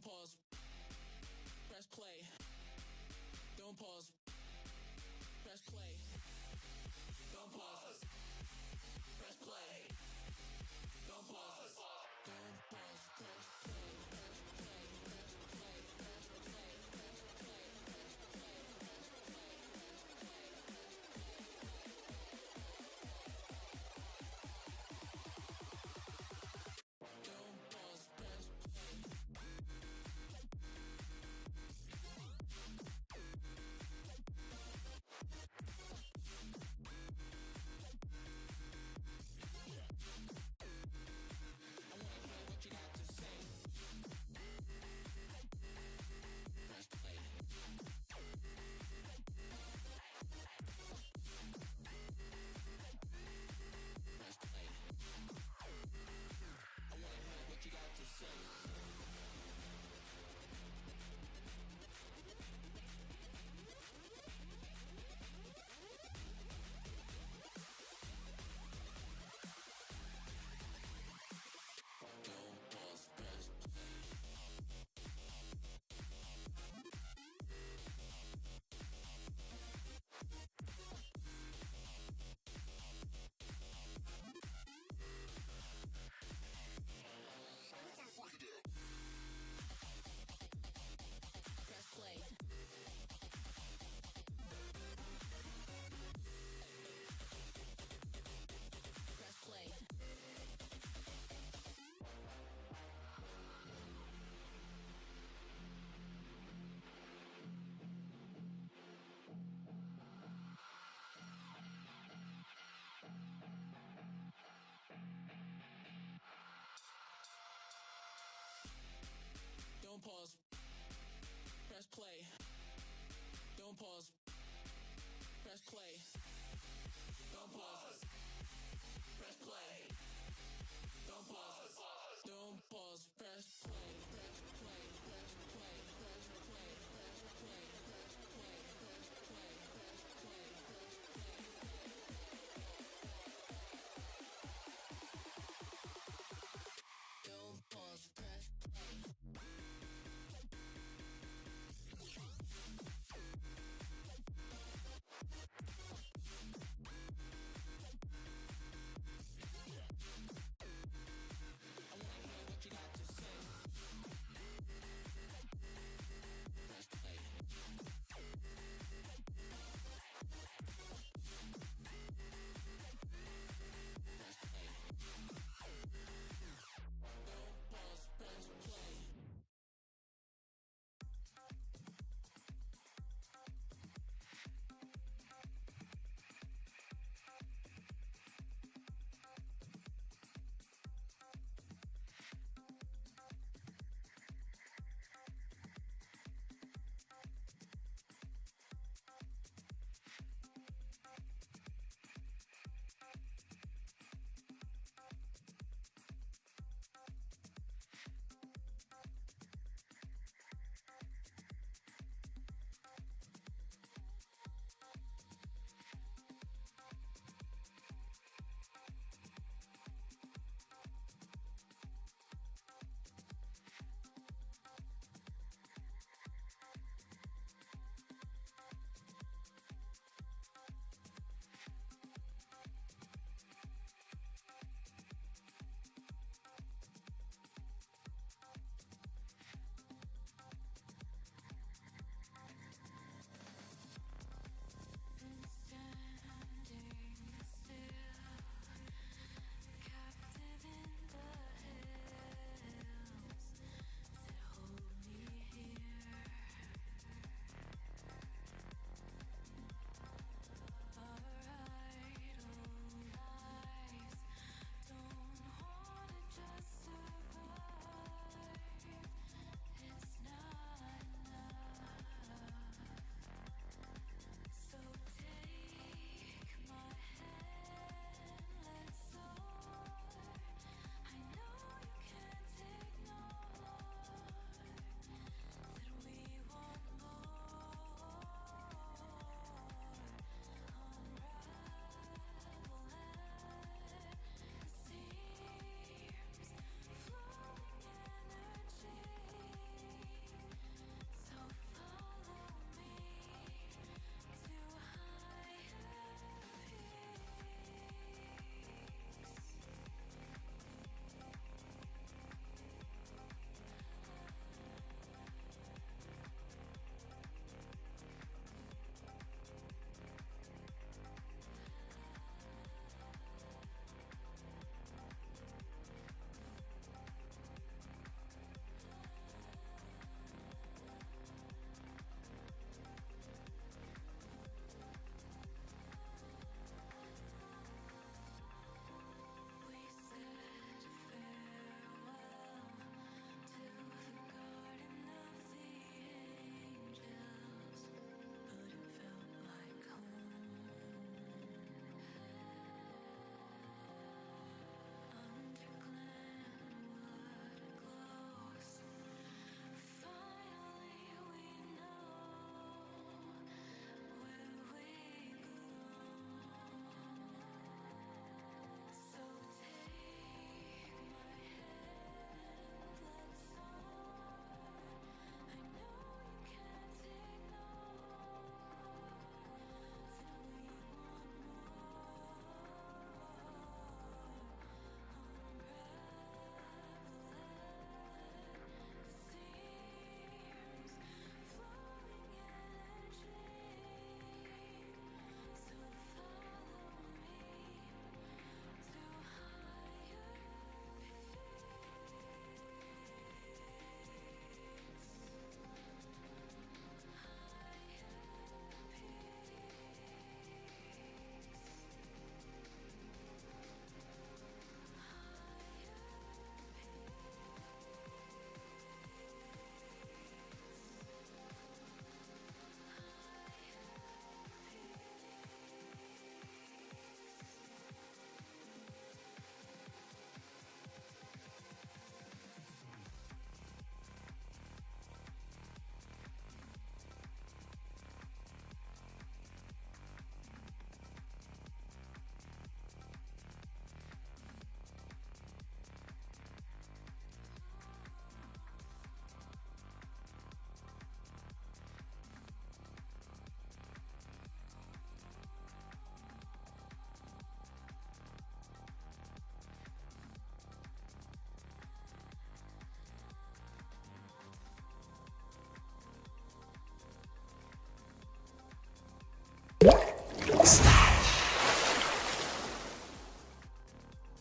pause. Press play. Don't pause. Press play. Don't pause. Press play. Don't pause. Don't pause. Press play. Press play. Press play. Press play. Press play. Press play. Press play. Press play. Don't pause. Press play. I wanna hear what you got to say. Press play. Press play. I wanna hear what you got to say. Don't pause, press play. Press play. Press play. Don't pause. Press play. Don't pause. Press play. Don't pause. Press play. Don't pause. Don't pause. Press play. Press play. Press play. Press play. Press play. Press play. Press play. Press play. Press play. Don't pause. Press play. I wanna hear what you got to say.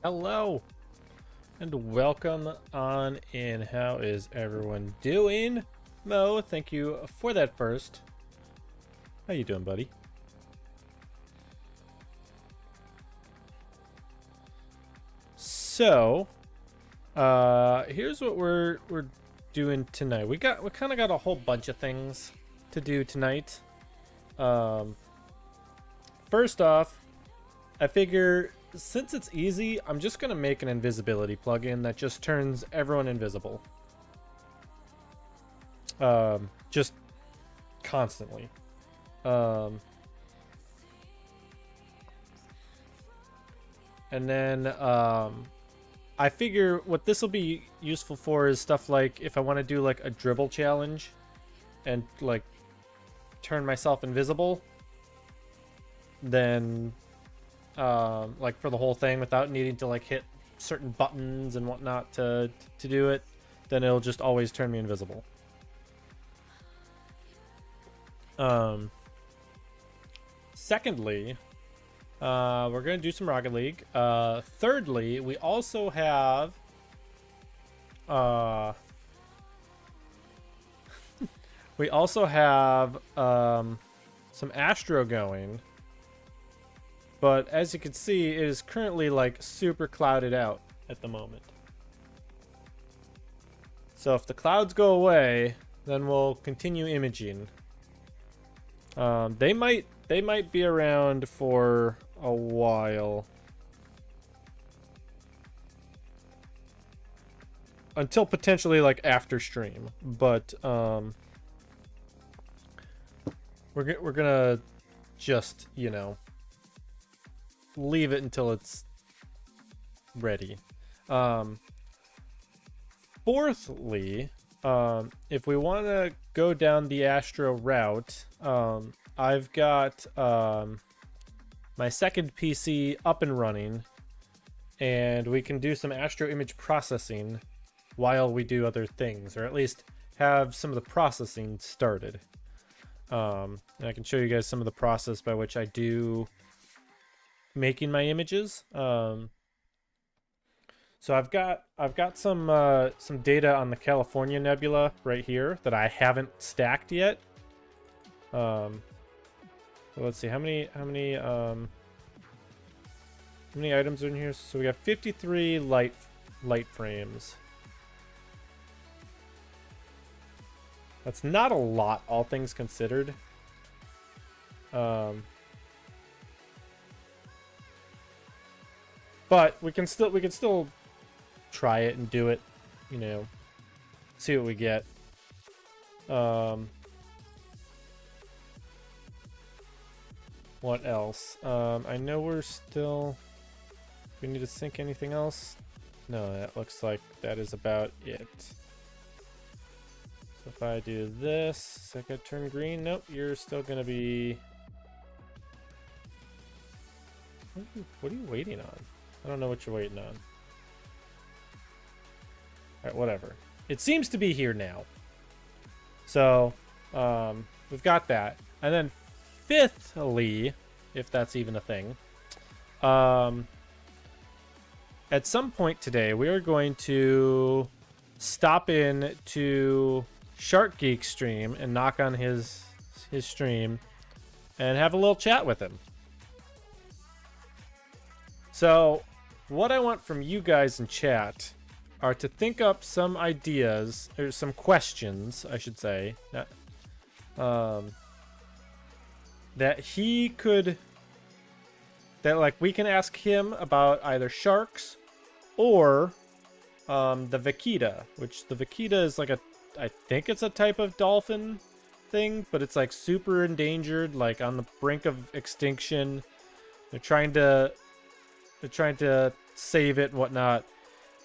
Hello and welcome on in. How is everyone doing? Mo, thank you for that first. How you doing, buddy? So, here's what we're doing tonight. We kind of got a whole bunch of things to do tonight. First off, I figure since it's easy, I'm just gonna make an invisibility plugin that just turns everyone invisible. Just constantly. And then I figure what this will be useful for is stuff like if I want to do like a dribble challenge and like turn myself invisible, then like for the whole thing without needing to like hit certain buttons and whatnot to do it, then it'll just always turn me invisible. Secondly, we're gonna do some Rocket League. Thirdly, we also have some Astro going. But as you can see, it is currently like super clouded out at the moment. So if the clouds go away, then we'll continue imaging. They might be around for a while. Until potentially like after stream, but we're gonna just, you know, leave it until it's ready. Fourthly, if we want to go down the Astro route, I've got my second PC up and running, and we can do some Astro image processing while we do other things, or at least have some of the processing started. And I can show you guys some of the process by which I do making my images. So I've got some data on the California Nebula right here that I haven't stacked yet. So let's see how many items are in here. So we got 53 light frames. That's not a lot, all things considered. But we can still try it and do it, you know, see what we get. What else? I know we're still... We need to sync anything else? No, that looks like that is about it. So if I do this, is that gonna turn green? Nope, you're still gonna be... What are you waiting on? I don't know what you're waiting on. Alright, whatever. It seems to be here now. So, we've got that. And then, fifthly, if that's even a thing, at some point today, we are going to stop in to Shark Geek's stream and knock on his stream and have a little chat with him. So, what I want from you guys in chat are to think up some ideas, or some questions, I should say, that he could, that like we can ask him about either sharks or the vaquita, which the vaquita is like a, I think it's a type of dolphin thing, but it's like super endangered, like on the brink of extinction. They're trying to save it and whatnot.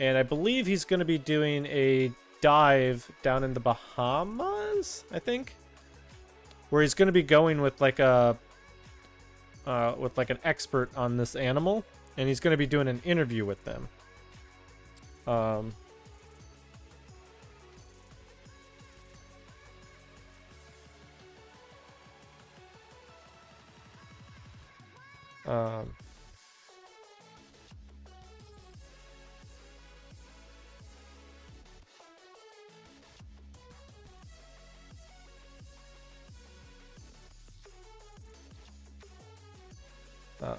And I believe he's going to be doing a dive down in the Bahamas, I think, where he's going to be going with like a with like an expert on this animal, and he's going to be doing an interview with them.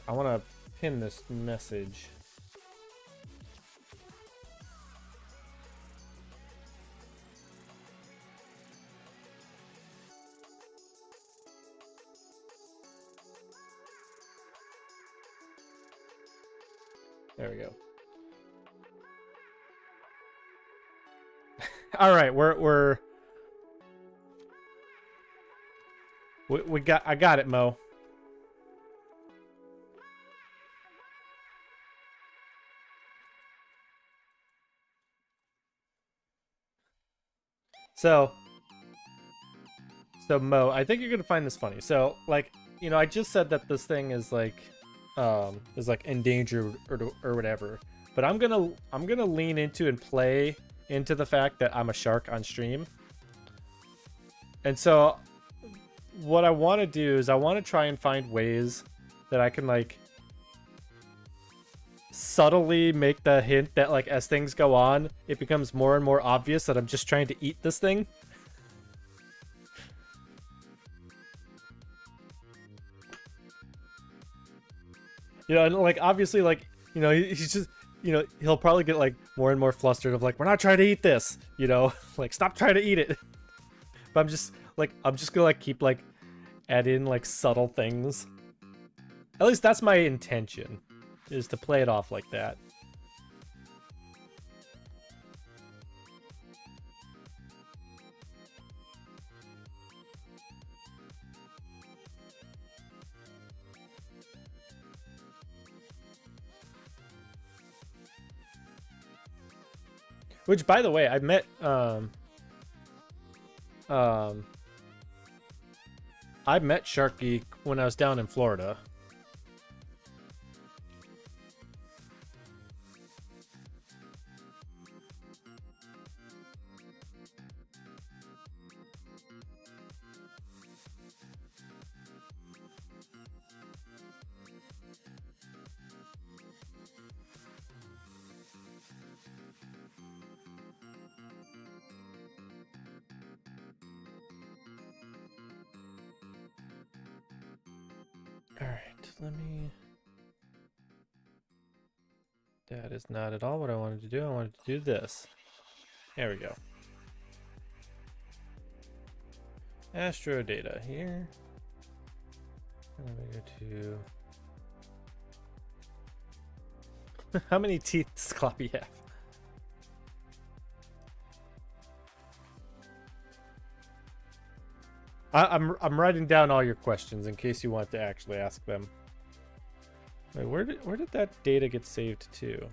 I want to pin this message. There we go. All right, I got it, Mo. So Mo, I think you're gonna find this funny. So like, you know, I just said that this thing is like endangered or whatever. But I'm gonna lean into and play into the fact that I'm a shark on stream. And so what I want to do is I want to try and find ways that I can like subtly make the hint that like as things go on, it becomes more and more obvious that I'm just trying to eat this thing. You know, and like obviously like, you know, he's just, you know, he'll probably get like more and more flustered of like, we're not trying to eat this, you know, like stop trying to eat it. But I'm just gonna like keep like add in like subtle things. At least that's my intention, is to play it off like that. Which, by the way, I met Sharky when I was down in Florida. Alright, let me... That is not at all what I wanted to do. I wanted to do this. There we go. Astro data here. And then we go to... How many teeth does Gloppy have? I'm writing down all your questions in case you want to actually ask them. Wait, where did that data get saved to?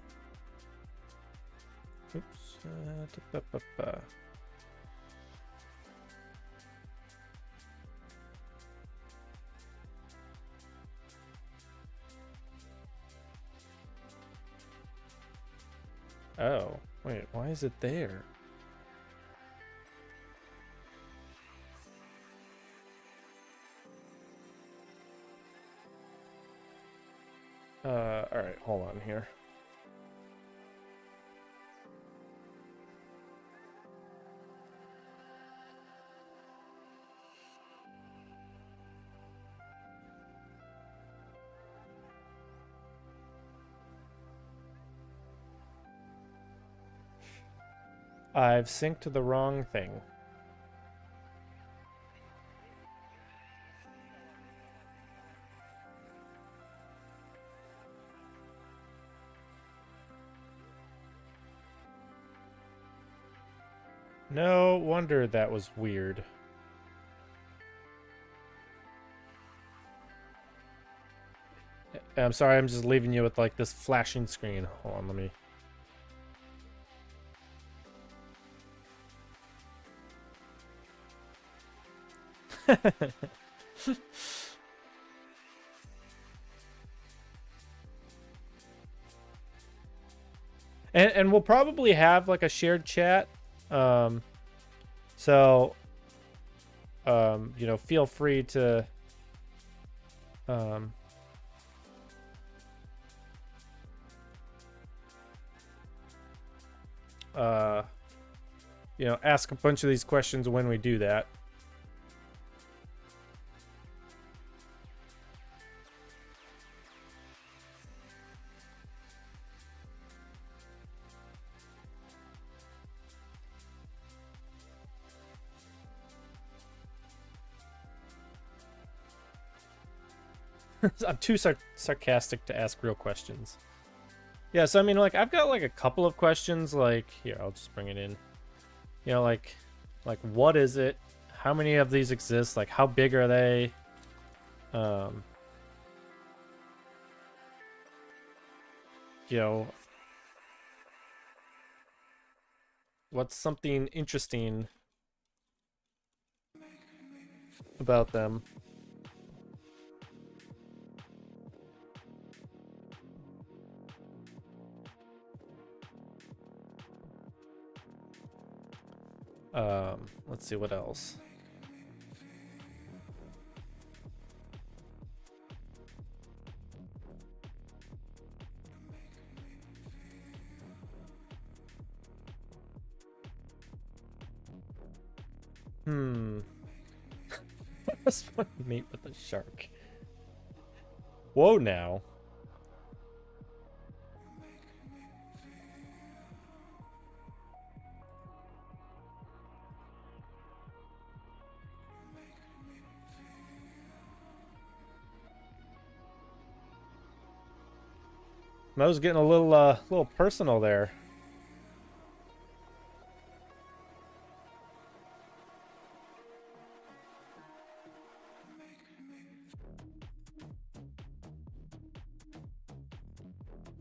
Oops. Oh, wait, why is it there? Alright, hold on here. I've synced the wrong thing. No wonder that was weird. I'm sorry, I'm just leaving you with like this flashing screen. Hold on, let me... and we'll probably have like a shared chat. So you know, feel free to you know, ask a bunch of these questions when we do that. I'm too sarcastic to ask real questions. Yeah, so I mean, like, I've got like a couple of questions. Like, here, I'll just bring it in. You know, like what is it? How many of these exist? Like, how big are they? You know, what's something interesting about them? Let's see what else. That's one mate with a shark. Whoa, now. Mo's getting a little personal there.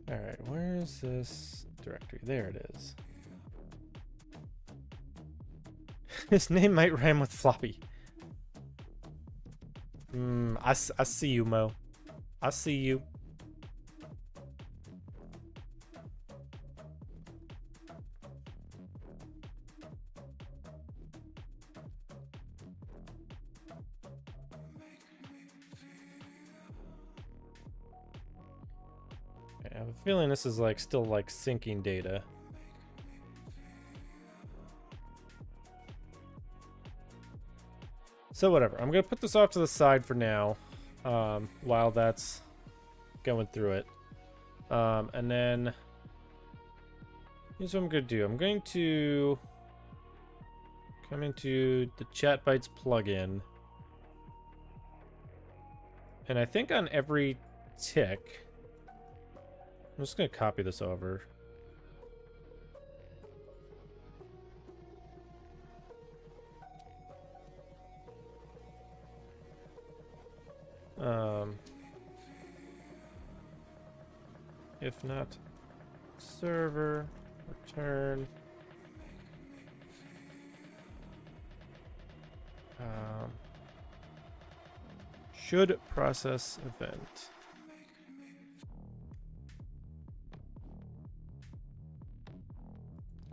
All right, where's this directory? There it is. His name might rhyme with floppy. I see you, Mo. I see you. I have a feeling this is like still like syncing data. So whatever, I'm gonna put this off to the side for now, while that's going through it. And then here's what I'm gonna do. I'm going to come into the ChatBytes plugin, and I think on every tick, I'm just gonna copy this over. If not server, return. Should process event.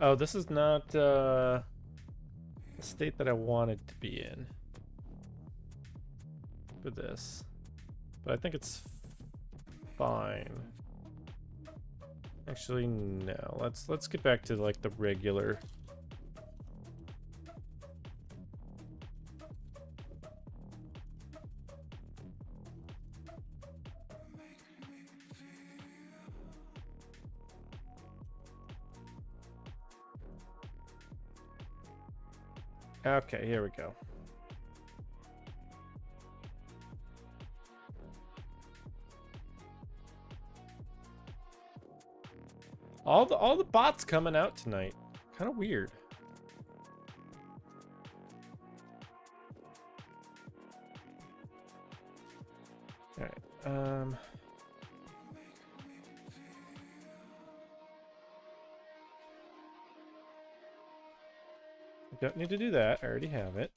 Oh, this is not the state that I wanted to be in for this, but I think it's fine. Actually, no. Let's get back to like the regular. Okay, here we go. All the bots coming out tonight. Kind of weird. All right. I don't need to do that. I already have it.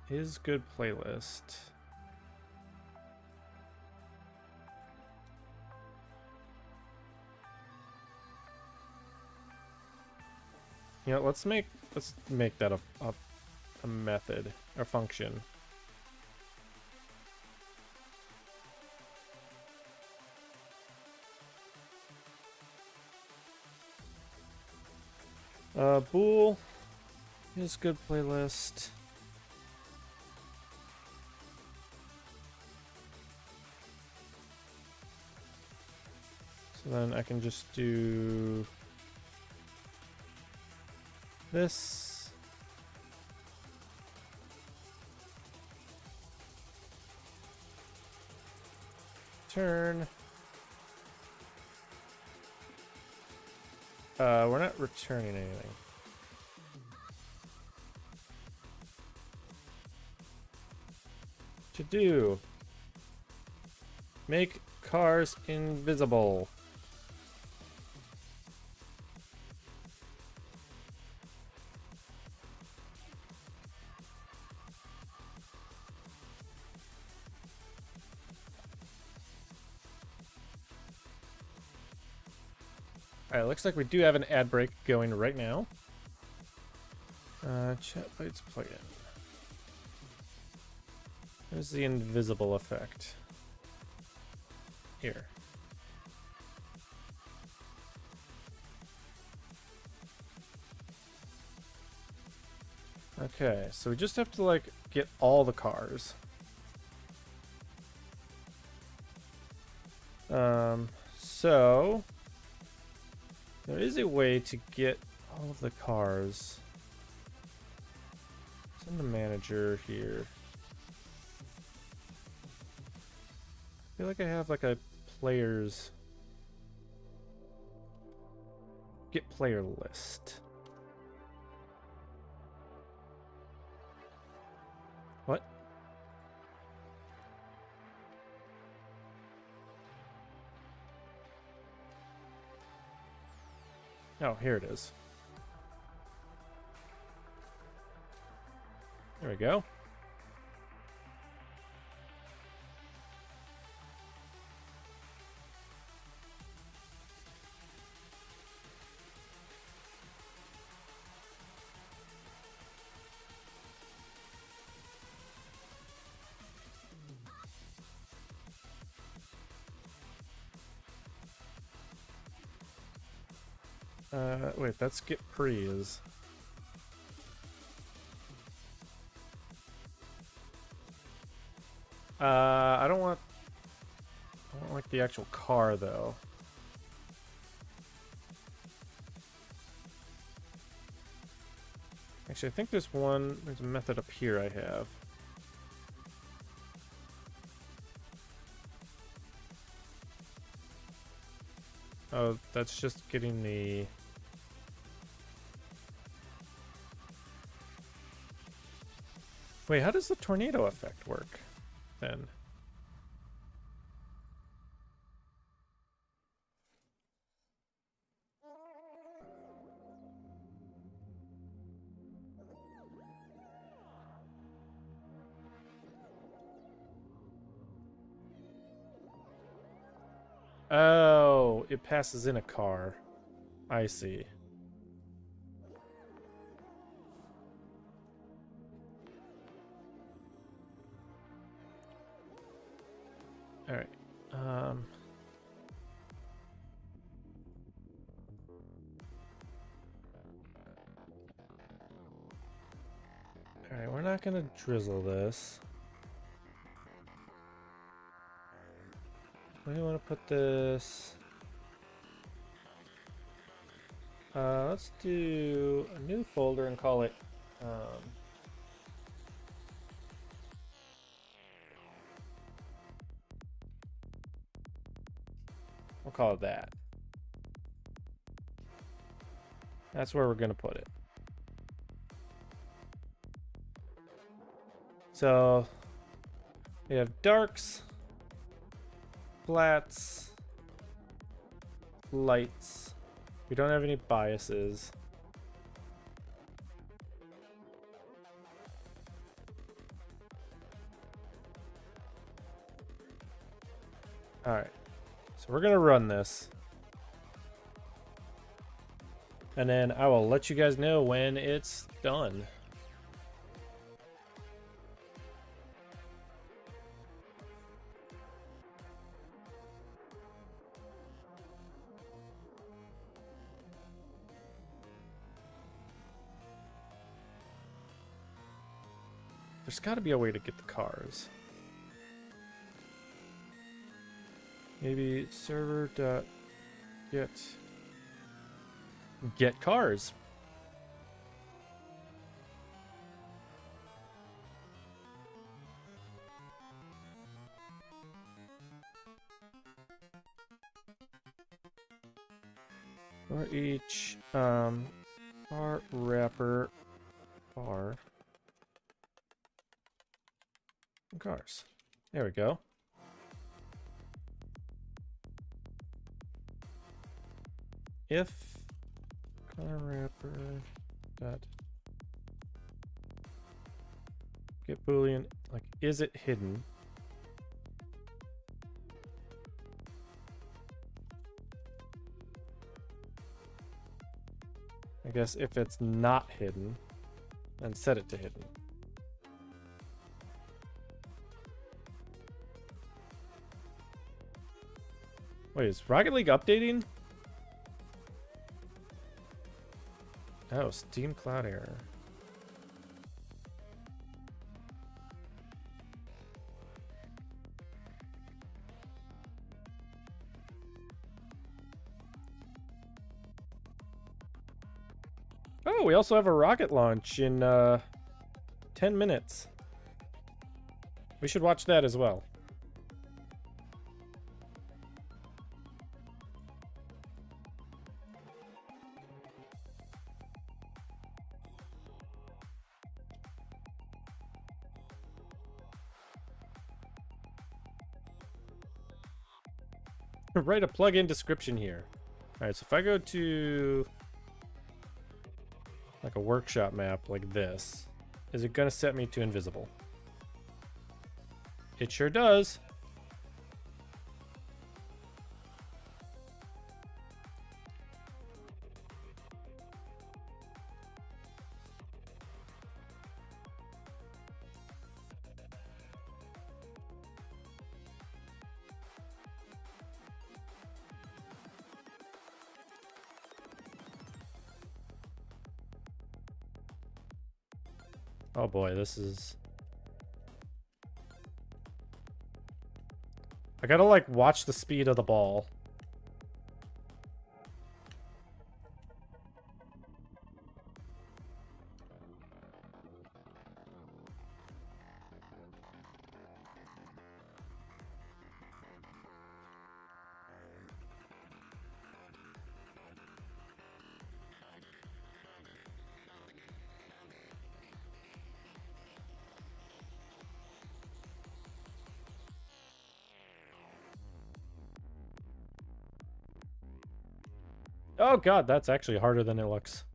Is good playlist. You know, let's make that a method or function. Bool is good playlist. So then I can just do this. Turn. We're not returning anything. To do. Make cars invisible. Alright, looks like we do have an ad break going right now. Chat lights plug in. There's the invisible effect. Here. Okay, so we just have to, like, get all the cars. So there is a way to get all of the cars. Send the manager here. I feel like I have like a players get player list. What? Oh, here it is. There we go. Wait, that's get pre's. I don't want like the actual car though. Actually, I think there's a method up here I have. Oh, that's just getting the... Wait, how does the tornado effect work then? Oh, it passes in a car. I see. All right. All right, we're not gonna drizzle this. Where do you want to put this? Let's do a new folder and call it we'll call it that. That's where we're gonna put it. So we have darks, flats, lights. We don't have any biases. All right, so we're gonna run this. And then I will let you guys know when it's done. There's got to be a way to get the cars. Maybe server dot get cars. For each bar wrapper bar and cars. There we go. If car wrapper dot get boolean, like, is it hidden? I guess if it's not hidden, then set it to hidden. Wait, is Rocket League updating? Oh, Steam Cloud error. Oh, we also have a rocket launch in 10 minutes. We should watch that as well. Write a plugin description here. All right, so if I go to like a workshop map like this, is it gonna set me to invisible? It sure does. Oh boy, this is... I gotta, like, watch the speed of the ball. Oh god, that's actually harder than it looks.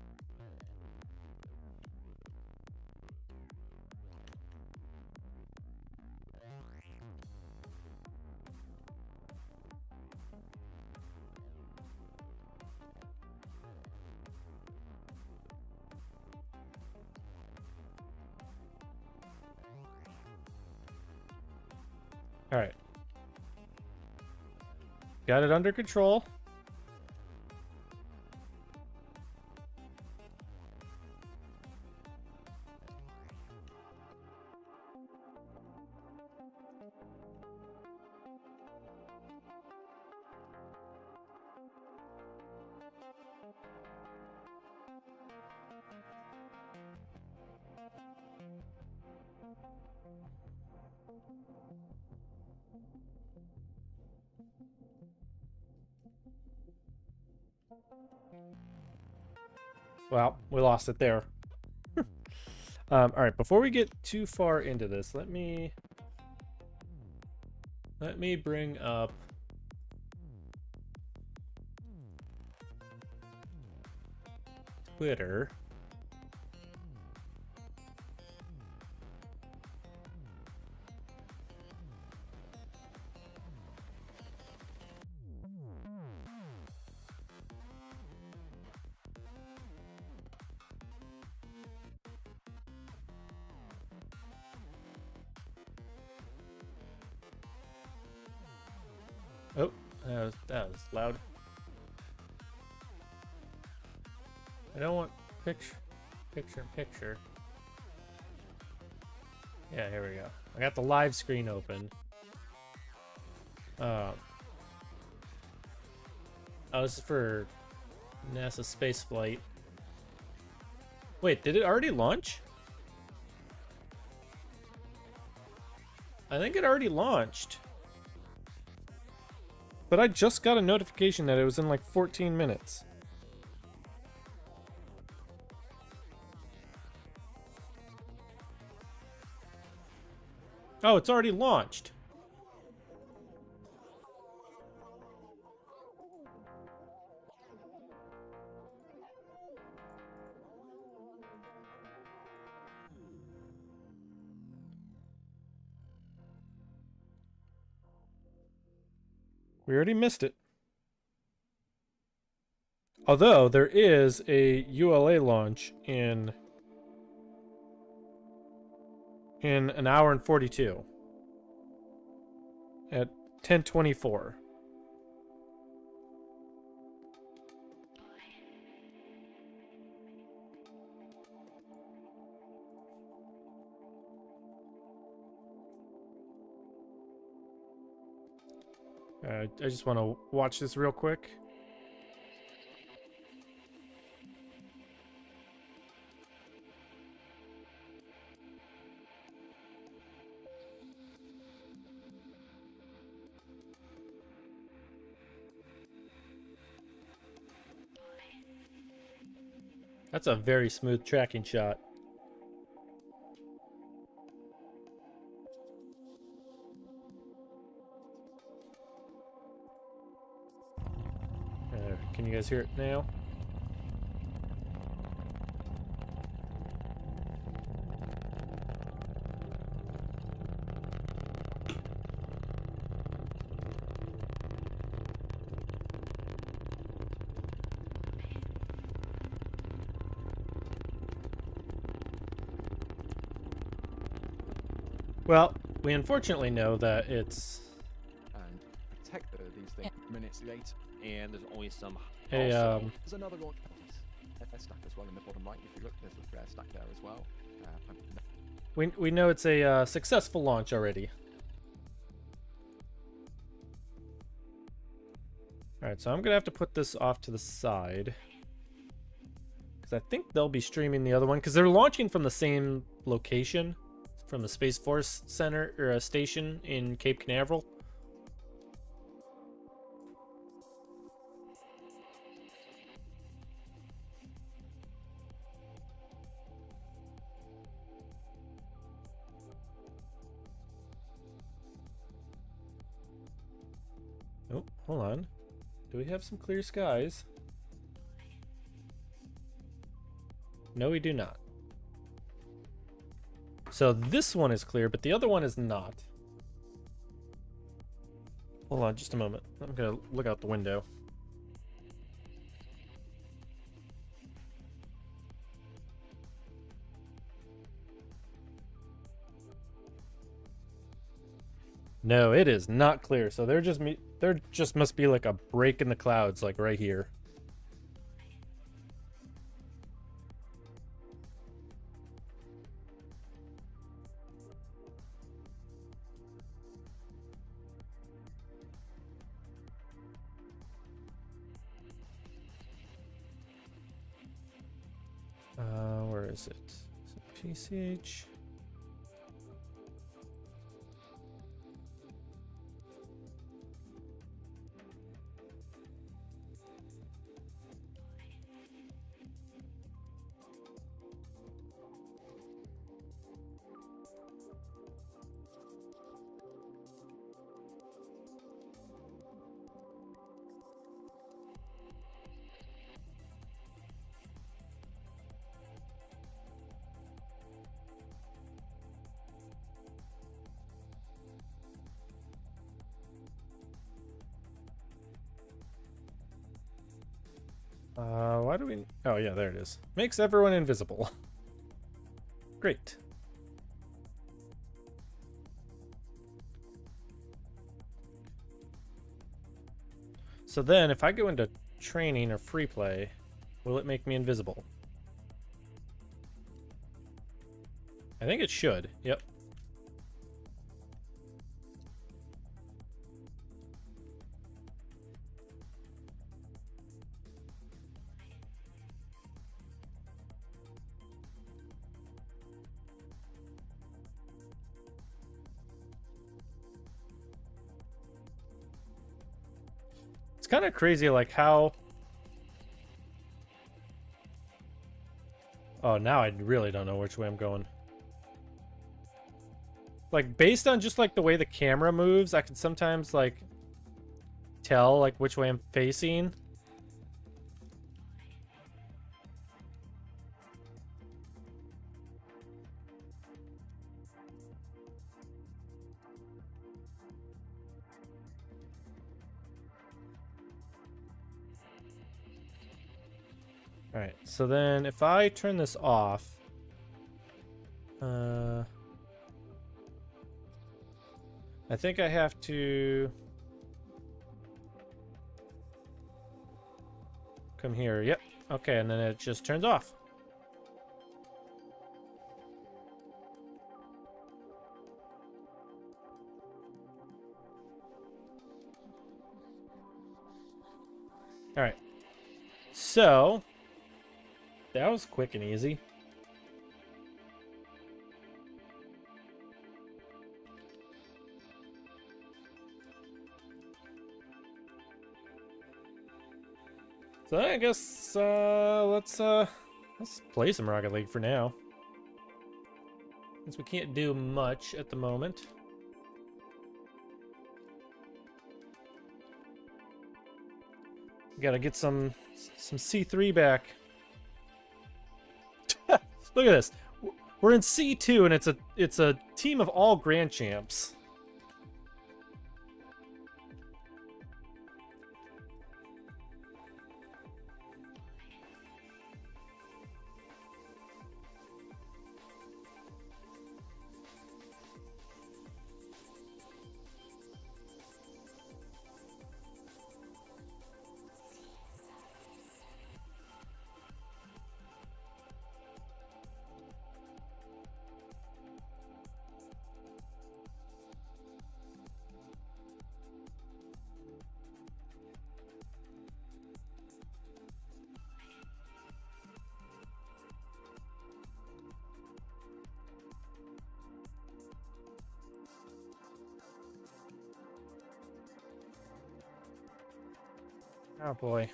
All right. Got it under control. Well, we lost it there. All right, before we get too far into this, let me bring up Twitter. Oh, that was loud. I don't want picture in picture. Yeah, here we go. I got the live screen open. Oh, this is for NASA space flight. Wait, did it already launch? I think it already launched. But I just got a notification that it was in like 14 minutes. Oh, it's already launched. We already missed it. Although there is a ULA launch in an hour and 42 at 10:24. I just want to watch this real quick. That's a very smooth tracking shot. Can you guys hear it now? Well, we unfortunately know that it's and protect these things minutes late. And there's always some. a There's another launch flare stack as well in the bottom right. If you look, there's a flare stack there as well. we know it's a successful launch already. All right, so I'm gonna have to put this off to the side because I think they'll be streaming the other one because they're launching from the same location, from the Space Force Center or station in Cape Canaveral. Oh, hold on. Do we have some clear skies? No, we do not. So this one is clear, but the other one is not. Hold on just a moment. I'm gonna look out the window. No, it is not clear. So there just must be like a break in the clouds, like right here. Where is it? Is it PCH? Why do we... Oh, yeah, there it is. Makes everyone invisible. Great. So then, if I go into training or free play, will it make me invisible? I think it should. Yep. It's kind of crazy, like how... Oh, now I really don't know which way I'm going. like based on just like the way the camera moves, I can sometimes like tell like which way I'm facing. All right, so then if I turn this off, I think I have to come here. Yep. Okay, and then it just turns off. All right. So that was quick and easy. So I guess let's play some Rocket League for now, since we can't do much at the moment. We gotta get some C3 back. Look at this. We're in C2 and it's a team of all Grand Champs. Oh boy.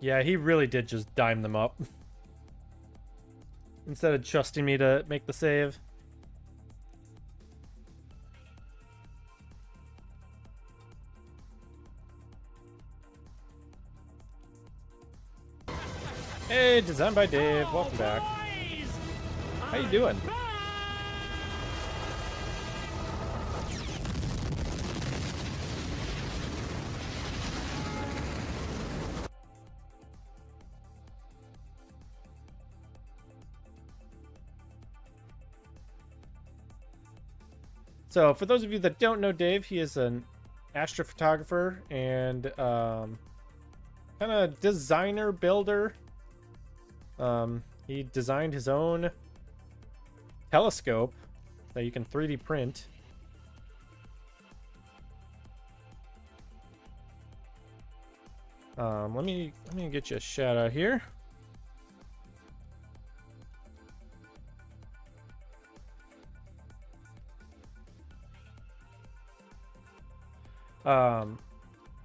Yeah, he really did just dime them up. Instead of trusting me to make the save. Hey, designed by Dave. Welcome back. How you doing? So, for those of you that don't know Dave, he is an astrophotographer and kind of designer builder. He designed his own telescope that you can 3D print. Let me get you a shout out here.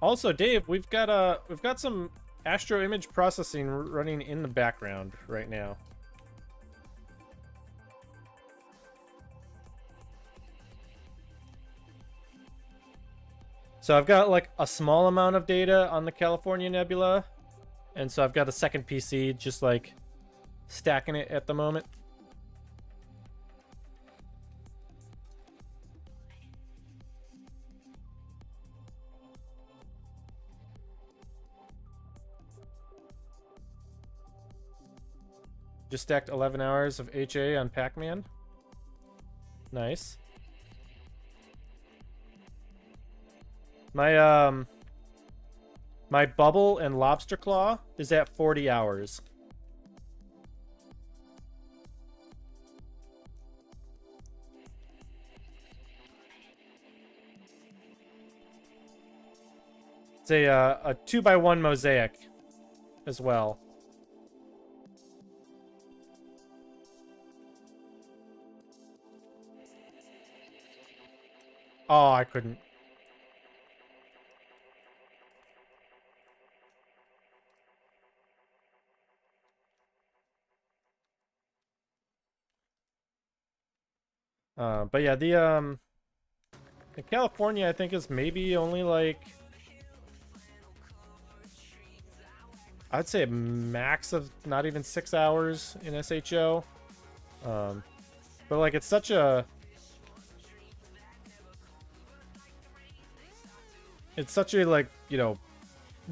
Also, Dave, we've got some astro image processing running in the background right now. So I've got like a small amount of data on the California Nebula, and so I've got a second PC just like stacking it at the moment. Just stacked 11 hours of HA on Pac-Man. Nice. My my bubble and lobster claw is at 40 hours. It's a 2x1 mosaic as well. Oh, I couldn't. But yeah, the in California, I think is maybe only like, I'd say a max of not even 6 hours in SHO. But like it's such a like, you know,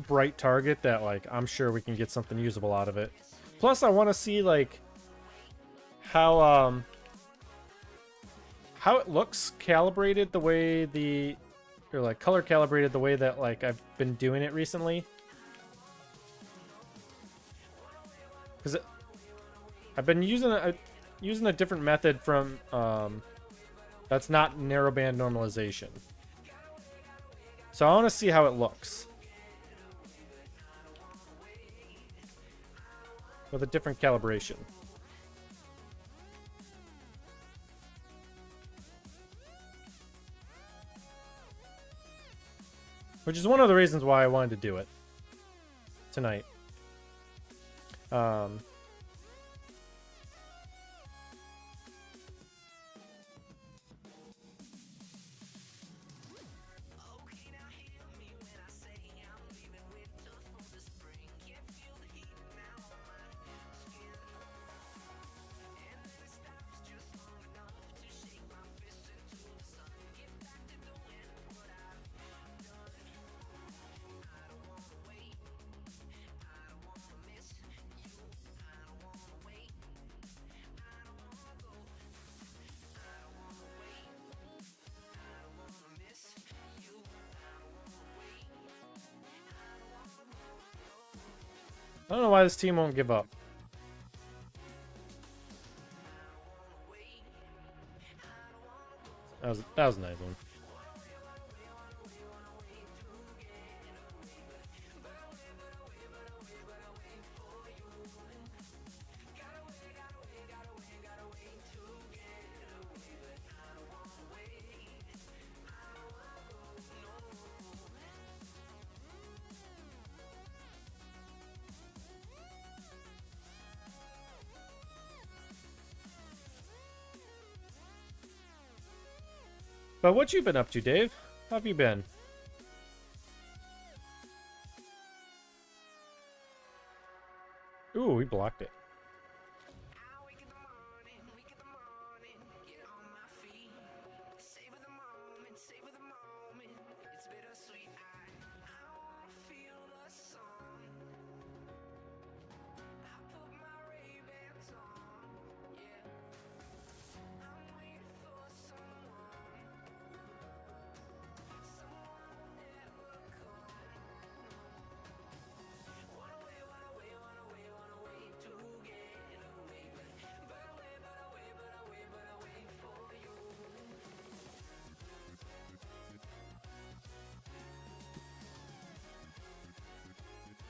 bright target that like I'm sure we can get something usable out of it. Plus I want to see like how it looks calibrated the way or like color calibrated the way that like I've been doing it recently. Cuz I've been using a different method from that's not narrowband normalization. So I want to see how it looks with a different calibration. Which is one of the reasons why I wanted to do it tonight. I don't know why this team won't give up. That was a nice one. But what you been up to, Dave? How have you been? Ooh, we blocked it.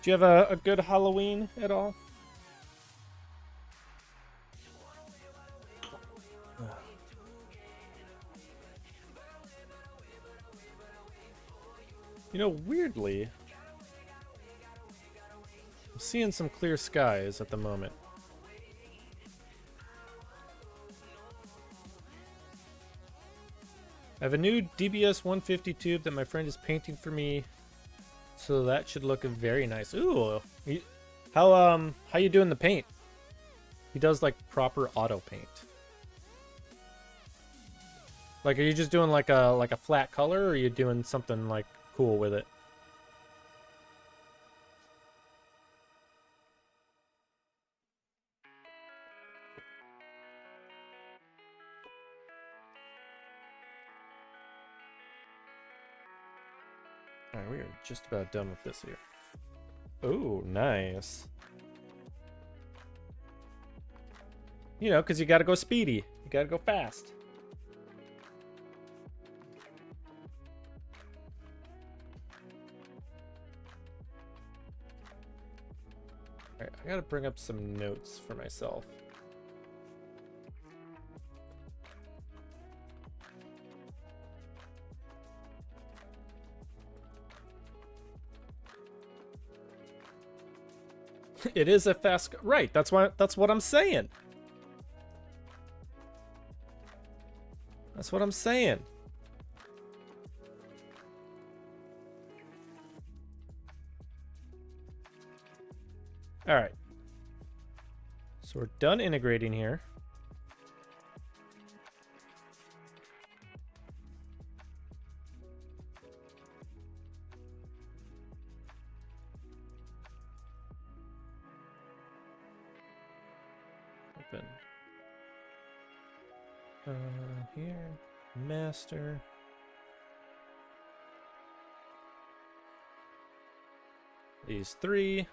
Do you have a good Halloween at all? You know, weirdly, I'm seeing some clear skies at the moment. I have a new DBS 150 tube that my friend is painting for me. So that should look very nice. Ooh, how you doing the paint? He does like proper auto paint. Like, are you just doing like a flat color, or are you doing something like cool with it? Alright, we are just about done with this here. Ooh, nice. You know, because you gotta go speedy. You gotta go fast. Alright, I gotta bring up some notes for myself. It is a fast, right? That's what I'm saying. That's what I'm saying. All right. So we're done integrating here. Open. Here, master. These three.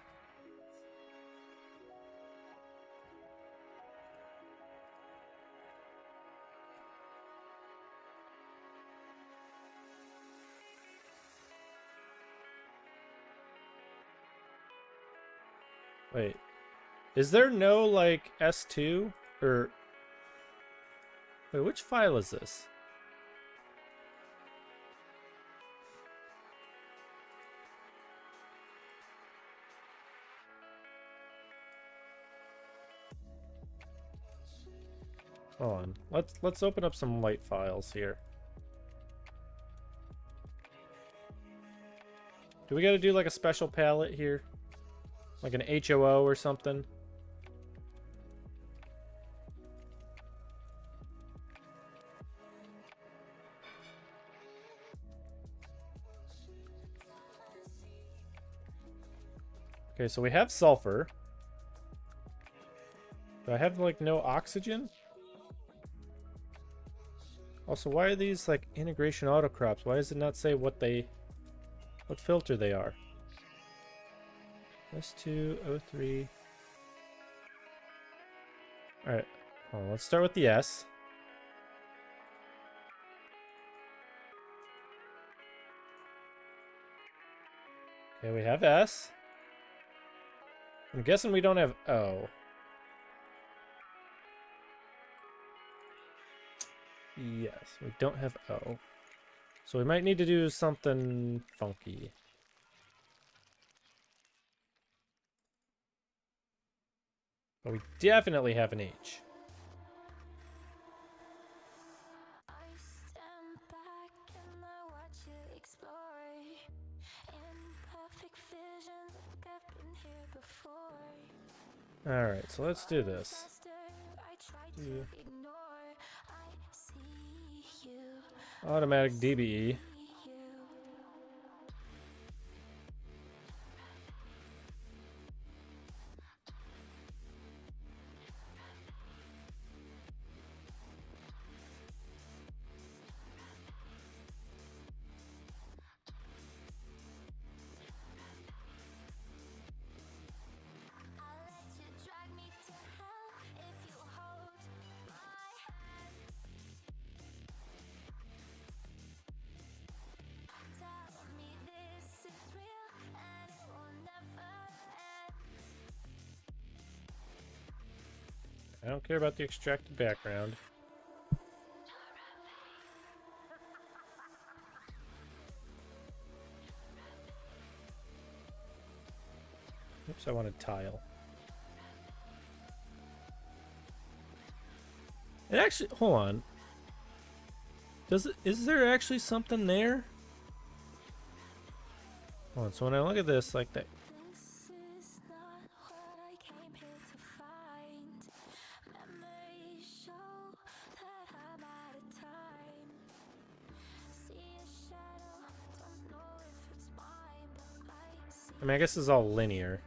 Wait, is there no like S2 or wait, which file is this? Hold on. Let's open up some light files here. Do we got to do like a special palette here? Like an HOO or something? Okay, so we have sulfur. Do I have like no oxygen? Also, why are these like integration autocrops? Why does it not say what filter they are? S2O3. Alright, let's start with the S. Okay, we have S. I'm guessing we don't have O. Yes, we don't have O. So we might need to do something funky. But we definitely have an H. Alright, so let's do this. Automatic DBE. I don't care about the extracted background. Oops, I wanted tile. It actually, hold on. Is there actually something there? Hold on, so when I look at this, like that. I mean, I guess this is all linear.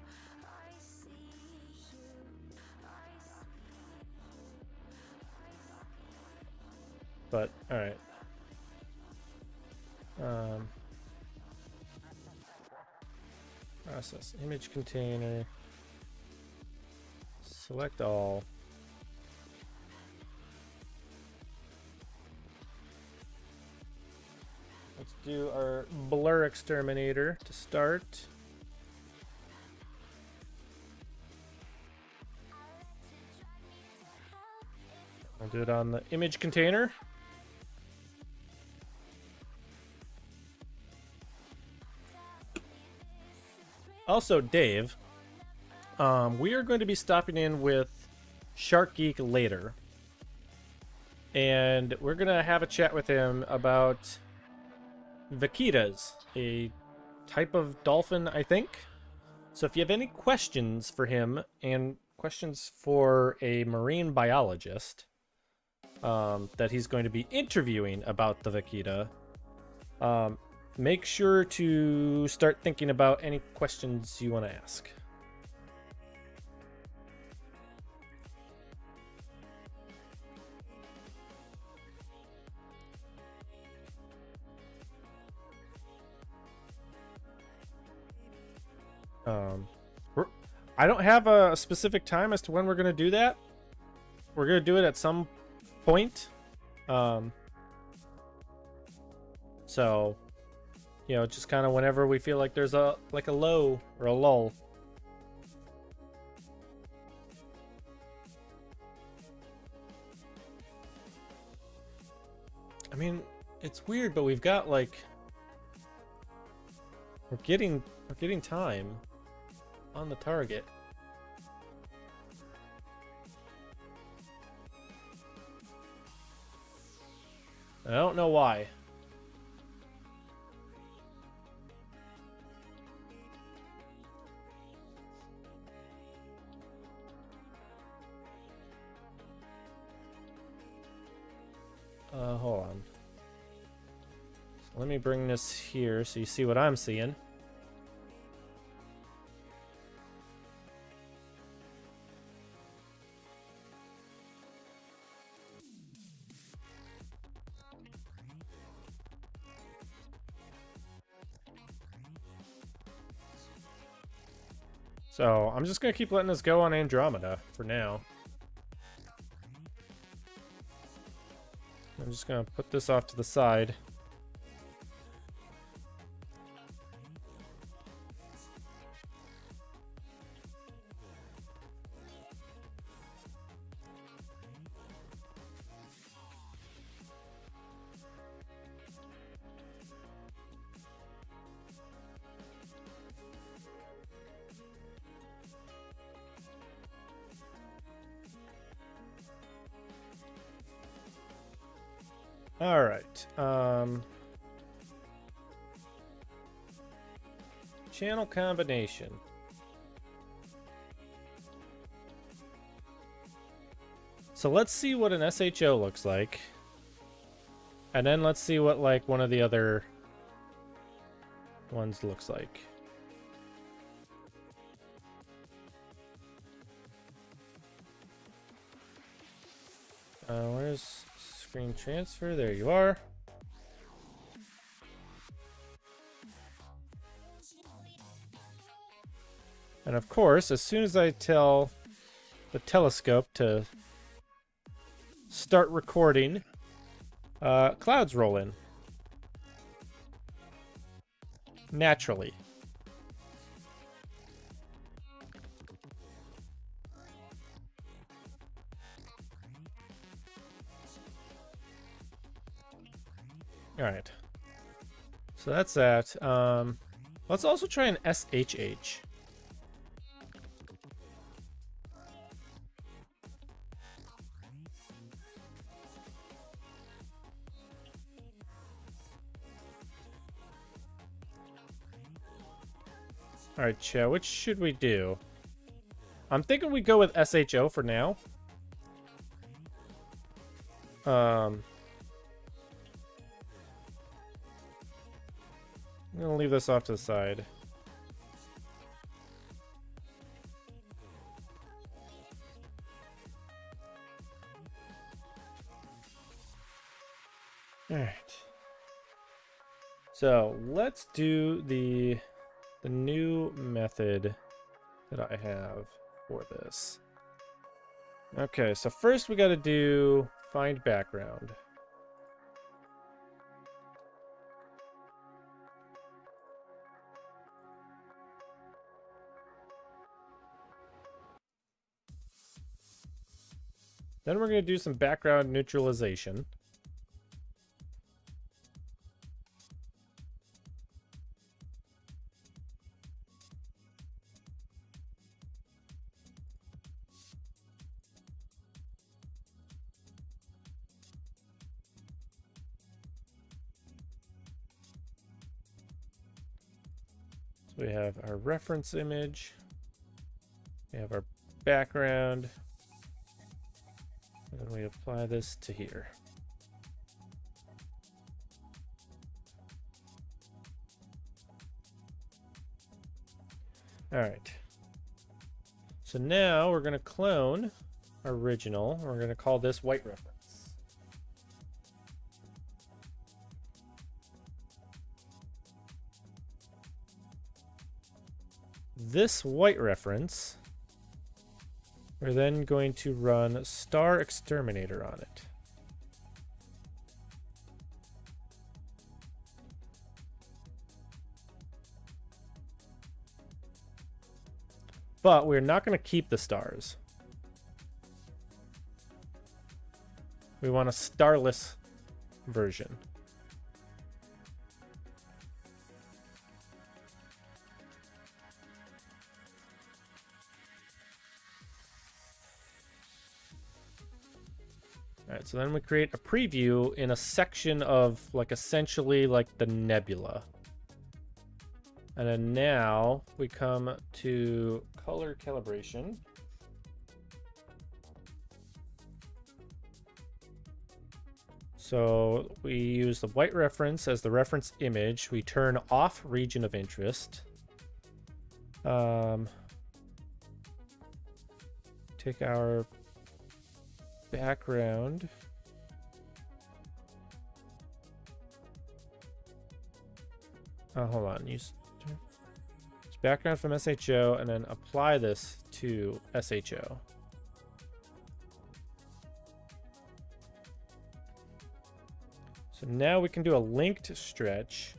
But, alright. Process image container. Select all. Let's do our blur exterminator to start. I'll do it on the image container. Also, Dave, we are going to be stopping in with Shark Geek later. and we're gonna have a chat with him about vaquitas, a type of dolphin, I think. So if you have any questions for him and questions for a marine biologist that he's going to be interviewing about the vaquita, make sure to start thinking about any questions you want to ask. I don't have a specific time as to when we're going to do that. We're going to do it at some point. So, you know, just kind of whenever we feel like there's a low or a lull. I mean, it's weird, but we've got like we're getting time on the target. I don't know why. Hold on. So let me bring this here so you see what I'm seeing. So I'm just gonna keep letting this go on Andromeda for now. I'm just gonna put this off to the side. All right. Channel combination. So let's see what an SHO looks like. And then let's see what like one of the other ones looks like. Where's screen transfer? There you are. And of course, as soon as I tell the telescope to start recording, clouds roll in. Naturally. All right. So that's that. Let's also try an SHH. All right, chat, which should we do? I'm thinking we go with SHO for now. I'm gonna leave this off to the side. All right. So let's do the new method that I have for this. Okay, so first we got to do find background. Then we're going to do some background neutralization. So we have our reference image. We have our background. And then we apply this to here. All right. So now we're going to clone our original. We're going to call this white reference. This white reference, we're then going to run star exterminator on it. But we're not going to keep the stars. We want a starless version. All right, so then we create a preview in a section of like essentially like the nebula. And then now we come to color calibration. So we use the white reference as the reference image. We turn off region of interest. Take our background. Hold on. Use background from SHO and then apply this to SHO. So now we can do a linked stretch.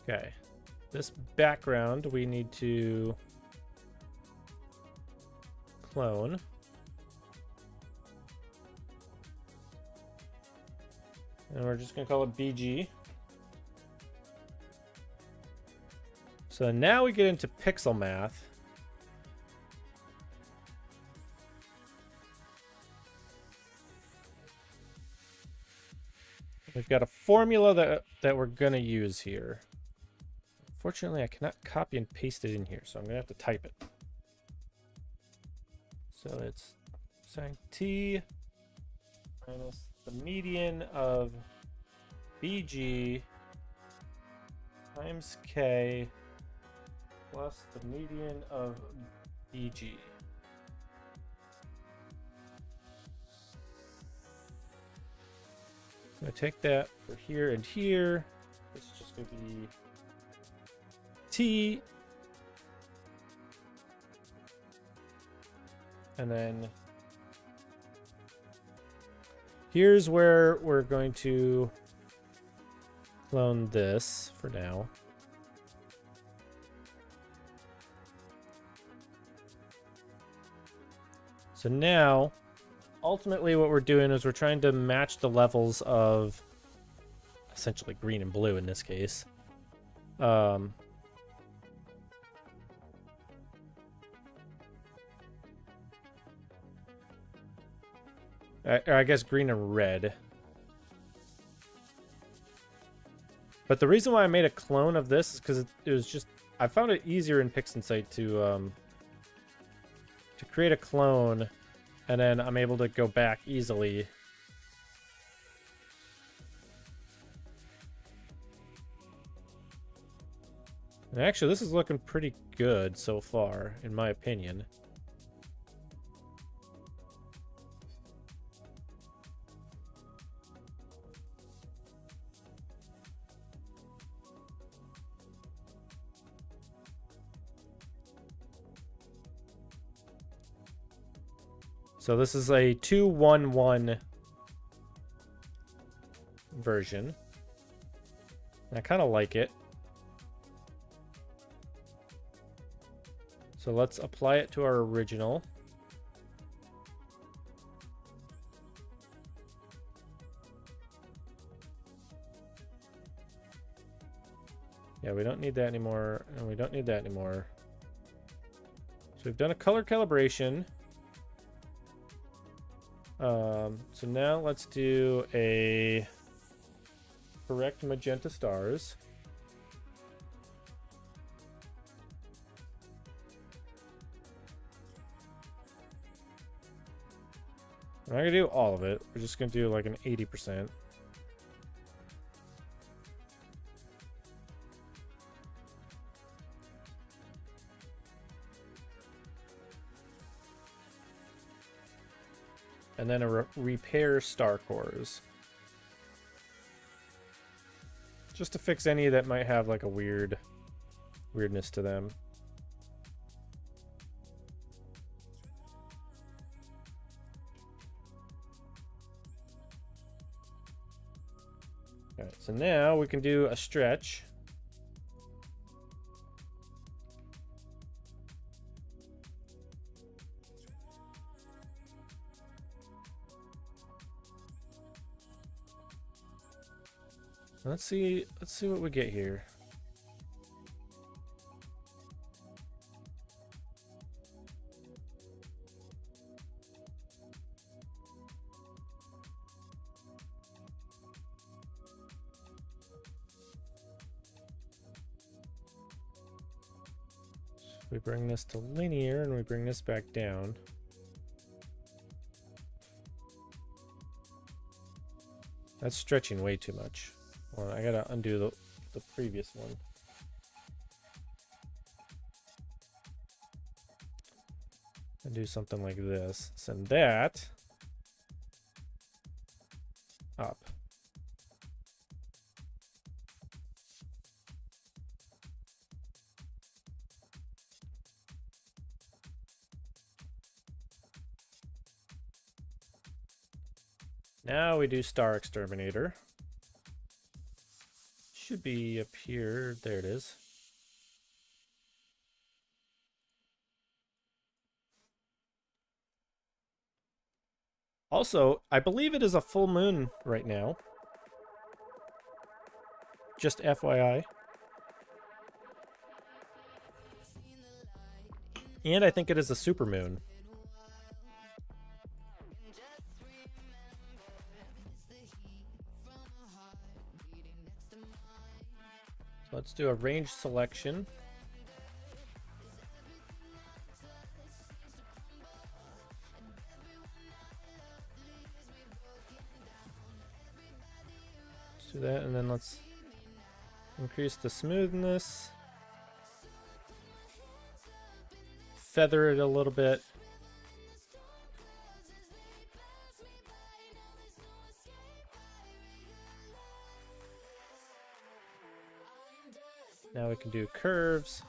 Okay. This background we need to clone. And we're just going to call it BG. So now we get into pixel math. We've got a formula that we're going to use here. Fortunately, I cannot copy and paste it in here, so I'm going to have to type it. So it's sin t minus the median of BG times K plus the median of BG. I'm going to take that for here and here. This is just going to be T. And then here's where we're going to clone this for now. So now, ultimately what we're doing is we're trying to match the levels of essentially green and blue in this case. Or I guess green and red. But the reason why I made a clone of this is because it was just... I found it easier in PixInsight to create a clone, and then I'm able to go back easily. And actually, this is looking pretty good so far, in my opinion. So this is a 2-1-1 version. And I kind of like it. So let's apply it to our original. Yeah, we don't need that anymore, and we don't need that anymore. So we've done a color calibration. So now let's do a correct magenta stars. I'm not gonna do all of it. We're just gonna do like an 80%. And then a repair star cores. Just to fix any that might have like a weirdness to them. Alright, so now we can do a stretch. Let's see what we get here. We bring this to linear and we bring this back down. That's stretching way too much. Well, I gotta undo the previous one. And do something like this. Send that up. Now we do Star Exterminator. Should be up here. There it is. Also, I believe it is a full moon right now. Just FYI. And I think it is a super moon. So let's do a range selection. Let's do that, and then let's increase the smoothness. Feather it a little bit. Now we can do curves.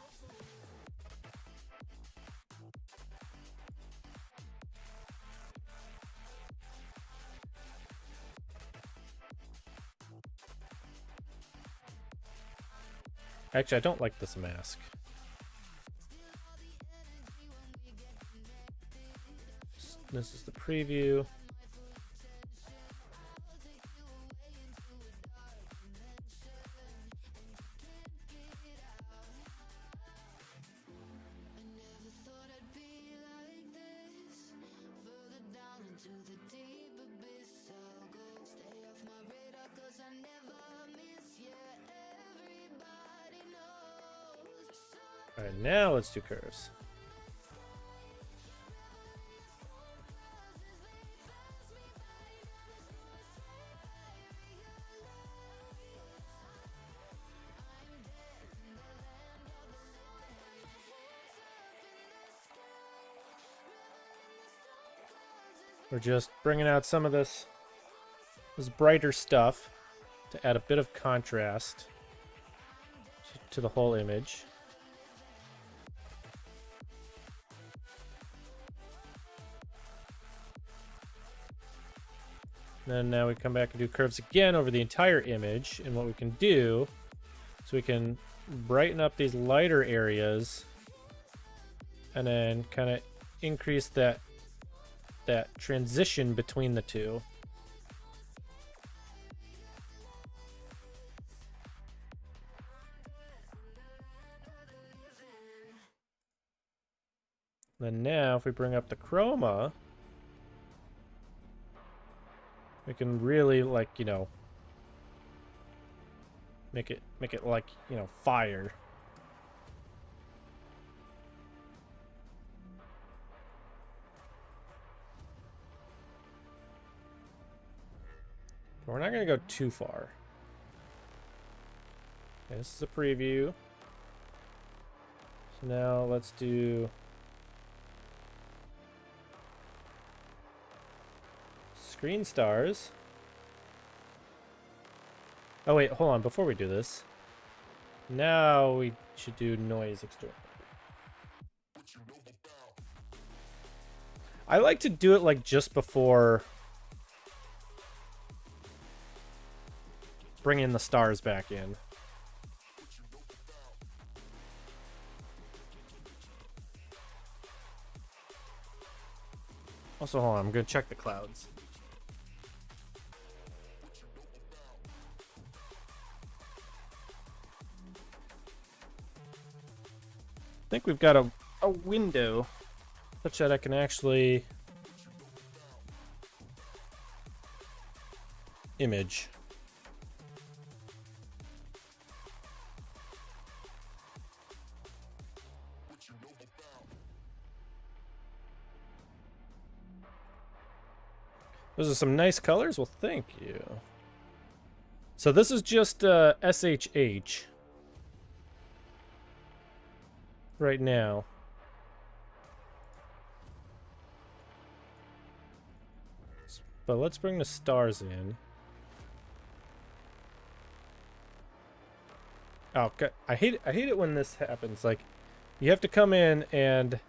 Actually, I don't like this mask. This is the preview. All right, now let's do curves. We're just bringing out some of this brighter stuff to add a bit of contrast to the whole image. Then now we come back and do curves again over the entire image. And what we can do is we can brighten up these lighter areas and then kind of increase that transition between the two. Then now, if we bring up the chroma, we can really, like, you know, make it like, you know, fire. But we're not going to go too far. Okay, this is a preview. So now let's do screen stars. Oh wait, hold on, before we do this. Now we should do noise external. I like to do it like just before bringing the stars back in. Also, hold on, I'm gonna check the clouds. I think we've got a window such that I can actually image. Those are some nice colors. Well, thank you. So this is just SHH right now. But let's bring the stars in. Oh, God. I hate it when this happens. Like, you have to come in and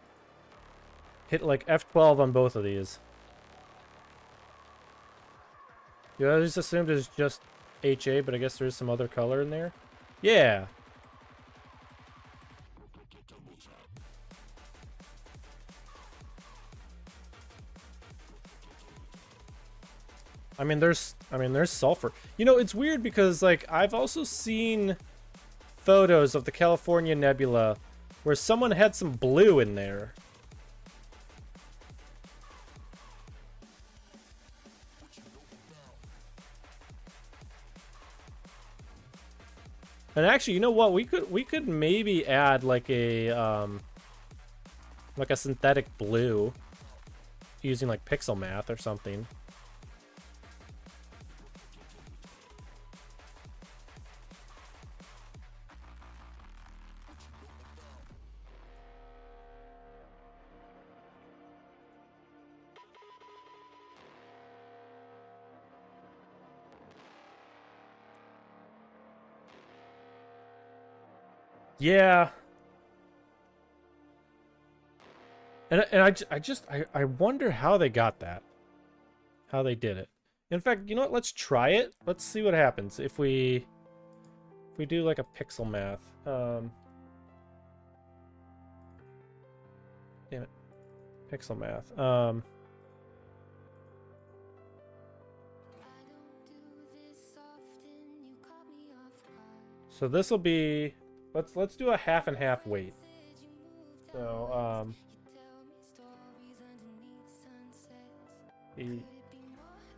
hit like F12 on both of these. You know, I just assumed it's just HA, but I guess there's some other color in there. Yeah. I mean, there's sulfur. You know, it's weird because like I've also seen photos of the California Nebula where someone had some blue in there. And actually, you know what? We could maybe add like a synthetic blue using like pixel math or something. Yeah. And I wonder how they got that. How they did it. In fact, you know what? Let's try it. Let's see what happens if we do like a pixel math. Damn it. Pixel math. So this will be let's do a half and half weight. So the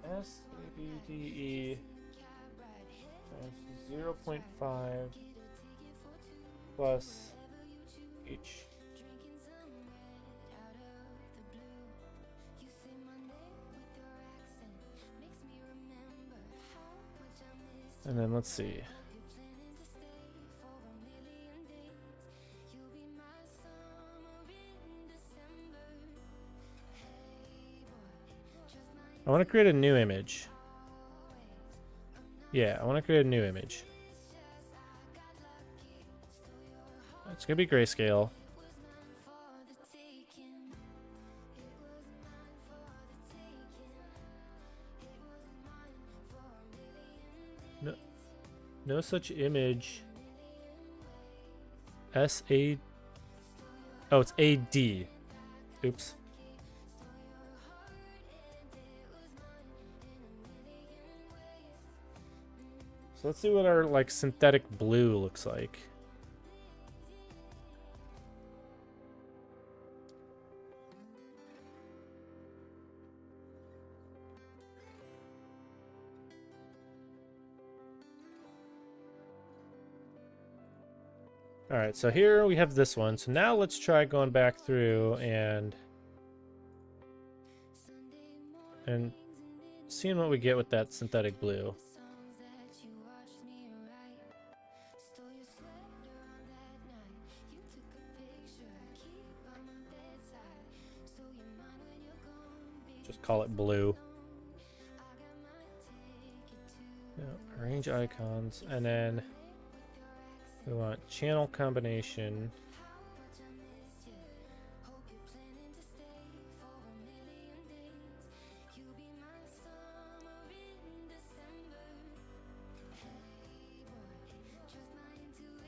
SABDE times 0.5 plus H. And then let's see. I want to create a new image. Yeah, I want to create a new image. It's going to be grayscale. No such image. S-A... Oh, it's A-D. Oops. So let's see what our, like, synthetic blue looks like. All right, so here we have this one. So now let's try going back through and seeing what we get with that synthetic blue. Just call it blue. Yeah, arrange icons, and then we want channel combination.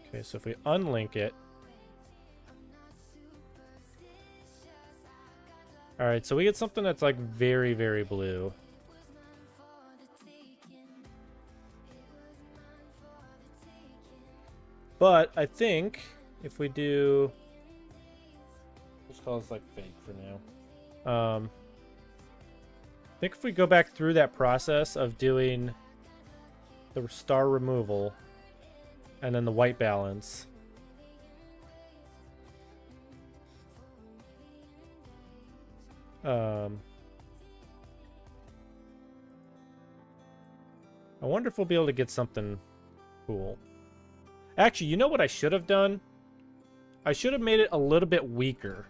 Okay, so if we unlink it. All right, so we get something that's like very, very blue. But I think if we do, let's call this like fake for now. I think if we go back through that process of doing the star removal and then the white balance. I wonder if we'll be able to get something cool. Actually, you know what I should have done? I should have made it a little bit weaker.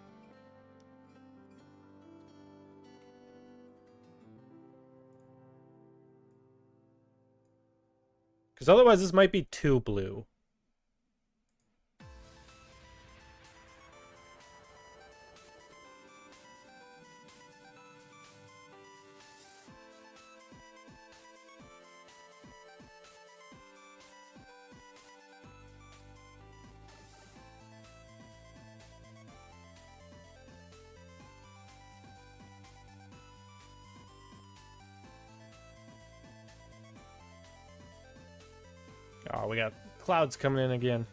Because otherwise this might be too blue. Oh, we got clouds coming in again.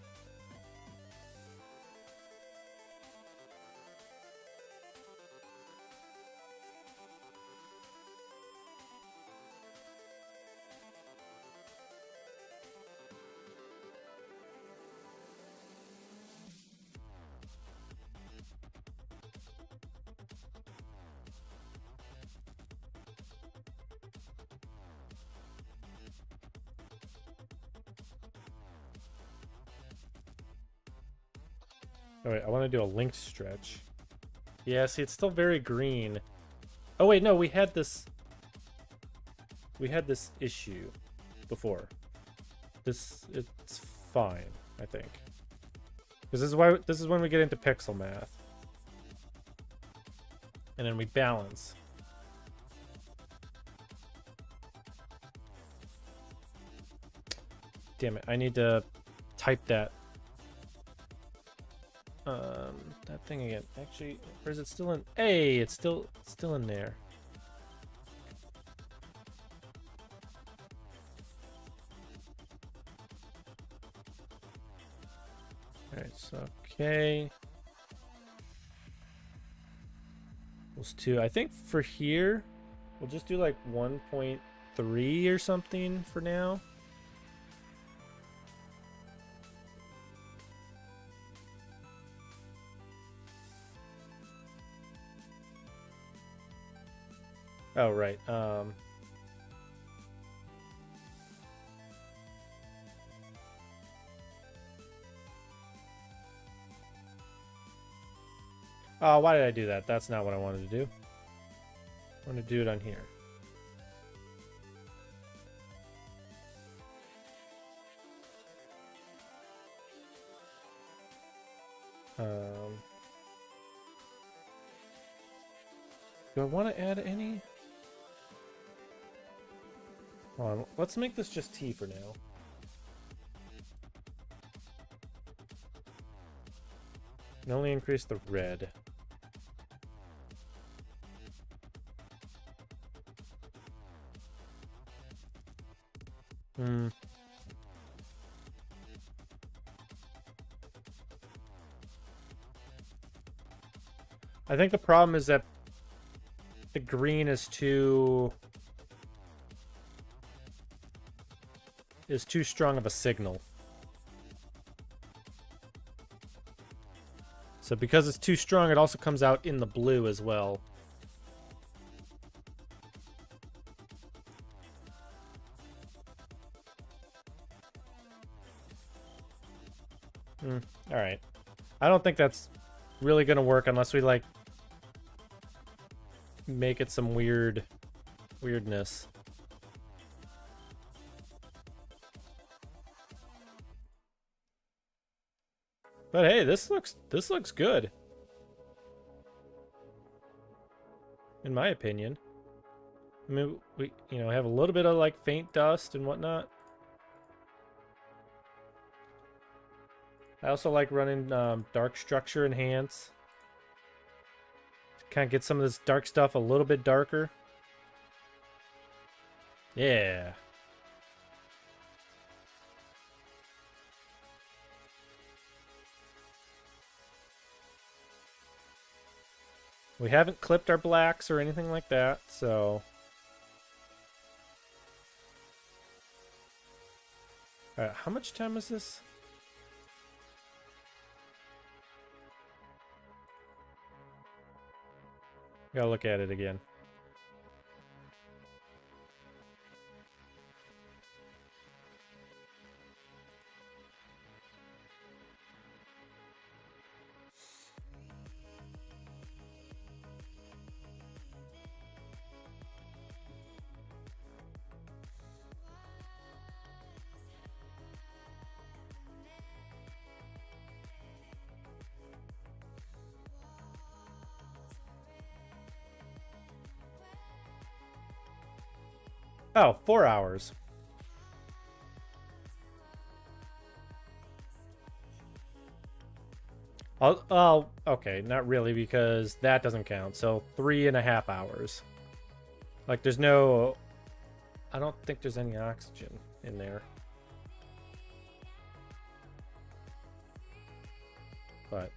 Oh, wait, I want to do a linked stretch. Yeah, see, it's still very green. Oh, wait, no, we had this issue before. It's fine, I think. Because this is when we get into pixel math. And then we balance. Damn it, I need to type that. That thing again. Actually, or is it still in? Hey, it's still in there. All right, so okay. Equals 2. I think for here, we'll just do like 1.3 or something for now. Oh, right. Oh, why did I do that? That's not what I wanted to do. I want to do it on here. Do I want to add any? Hold on, let's make this just T for now. And only increase the red. I think the problem is that the green is too strong of a signal. So because it's too strong, it also comes out in the blue as well. All right. I don't think that's really going to work unless we, like, make it some weirdness. But hey, this looks good. In my opinion. I mean, we, you know, have a little bit of, like, faint dust and whatnot. I also like running dark structure enhance. Kind of get some of this dark stuff a little bit darker. Yeah. We haven't clipped our blacks or anything like that, so... Alright, how much time is this? Gotta look at it again. Oh, 4 hours. Oh, okay, not really, because that doesn't count. So 3.5 hours. Like, there's no... I don't think there's any oxygen in there. But...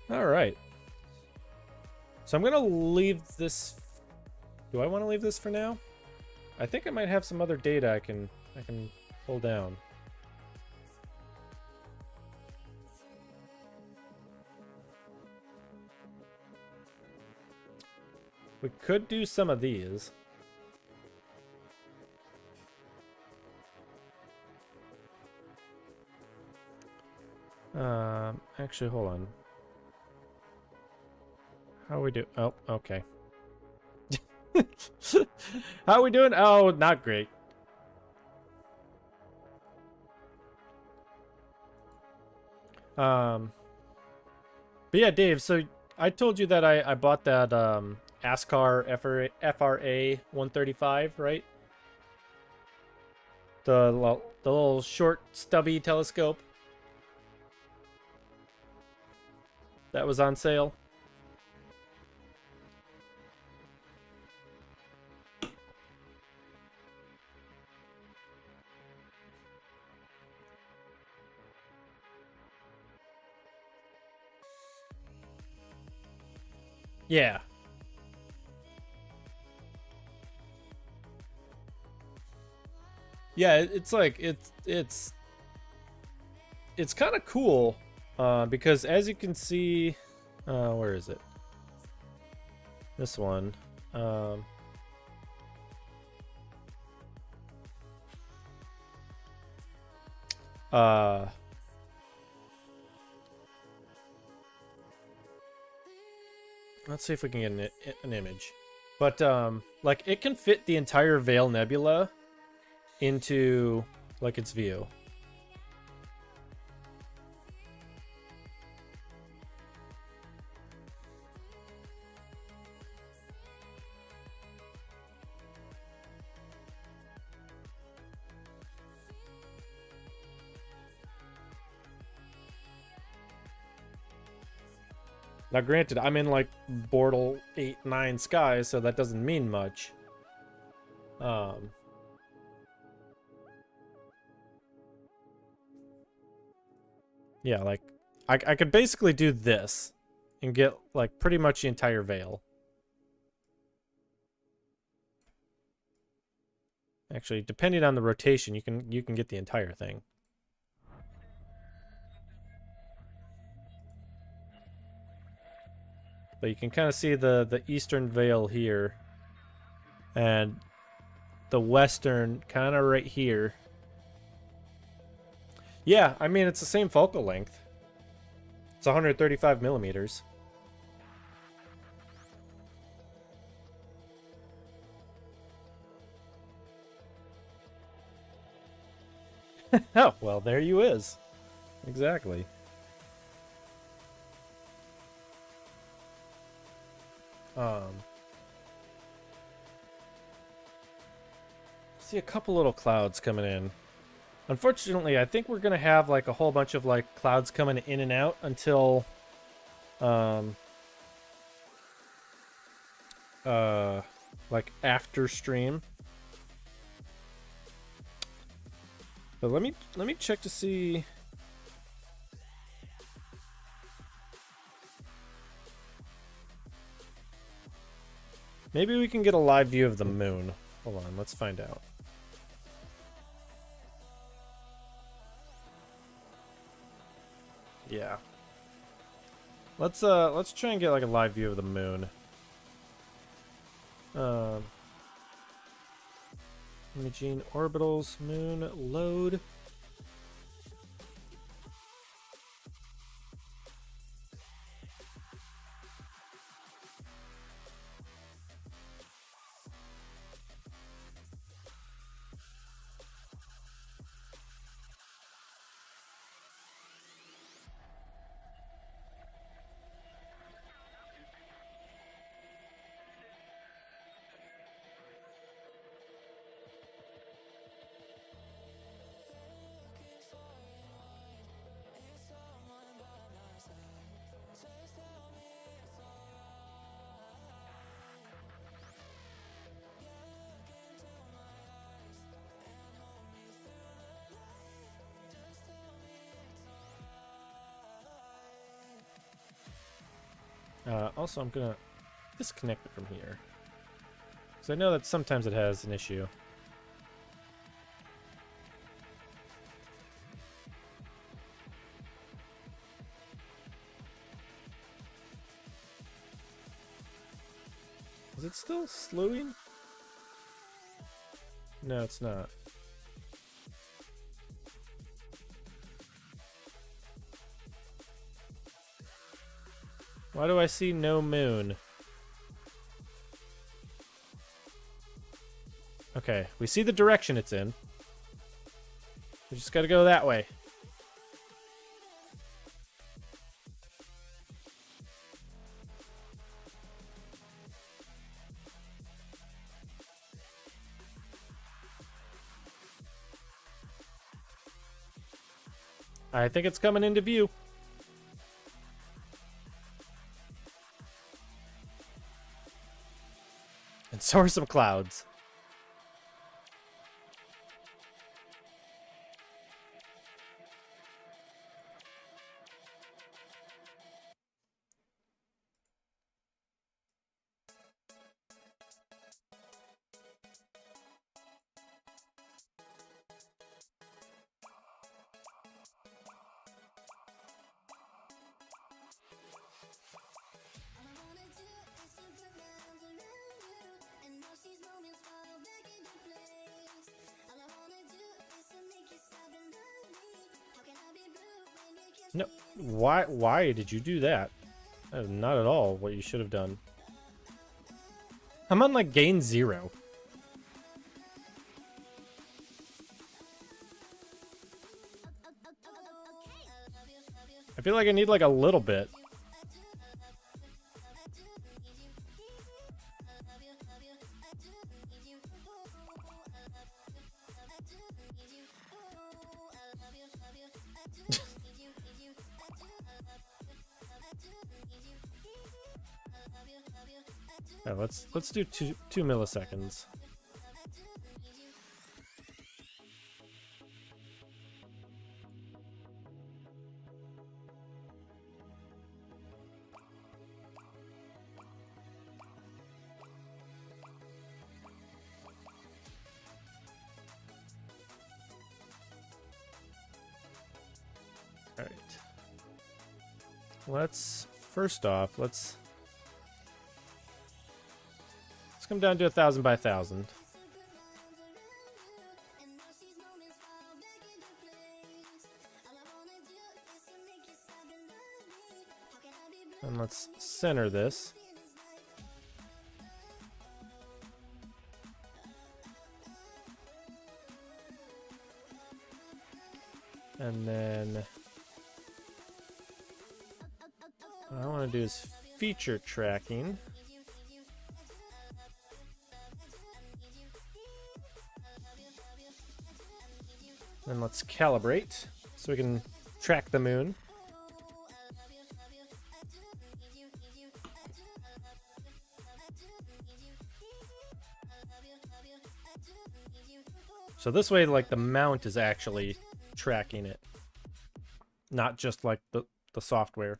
Alright. So I'm gonna leave this... Do I want to leave this for now? I think I might have some other data I can pull down. We could do some of these. Actually, hold on. How we do? Oh, okay. How we doing? Oh, not great. But yeah, Dave, so I told you that I bought that ASCAR FRA 135, right? The little short stubby telescope that was on sale. Yeah. Yeah, it's like it's kind of cool because as you can see, where is it? This one. Let's see if we can get an image. But like it can fit the entire Veil Nebula into like its view. Now, granted, I'm in like Bortle 8-9 skies, so that doesn't mean much. Yeah, like I could basically do this and get like pretty much the entire veil. Actually, depending on the rotation, you can get the entire thing. But you can kind of see the eastern veil here. And the western kind of right here. Yeah, I mean, it's the same focal length. It's 135 millimeters. Oh, well, there you is. Exactly. See a couple little clouds coming in. Unfortunately, I think we're gonna have like a whole bunch of like clouds coming in and out until like after stream. But let me check to see. Maybe we can get a live view of the moon. Hold on, let's find out. Yeah. Let's try and get like a live view of the moon. Imaging orbitals, moon, load. Also, I'm gonna disconnect it from here. So I know that sometimes it has an issue. Is it still slewing? No, it's not. Why do I see no moon? Okay, we see the direction it's in. We just gotta go that way. I think it's coming into view. And so are some clouds. No, why did you do that? That is not at all what you should have done. I'm on like gain 0. I feel like I need like a little bit. Yeah, let's do two milliseconds. All right. Let's first off, let's come down to 1,000 by 1,000. And let's center this. And then what I want to do is feature tracking. Then let's calibrate so we can track the moon. So this way, like, the mount is actually tracking it, not just like the software.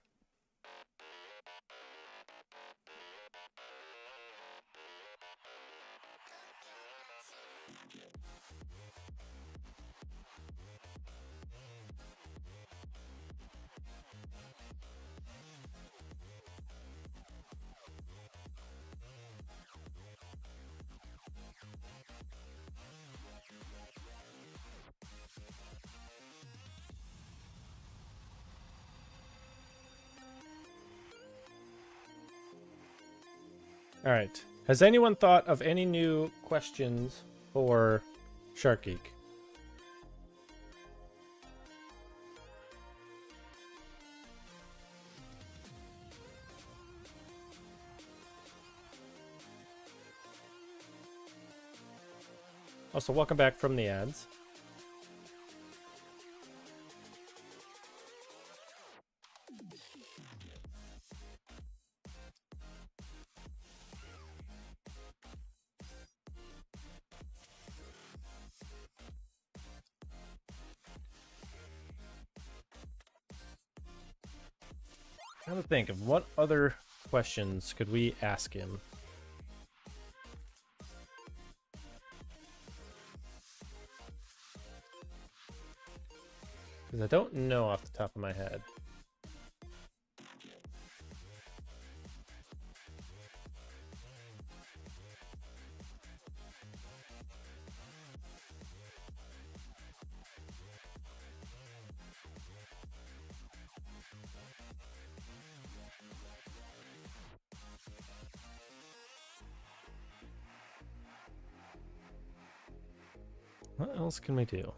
All right. Has anyone thought of any new questions for Shark Geek? Also, welcome back from the ads. I'm trying to think of what other questions could we ask him. Because I don't know off the top of my head. What else can we do?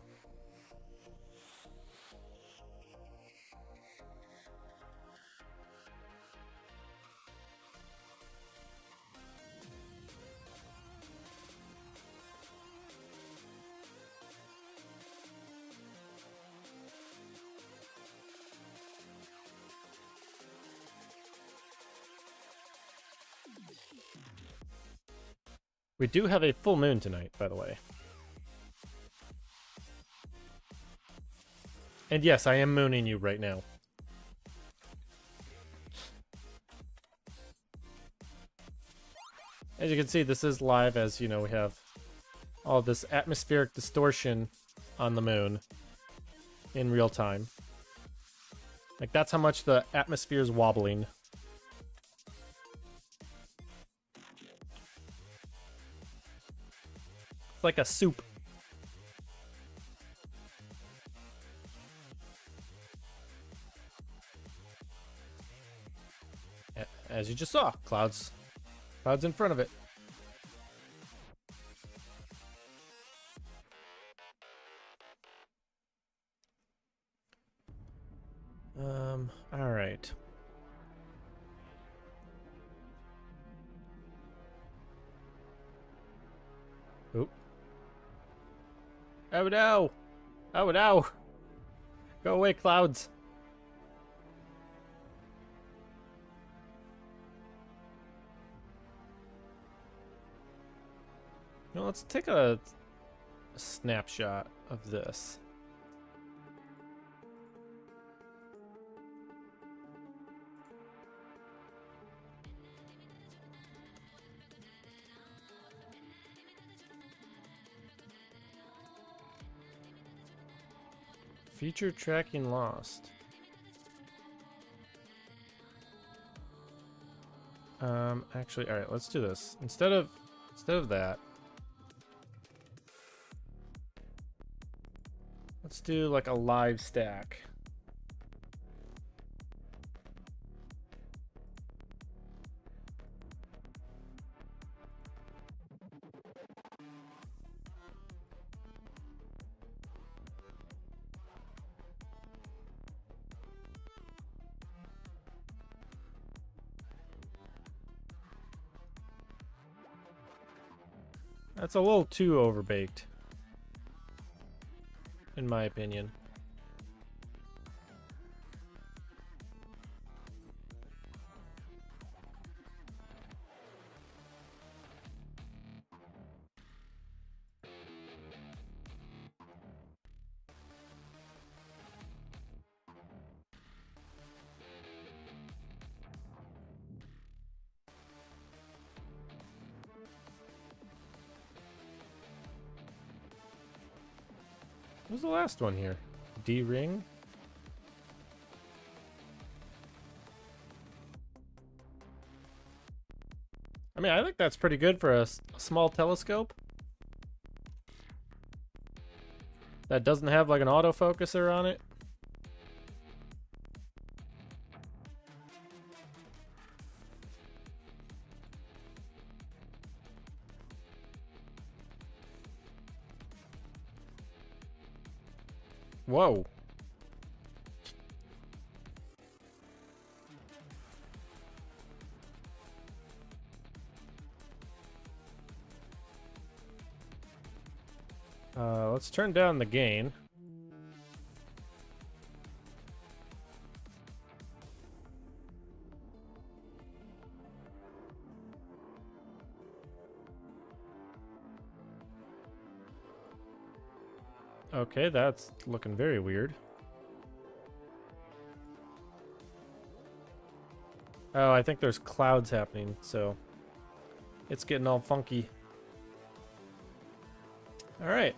We do have a full moon tonight, by the way. And yes, I am mooning you right now. As you can see, this is live, as you know, we have all this atmospheric distortion on the moon in real time. Like, that's how much the atmosphere is wobbling. It's like a soup. As you just saw, clouds in front of it. All right. Oop. Oh no! Oh no! Go away, clouds! Now let's take a snapshot of this. Feature tracking lost. Actually, all right, let's do this. Instead of Instead of that, let's do like a live stack. That's a little too overbaked, in my opinion. What was the last one here? D ring? I mean, I think that's pretty good for a small telescope. That doesn't have like an autofocuser on it. Whoa. Let's turn down the gain. Okay, that's looking very weird. Oh, I think there's clouds happening, so it's getting all funky. All right.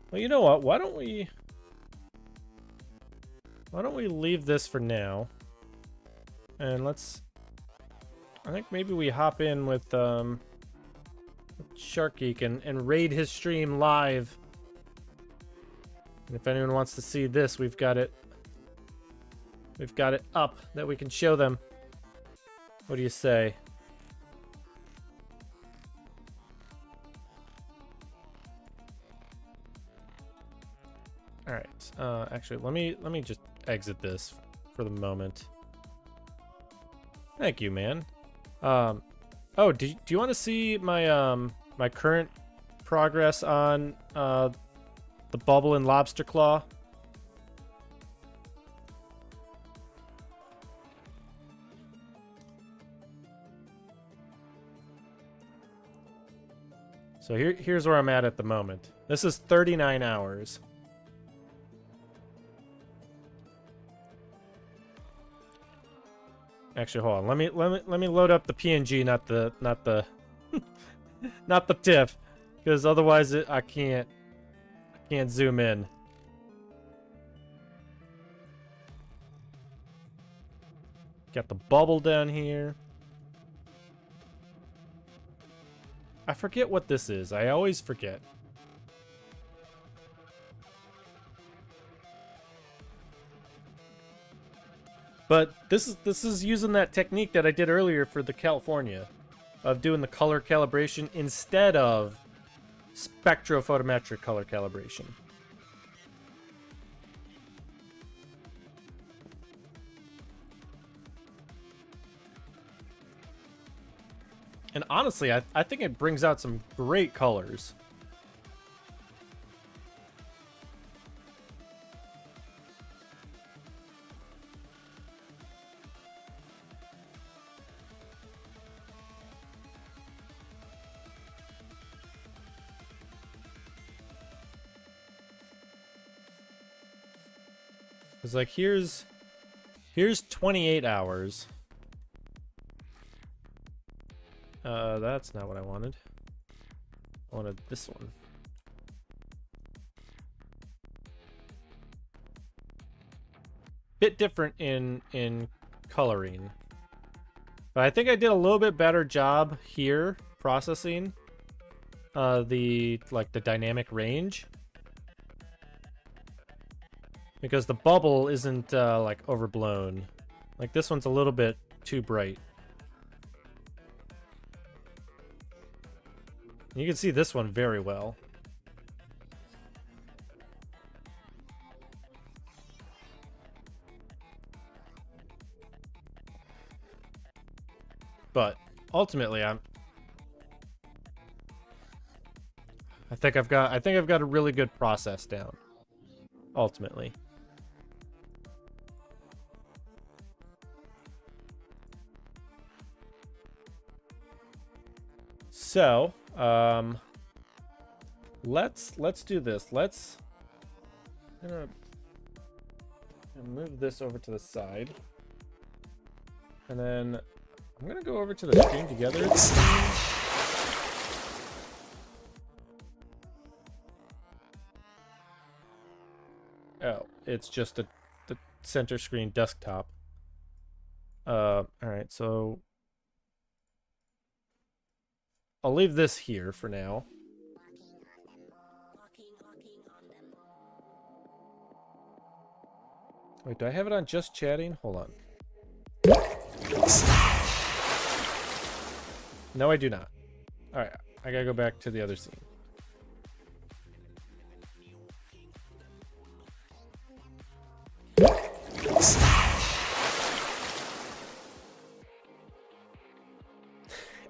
Well, you know what? Why don't we leave this for now? And I think maybe we hop in with Shark Geek and raid his stream live. And if anyone wants to see this, we've got it up that we can show them. What do you say? All right. Actually, let me just exit this for the moment. Thank you, man. Oh, do you want to see my my current progress on the bubble and lobster claw? So here's where I'm at the moment. This is 39 hours. Actually, hold on. Let me load up the PNG, not the not the TIFF, because otherwise I can't zoom in. Got the bubble down here. I forget what this is. I always forget. But this is using that technique that I did earlier for the California, of doing the color calibration instead of spectrophotometric color calibration. And honestly, I think it brings out some great colors. It's like here's 28 hours. That's not what I wanted. I wanted this one. bit different in coloring. But I think I did a little bit better job here processing the dynamic range. Because the bubble isn't like overblown. Like this one's a little bit too bright. You can see this one very well. But ultimately, I think I've got a really good process down. Ultimately. So, let's do this. Let's gonna move this over to the side, and then I'm gonna go over to the stream together. Oh, it's just the center screen desktop. All right, so I'll leave this here for now. Wait, do I have it on just chatting? Hold on. No, I do not. All right, I gotta go back to the other scene.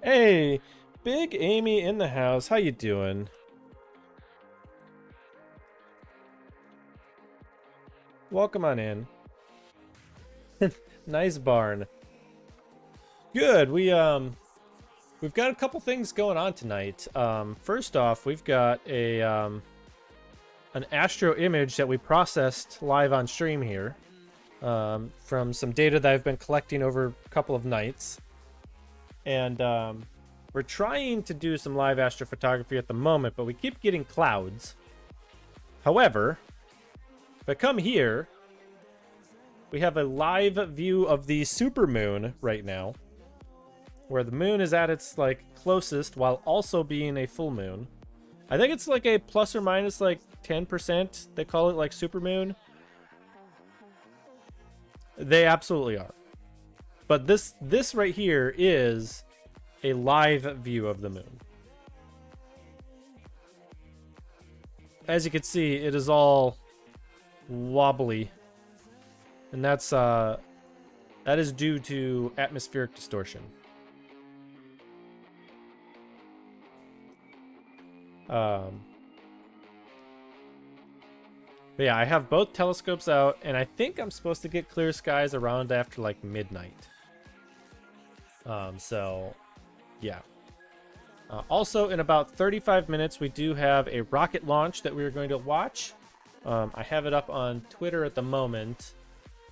Hey, Big Amy in the house. How you doing? Welcome on in. Nice barn. Good. We've got a couple things going on tonight. First off, we've got a an astro image that we processed live on stream here, from some data that I've been collecting over a couple of nights. And we're trying to do some live astrophotography at the moment, but we keep getting clouds. However, if I come here, we have a live view of the supermoon right now, where the moon is at its like closest while also being a full moon. I think it's like a plus or minus like 10%. They call it like supermoon. They absolutely are. But this right here is a live view of the moon. As you can see, it is all wobbly. And that is due to atmospheric distortion. But yeah, I have both telescopes out, and I think I'm supposed to get clear skies around after like midnight. So yeah. Also, in about 35 minutes, we do have a rocket launch that we're going to watch. I have it up on Twitter at the moment.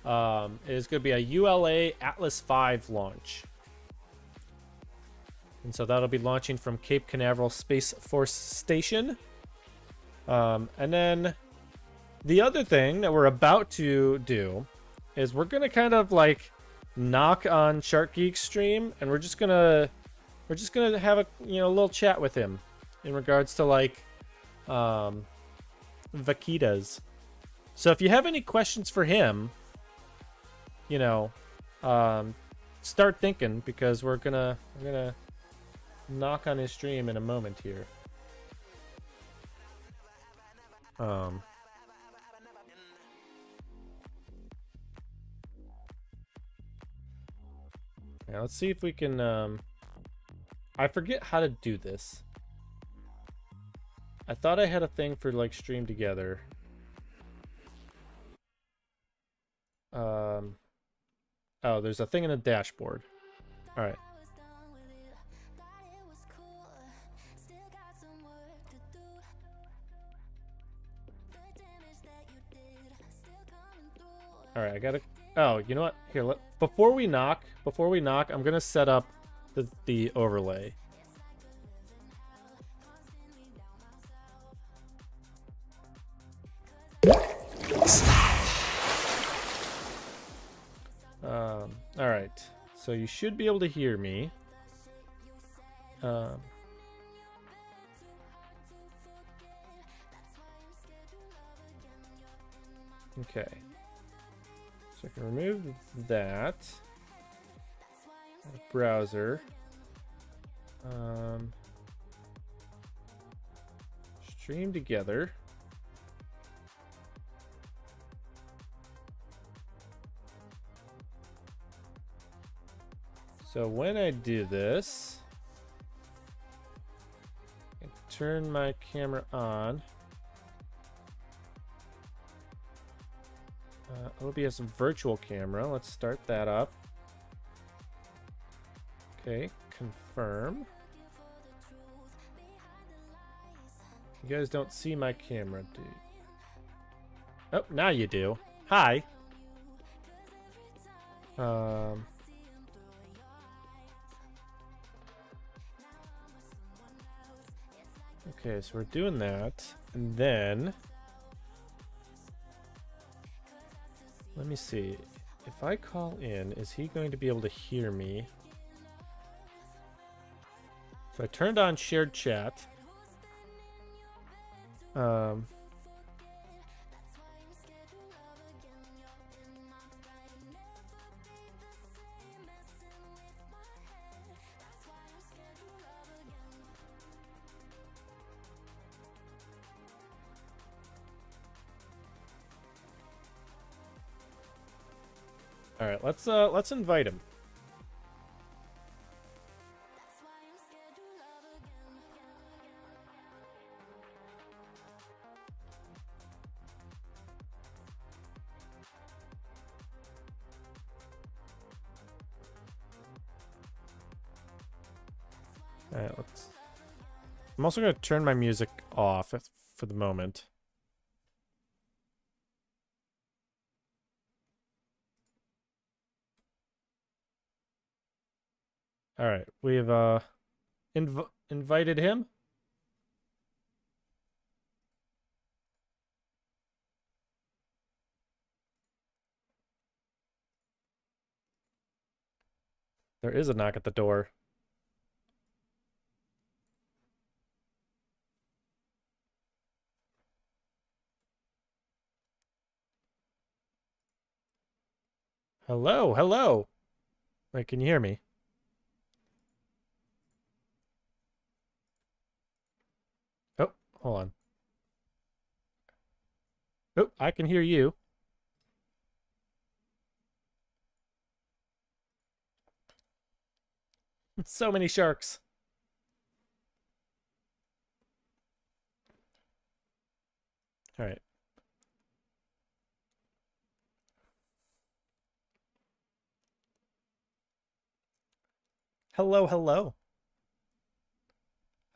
It is going to be a ULA Atlas V launch. And so that'll be launching from Cape Canaveral Space Force Station. And then the other thing that we're about to do is we're going to kind of like knock on Shark Geek's stream, and we're just gonna have a little chat with him in regards to like vaquitas. So if you have any questions for him, start thinking, because we're gonna knock on his stream in a moment here. Now let's see if we can I forget how to do this. I thought I had a thing for like stream together. Oh, there's a thing in the dashboard. All right. All right, I gotta. Oh, you know what? Here, before we knock, I'm gonna set up the overlay. All right. So you should be able to hear me. Okay. So I can remove that. Browser. Stream together. So when I do this, I turn my camera on. OBS virtual camera. Let's start that up. Okay, confirm. You guys don't see my camera, do you? Oh, now you do. Hi. Okay, so we're doing that, and then let me see. If I call in, is he going to be able to hear me? So I turned on shared chat. All right, let's invite him. All right, let's. I'm also going to turn my music off for the moment. All right, we've invited him. There is a knock at the door. Hello, hello. Wait, can you hear me? Oh, hold on. Oh, I can hear you. So many sharks. All right. Hello, hello.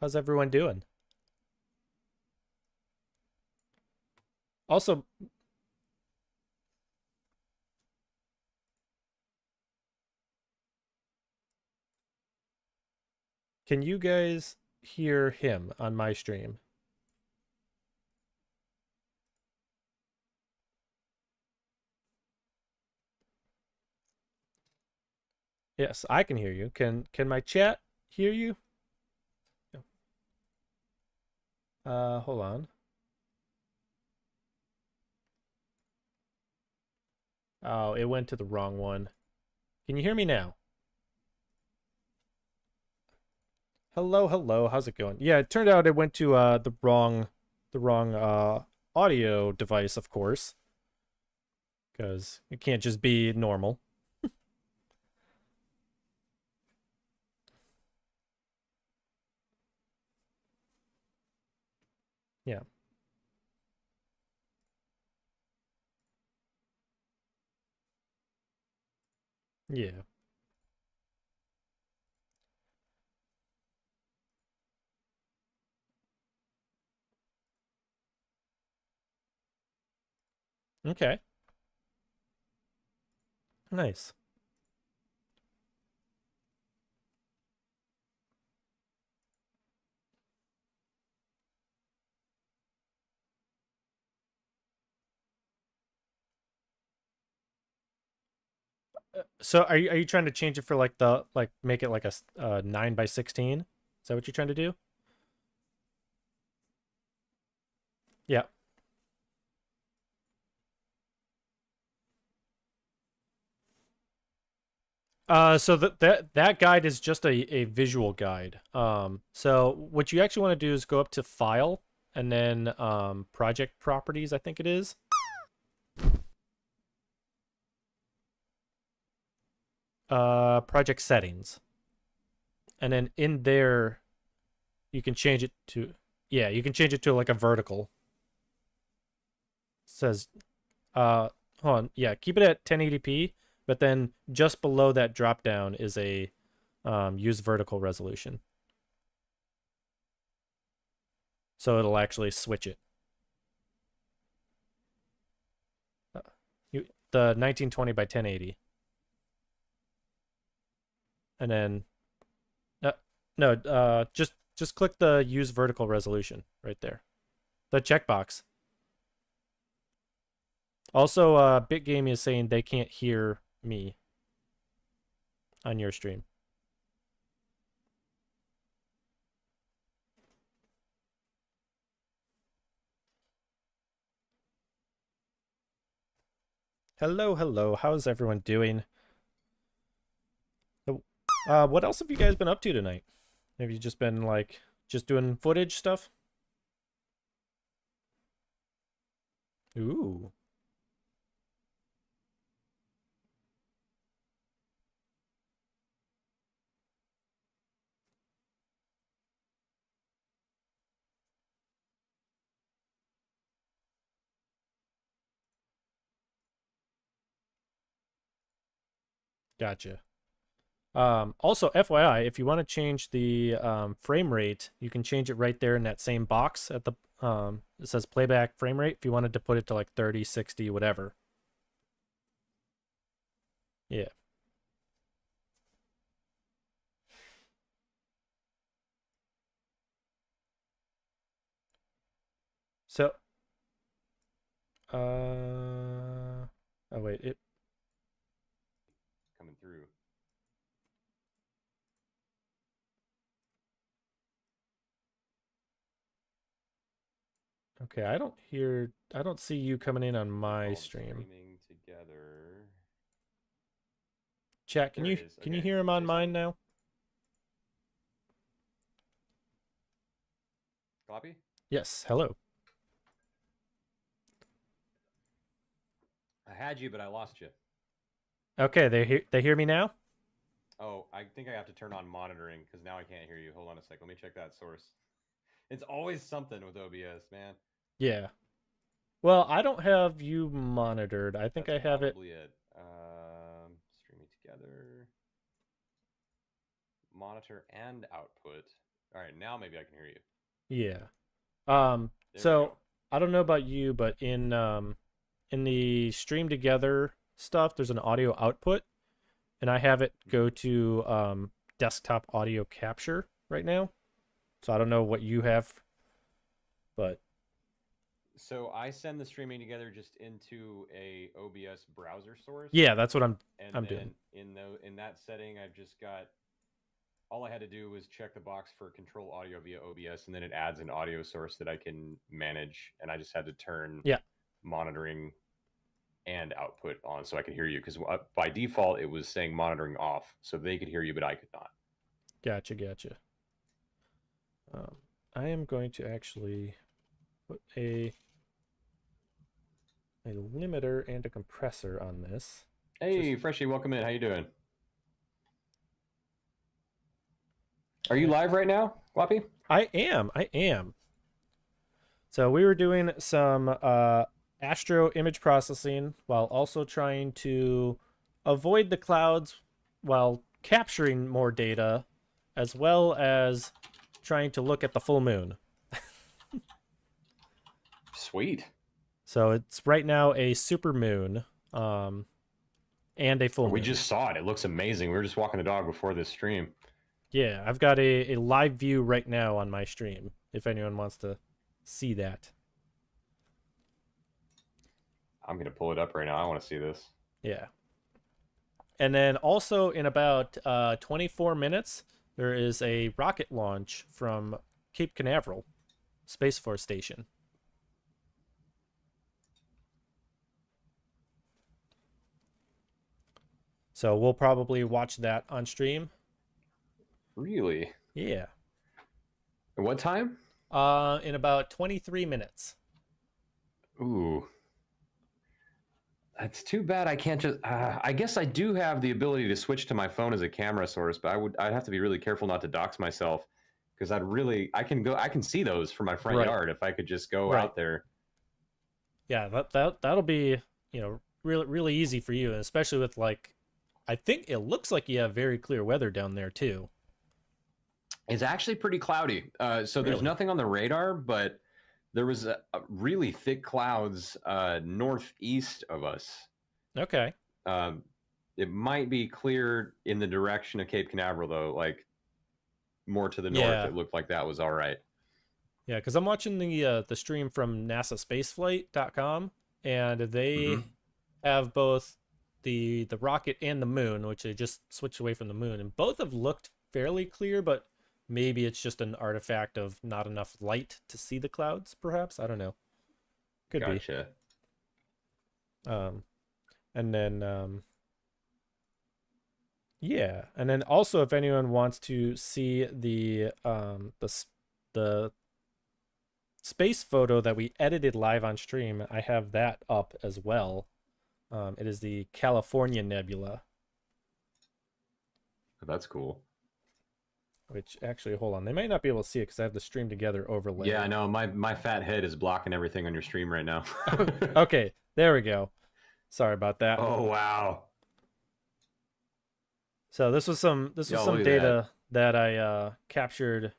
How's everyone doing? Also, can you guys hear him on my stream? Yes, I can hear you. Can my chat hear you? Hold on. Oh, it went to the wrong one. Can you hear me now? Hello, hello. How's it going? Yeah, it turned out it went to the wrong audio device, of course. Because it can't just be normal. Yeah. Yeah. Okay. Nice. So are you trying to change it for like the make it like a 9 by 16? Is that what you're trying to do? Yeah. So that guide is just a visual guide. So what you actually want to do is go up to File and then Project Properties, I think it is. Project Settings, and then in there you can change it to you can change it to like a vertical. It says hold on, yeah, keep it at 1080p, but then just below that drop down is a use vertical resolution. So it'll actually switch it. Uh, the 1920 by 1080. And then no, just click the use vertical resolution right there. The checkbox. Also, BitGame is saying they can't hear me on your stream. Hello, hello. How's everyone doing? What else have you guys been up to tonight? Have you just been like just doing footage stuff? Ooh. Gotcha. Also, FYI, if you want to change the frame rate, you can change it right there in that same box at the it says playback frame rate if you wanted to put it to like 30, 60, whatever. Yeah. So oh wait, it coming through. okay, I don't see you coming in on my stream. Streaming together. Chat, There it is. can you Okay. hear him on Say mine something. now? Gloppy? Yes, hello. I had you, but I lost you. Okay, they hear me now? Oh, I think I have to turn on monitoring because now I can't hear you. Hold on a sec. Let me check that source. It's always something with OBS, man. Yeah. Well, I don't have you monitored. I think That's I have it. probably it. Streaming together. Monitor and output. All right, now maybe I can hear you. Yeah. There we So go. I don't know about you, but in the stream together stuff, there's an audio output, and I have it go to desktop audio capture right now. So I don't know what you have, but So I send the streaming together just into a OBS browser source. yeah, that's what I'm And doing. then in that setting, I've just got all I had to do was check the box for control audio via OBS, and then it adds an audio source that I can manage. And I just had to turn monitoring and output on so I could hear you because by default it was saying monitoring off, so they could hear you, but I could not. Gotcha. I am going to actually put a limiter and a compressor on this. Hey, Freshie, welcome in. How you doing? Are you live right now, Gloppy? I am. So we were doing some astro image processing while also trying to avoid the clouds while capturing more data, as well as trying to look at the full moon. Sweet. So it's right now a super moon and a full moon. We just saw it. It looks amazing. We were just walking the dog before this stream. Yeah, I've got a live view right now on my stream if anyone wants to see that. I'm going to pull it up right now. I want to see this. Yeah. And then also in about 24 minutes, there is a rocket launch from Cape Canaveral Space Force Station. So we'll probably watch that on stream. Really? Yeah. At what time? In about 23 minutes. Ooh. That's too bad. I can't just. I guess I do have the ability to switch to my phone as a camera source, but I'd have to be really careful not to dox myself, because I can see those from my front Right. yard if I could just go Right. out there. Yeah, that'll be, really really easy for you, and especially with like, I think it looks like you have very clear weather down there too. It's actually pretty cloudy. So there's Really? nothing on the radar, but there was a really thick clouds northeast of us. Okay. It might be clear in the direction of Cape Canaveral, though. Like more to the north, Yeah. it looked like that was all right. Yeah, because I'm watching the stream from NASAspaceflight.com, and they have both the rocket and the moon, which they just switched away from the moon, and both have looked fairly clear, but maybe it's just an artifact of not enough light to see the clouds, perhaps. I don't know. Could Gotcha. be. And then yeah, and then also if anyone wants to see the space photo that we edited live on stream, I have that up as well. It is the California Nebula. That's cool. Which actually, hold on, they might not be able to see it because I have the stream together overlay. Yeah, I know. My fat head is blocking everything on your stream right now. Okay, there we go. Sorry about that. Oh wow. So this was some data that I captured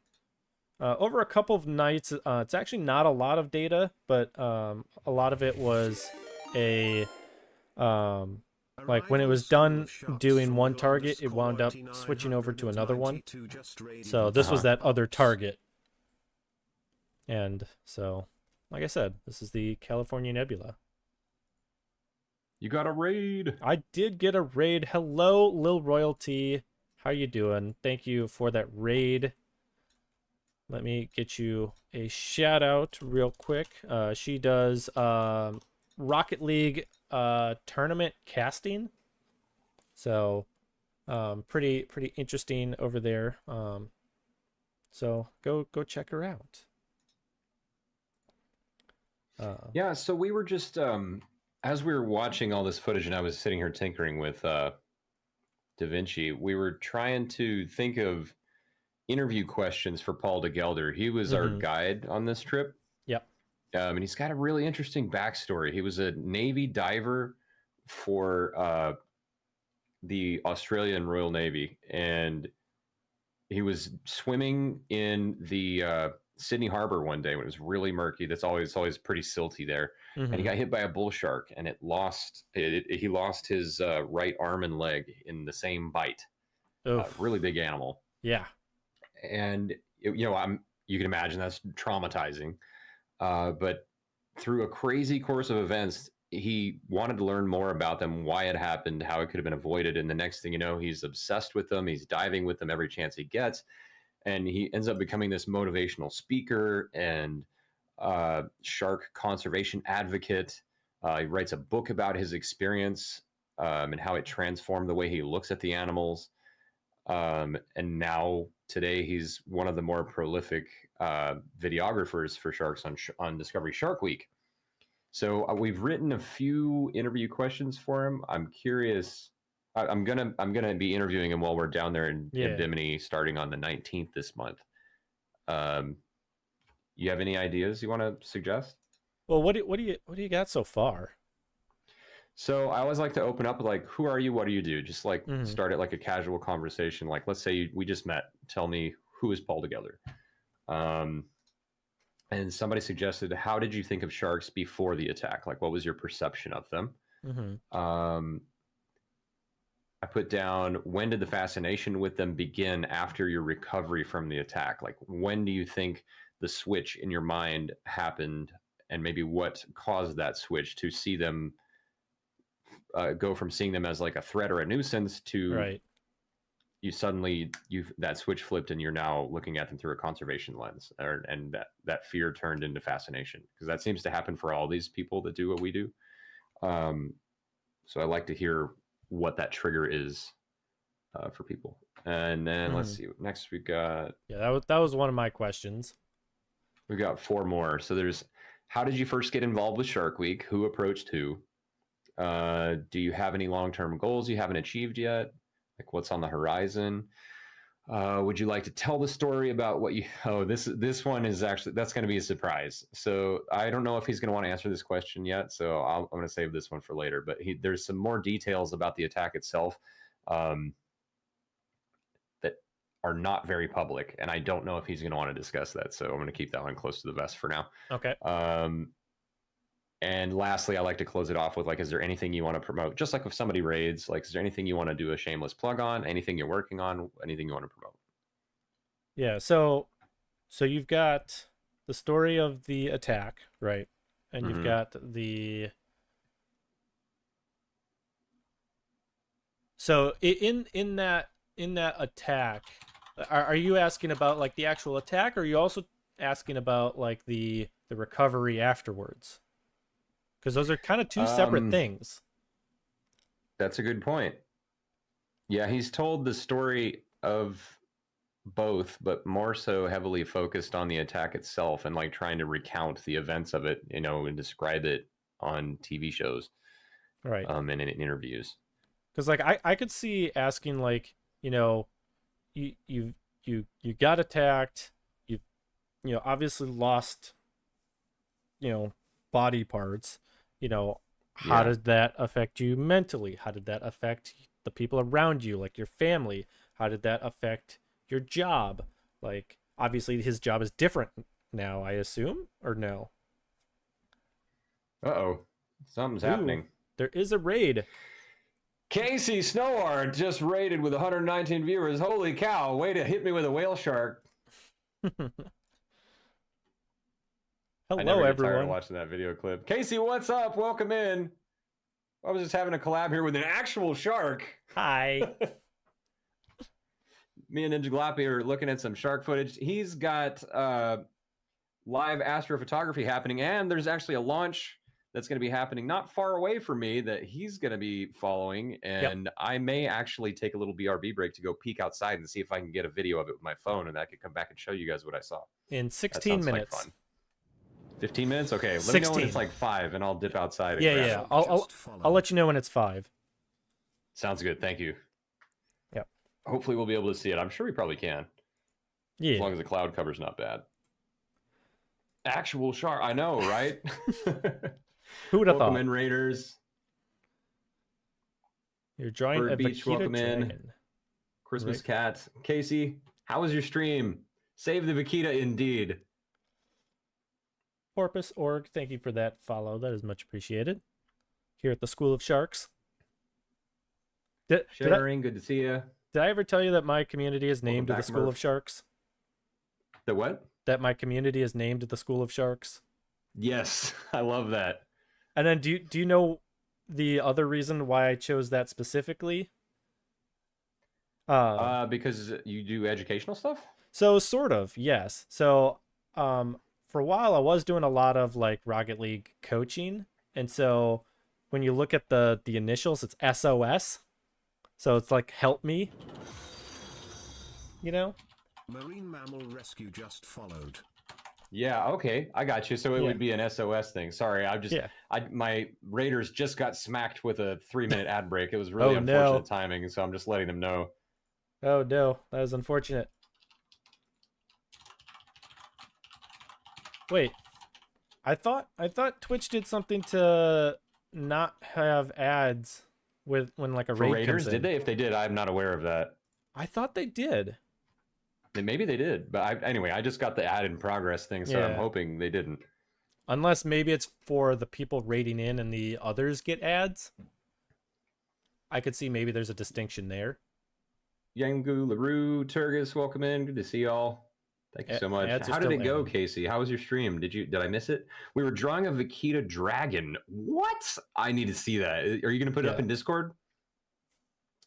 over a couple of nights. It's actually not a lot of data, but a lot of it was a like when it was done doing one target, it wound up switching over to another one. So this was that other target. And so, like I said, this is the California Nebula. You got a raid. I did get a raid. Hello, Lil Royalty. How you doing? Thank you for that raid. Let me get you a shout out real quick. She does Rocket League tournament casting. So pretty interesting over there. So go check her out. Yeah, so we were just as we were watching all this footage and I was sitting here tinkering with DaVinci, we were trying to think of interview questions for Paul DeGelder. He was our guide on this trip. Yep. And he's got a really interesting backstory. He was a Navy diver for the Australian Royal Navy, and he was swimming in the Sydney Harbor one day when it was really murky. That's always pretty silty there. And he got hit by a bull shark, and he lost his right arm and leg in the same bite. Really big animal. Yeah. And you can imagine that's traumatizing. But through a crazy course of events, he wanted to learn more about them, why it happened, how it could have been avoided. And the next thing you know, he's obsessed with them. He's diving with them every chance he gets. And he ends up becoming this motivational speaker and shark conservation advocate. He writes a book about his experience and how it transformed the way he looks at the animals. And now today he's one of the more prolific videographers for sharks on Discovery Shark Week. So we've written a few interview questions for him. I'm curious. I'm gonna be interviewing him while we're down there in Bimini, starting on the 19th this month. You have any ideas you want to suggest? Well, what do you got so far? So I always like to open up with like, who are you? What do you do? Just like start it like a casual conversation. Like, let's say we just met. Tell me, who is Paul DeGelder? And somebody suggested, how did you think of sharks before the attack? Like, what was your perception of them? I put down, when did the fascination with them begin after your recovery from the attack? Like, when do you think the switch in your mind happened, and maybe what caused that switch to see them go from seeing them as like a threat or a nuisance to Right. you suddenly that switch flipped and you're now looking at them through a conservation lens, and that fear turned into fascination, because that seems to happen for all these people that do what we do. So I like to hear what that trigger is for people. And then let's see. Next we got that was one of my questions. We got 4 more. So there's, how did you first get involved with Shark Week? Who approached who? Do you have any long-term goals you haven't achieved yet? Like what's on the horizon? Would you like to tell the story about what you... Oh, this one is actually, that's going to be a surprise. So I don't know if he's going to want to answer this question yet. So I'm going to save this one for later. But there's some more details about the attack itself that are not very public. And I don't know if he's going to want to discuss that. So I'm going to keep that one close to the vest for now. Okay. And lastly, I like to close it off with, like, is there anything you want to promote? Just like if somebody raids, like, is there anything you want to do a shameless plug on? Anything you're working on? Anything you want to promote? Yeah. So you've got the story of the attack, right? And you've got the... So in that attack, are you asking about like the actual attack, or are you also asking about like the recovery afterwards? Because those are kind of two separate things. That's a good point. Yeah, he's told the story of both, but more so heavily focused on the attack itself and like trying to recount the events of it, and describe it on TV shows, right? And in interviews. Because like I could see asking like, you got attacked, you obviously lost, body parts. How did that affect you mentally? How did that affect the people around you, like your family? How did that affect your job? Like, obviously his job is different now, I assume, or no? Uh-oh. Something's happening. There is a raid. Casey Snowart just raided with 119 viewers. Holy cow, way to hit me with a whale shark. Hello, I never get everyone. tired of watching that video clip. Casey, what's up? Welcome in. I was just having a collab here with an actual shark. Hi. Me and NinjaGloppy are looking at some shark footage. He's got live astrophotography happening, and there's actually a launch that's going to be happening not far away from me that he's going to be following, and I may actually take a little BRB break to go peek outside and see if I can get a video of it with my phone, and I could come back and show you guys what I saw. In 16 minutes. Like fun. 15 minutes? Okay, let 16. me know when it's like 5, and I'll dip outside. And Yeah. I'll let you know when it's 5. Sounds good. Thank you. Yep. Hopefully we'll be able to see it. I'm sure we probably can. Yeah. As long as the cloud cover's not bad. Actual shark. I know, right? Who would have thought? Welcome in, Raiders. You're drawing Bird a Beach, welcome dragon. in. Christmas cat. Casey, how was your stream? Save the Vaquita indeed. Porpoise.org, thank you for that follow. That is much appreciated. Here at the School of Sharks. Sharing, good to see you. Did I ever tell you that my community is named the School of Sharks? The what? That my community is named the School of Sharks. Yes, I love that. And then do you know the other reason why I chose that specifically? Because you do educational stuff? So sort of, yes. So for a while I was doing a lot of like Rocket League coaching, and so when you look at the initials, it's SOS. So it's like help me. Marine mammal rescue just followed. Yeah, okay, I got you. So it would be an SOS thing. Sorry, my Raiders just got smacked with a 3-minute ad break. It was really unfortunate timing, so I'm just letting them know. Oh no, that was unfortunate. Wait, I thought Twitch did something to not have ads when like a raid Raiders, comes in. did they? If they did, I'm not aware of that. I thought they did. Maybe they did, but anyway, I just got the ad in progress thing, so I'm hoping they didn't. Unless maybe it's for the people raiding in and the others get ads. I could see maybe there's a distinction there. Yangu, LaRue, Turgis, welcome in. Good to see y'all. Thank you so much. Ads are How did still it go, adding. Casey? How was your stream? Did I miss it? We were drawing a Vaquita dragon. What? I need to see that. Are you going to put it up Yeah. in Discord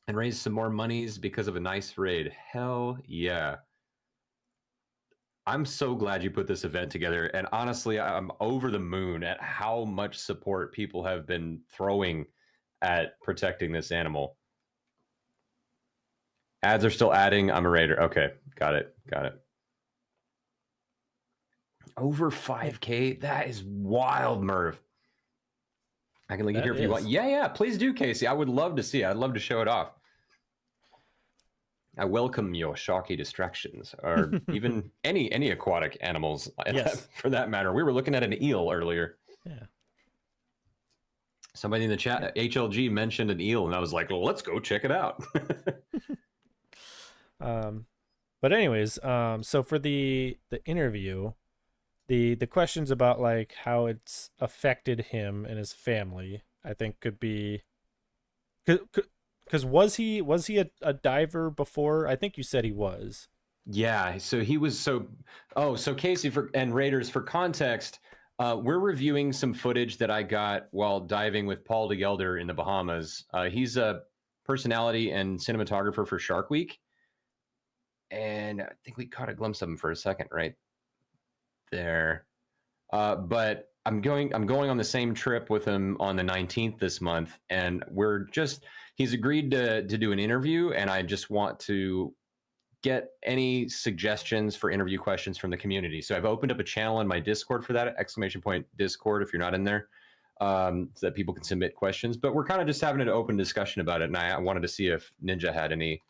and raise some more monies because of a nice raid? Hell yeah. I'm so glad you put this event together. And honestly, I'm over the moon at how much support people have been throwing at protecting this animal. Ads are still adding. I'm a raider. Okay, got it. Over 5K? That is wild, Merv. I can link it That here if you want. is. Yeah, please do, Casey. I would love to see it. I'd love to show it off. I welcome your sharky distractions, or even any aquatic animals, Yes. for that matter. We were looking at an eel earlier. Yeah. Somebody in the chat, HLG, mentioned an eel, and I was like, well, let's go check it out. But anyways, so for the interview, the questions about like how it's affected him and his family, I think could be, because was he a diver before? I think you said he was. Yeah, so he was so Casey and Raiders, for context, we're reviewing some footage that I got while diving with Paul de Gelder in the Bahamas. He's a personality and cinematographer for Shark Week, and I think we caught a glimpse of him for a second right there. But I'm going on the same trip with him on the 19th this month, and he's agreed to do an interview, and I just want to get any suggestions for interview questions from the community. So I've opened up a channel in my Discord for that, !Discord if you're not in there, so that people can submit questions. But we're kind of just having an open discussion about it, and I wanted to see if Ninja had any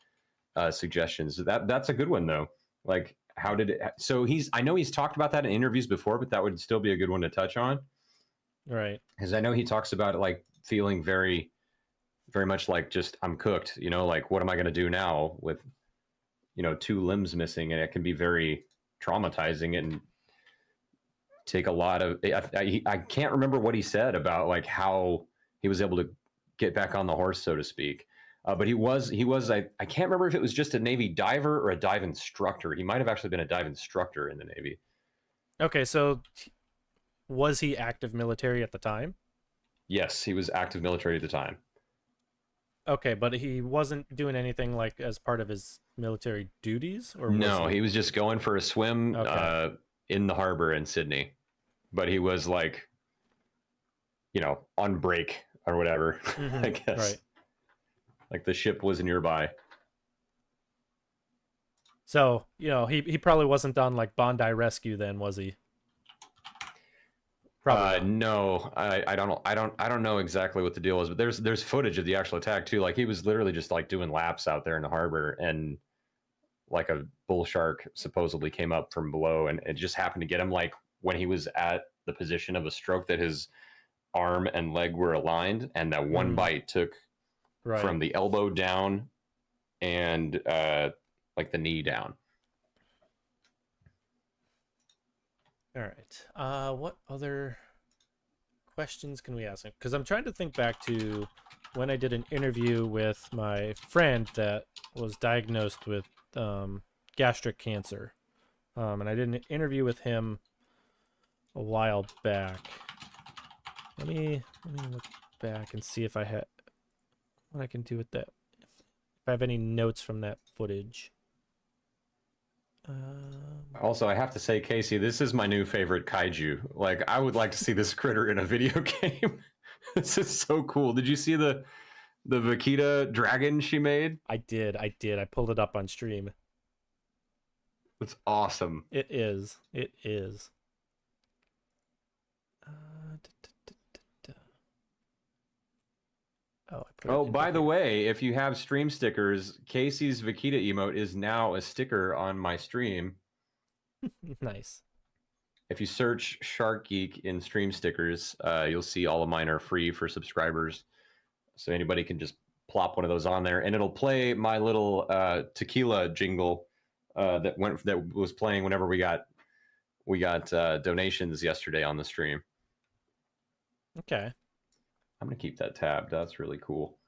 suggestions. That's a good one though. Like, how did it? So I know he's talked about that in interviews before, but that would still be a good one to touch on. Right. Because I know he talks about it like feeling very, very much like just I'm cooked. Like what am I going to do now with 2 limbs missing, and it can be very traumatizing and take a lot of. I can't remember what he said about like how he was able to get back on the horse, so to speak. But he was I can't remember if it was just a Navy diver or a dive instructor. He might have actually been a dive instructor in the Navy. Okay, so was he active military at the time? Yes, he was active military at the time. Okay, but he wasn't doing anything like as part of his military duties, or no, he was just going for a swim in the harbor in Sydney. But he was like, on break or whatever, I guess. Right. Like the ship was nearby. So, he probably wasn't on like Bondi Rescue then, was he? Probably. No, I don't know exactly what the deal is, but there's footage of the actual attack too. Like he was literally just like doing laps out there in the harbor, and like a bull shark supposedly came up from below, and it just happened to get him like when he was at the position of a stroke that his arm and leg were aligned, and that one bite took from the elbow down and like the knee down. All right. What other questions can we ask him? Because I'm trying to think back to when I did an interview with my friend that was diagnosed with gastric cancer. And I did an interview with him a while back. Let me look back and see if I had what I can do with that. If I have any notes from that footage. Also, I have to say, Casey, this is my new favorite kaiju. Like, I would like to see this critter in a video game. This is so cool. Did you see the Vaquita dragon she made? I did. I pulled it up on stream. It's awesome. It is. Oh, by the way, if you have stream stickers, Casey's Vaquita emote is now a sticker on my stream. Nice. If you search Shark Geek in stream stickers, you'll see all of mine are free for subscribers. So anybody can just plop one of those on there, and it'll play my little tequila jingle that was playing whenever we got donations yesterday on the stream. Okay. I'm gonna keep that tabbed. That's really cool.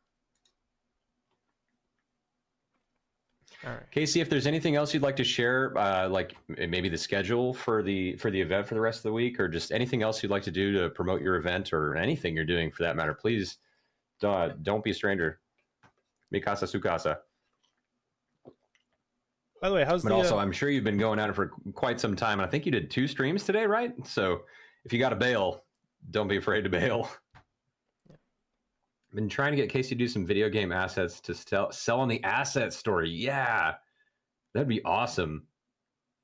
All right. Casey, if there's anything else you'd like to share, like maybe the schedule for the event for the rest of the week, or just anything else you'd like to do to promote your event, or anything you're doing for that matter, please don't be a stranger. Mi casa, su casa. By the way, how's But the? also, I'm sure you've been going at it for quite some time, and I think you did 2 streams today, right? So if you got to bail, don't be afraid to bail. I've been trying to get Casey to do some video game assets to sell on the asset story. Yeah, that'd be awesome.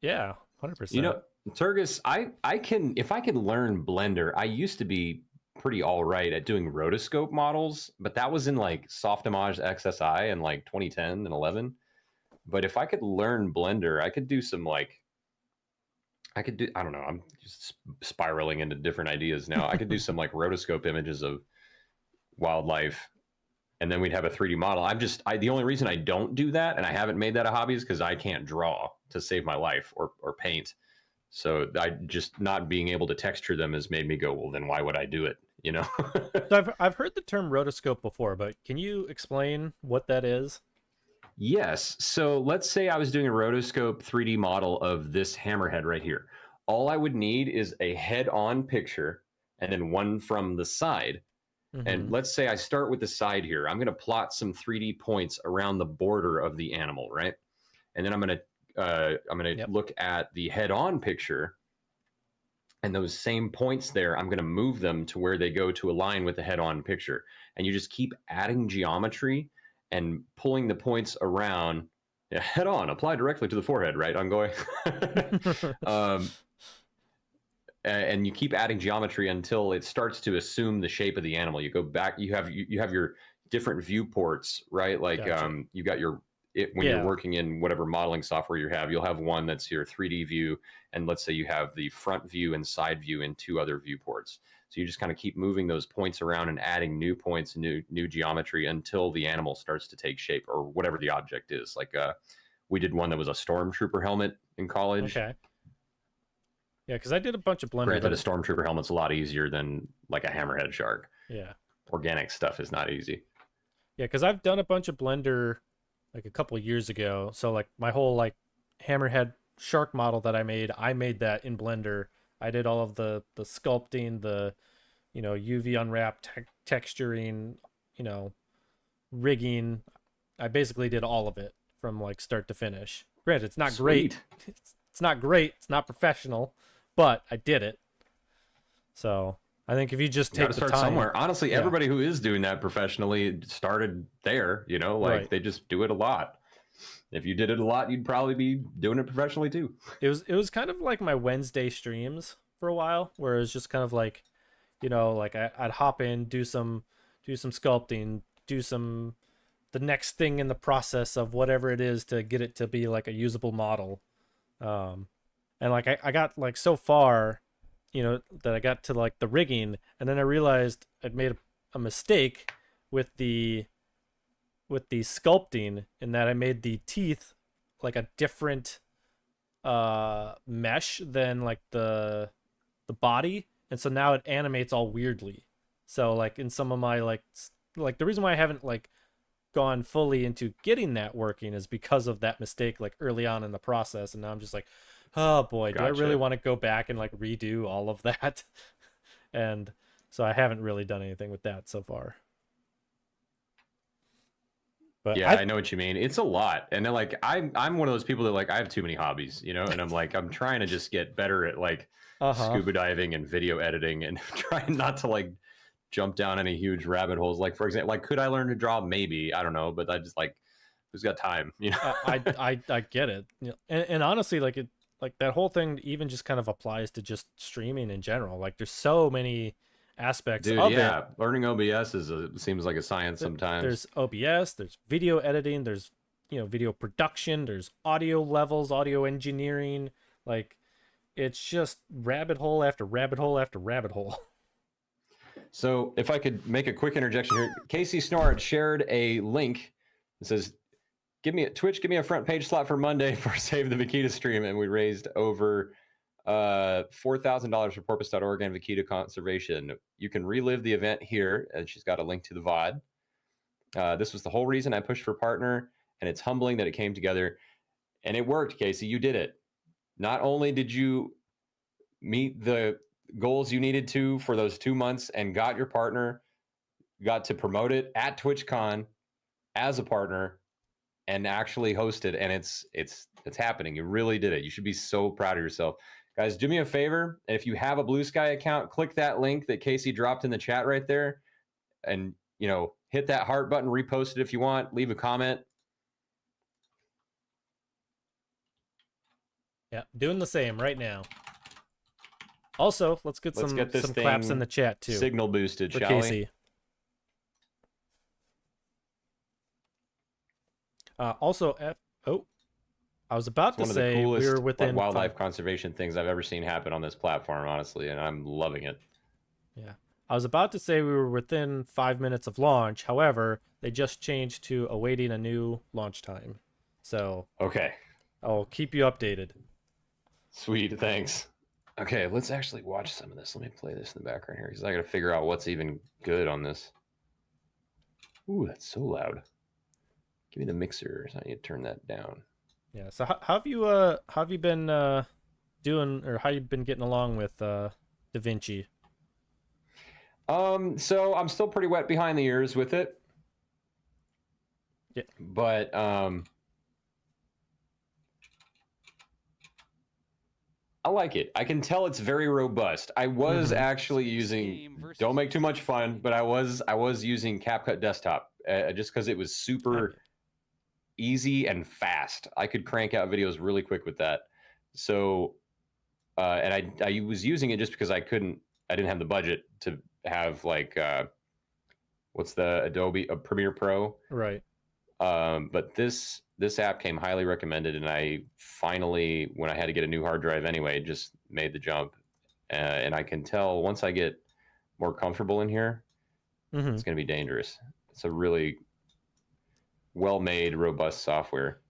Yeah, 100%. You know, Turgis, I can, if I could learn Blender, I used to be pretty all right at doing rotoscope models, but that was in like Softimage XSI in like 2010 and 11. But if I could learn Blender, I could do some like, I don't know, I'm just spiraling into different ideas now. I could do some like rotoscope images of wildlife, and then we'd have a 3D model. The only reason I don't do that, and I haven't made that a hobby, is because I can't draw to save my life or paint. So I just not being able to texture them has made me go, well, then why would I do it? You know? So I've heard the term rotoscope before, but can you explain what that is? Yes. So let's say I was doing a rotoscope 3D model of this hammerhead right here. All I would need is a head-on picture and then one from the side. Mm-hmm. And let's say I start with the side here. I'm going to plot some 3D points around the border of the animal, right? And then I'm going to look at the head-on picture, and those same points there, I'm going to move them to where they go to align with the head-on picture. And you just keep adding geometry and pulling the points around. Yeah, head-on, apply directly to the forehead, right? I'm going. And you keep adding geometry until it starts to assume the shape of the animal. You go back, you have your different viewports, right? Like Gotcha. you got when you're working in whatever modeling software you have, you'll have one that's your 3D view, and let's say you have the front view and side view in 2 other viewports. So you just kind of keep moving those points around and adding new points, new geometry until the animal starts to take shape, or whatever the object is. Like we did one that was a stormtrooper helmet in college. Okay. Yeah, because I did a bunch of Blender. Granted, a stormtrooper helmet's a lot easier than like a hammerhead shark. Yeah. Organic stuff is not easy. Yeah, because I've done a bunch of Blender like a couple of years ago. So like my whole like hammerhead shark model that I made that in Blender. I did all of the sculpting, the UV unwrap, texturing, rigging. I basically did all of it from like start to finish. Granted, it's not great. It's not great. It's not professional, but I did it. So I think if you just take the start time somewhere. Honestly, everybody who is doing that professionally started there. They just do it a lot. If you did it a lot, you'd probably be doing it professionally too. It was kind of like my Wednesday streams for a while, where it was just kind of like, like I'd hop in, do some sculpting, do the next thing in the process of whatever it is to get it to be like a usable model. And like I got like so far, that I got to like the rigging, and then I realized I'd made a mistake with the sculpting, in that I made the teeth like a different mesh than like the body, and so now it animates all weirdly. So like in some of my like the reason why I haven't like gone fully into getting that working is because of that mistake like early on in the process, and now I'm just like, oh boy, do I really want to go back and like redo all of that? And so I haven't really done anything with that so far. But yeah, I know what you mean. It's a lot. And then like I'm one of those people that like I have too many hobbies, and I'm like I'm trying to just get better at like scuba diving and video editing, and trying not to like jump down any huge rabbit holes. Like for example, like could I learn to draw? Maybe, I don't know, but I just like who's got time, I get it. And honestly, like it, like that whole thing even just kind of applies to just streaming in general. Like there's so many aspects of it. Learning OBS seems like a science sometimes. There's OBS, there's video editing, there's video production, there's audio levels, audio engineering. Like it's just rabbit hole after rabbit hole after rabbit hole. So if I could make a quick interjection here, Casey Snort shared a link that says, give me a front page slot for Monday for Save the Vaquita stream, and we raised over $4,000 for porpoise.org and Vaquita Conservation. You can relive the event here, and she's got a link to the VOD. This was the whole reason I pushed for partner, and it's humbling that it came together. And it worked, Casey. You did it. Not only did you meet the goals you needed to for those 2 months and got your partner, got to promote it at TwitchCon as a partner, and actually hosted, and it's happening. You really did it. You should be so proud of yourself. Guys, do me a favor. If you have a Blue Sky account, click that link that Casey dropped in the chat right there, and hit that heart button, repost it if you want, leave a comment. Yeah, doing the same right now. Also, let's get some claps in the chat too. Signal boosted, for shall Casey. Also, I was about to say we were within wildlife conservation things I've ever seen happen on this platform, honestly, and I'm loving it. Yeah, I was about to say we were within 5 minutes of launch. However, they just changed to awaiting a new launch time. So okay, I'll keep you updated. Sweet, thanks. Okay, let's actually watch some of this. Let me play this in the background here because I got to figure out what's even good on this. Ooh, that's so loud. Give me the mixer. So I need to turn that down. Yeah. So how have you been doing, or how you been getting along with DaVinci? So I'm still pretty wet behind the ears with it. Yeah. But I like it. I can tell it's very robust. I was actually using, don't make too much fun, but I was using CapCut Desktop just because it was super easy and fast. I could crank out videos really quick with that. So, and I was using it just because I didn't have the budget to have like, what's the Adobe Premiere Pro? Right. But this app came highly recommended, and I finally, when I had to get a new hard drive anyway, just made the jump. And I can tell once I get more comfortable in here, it's going to be dangerous. It's a really well-made, robust software.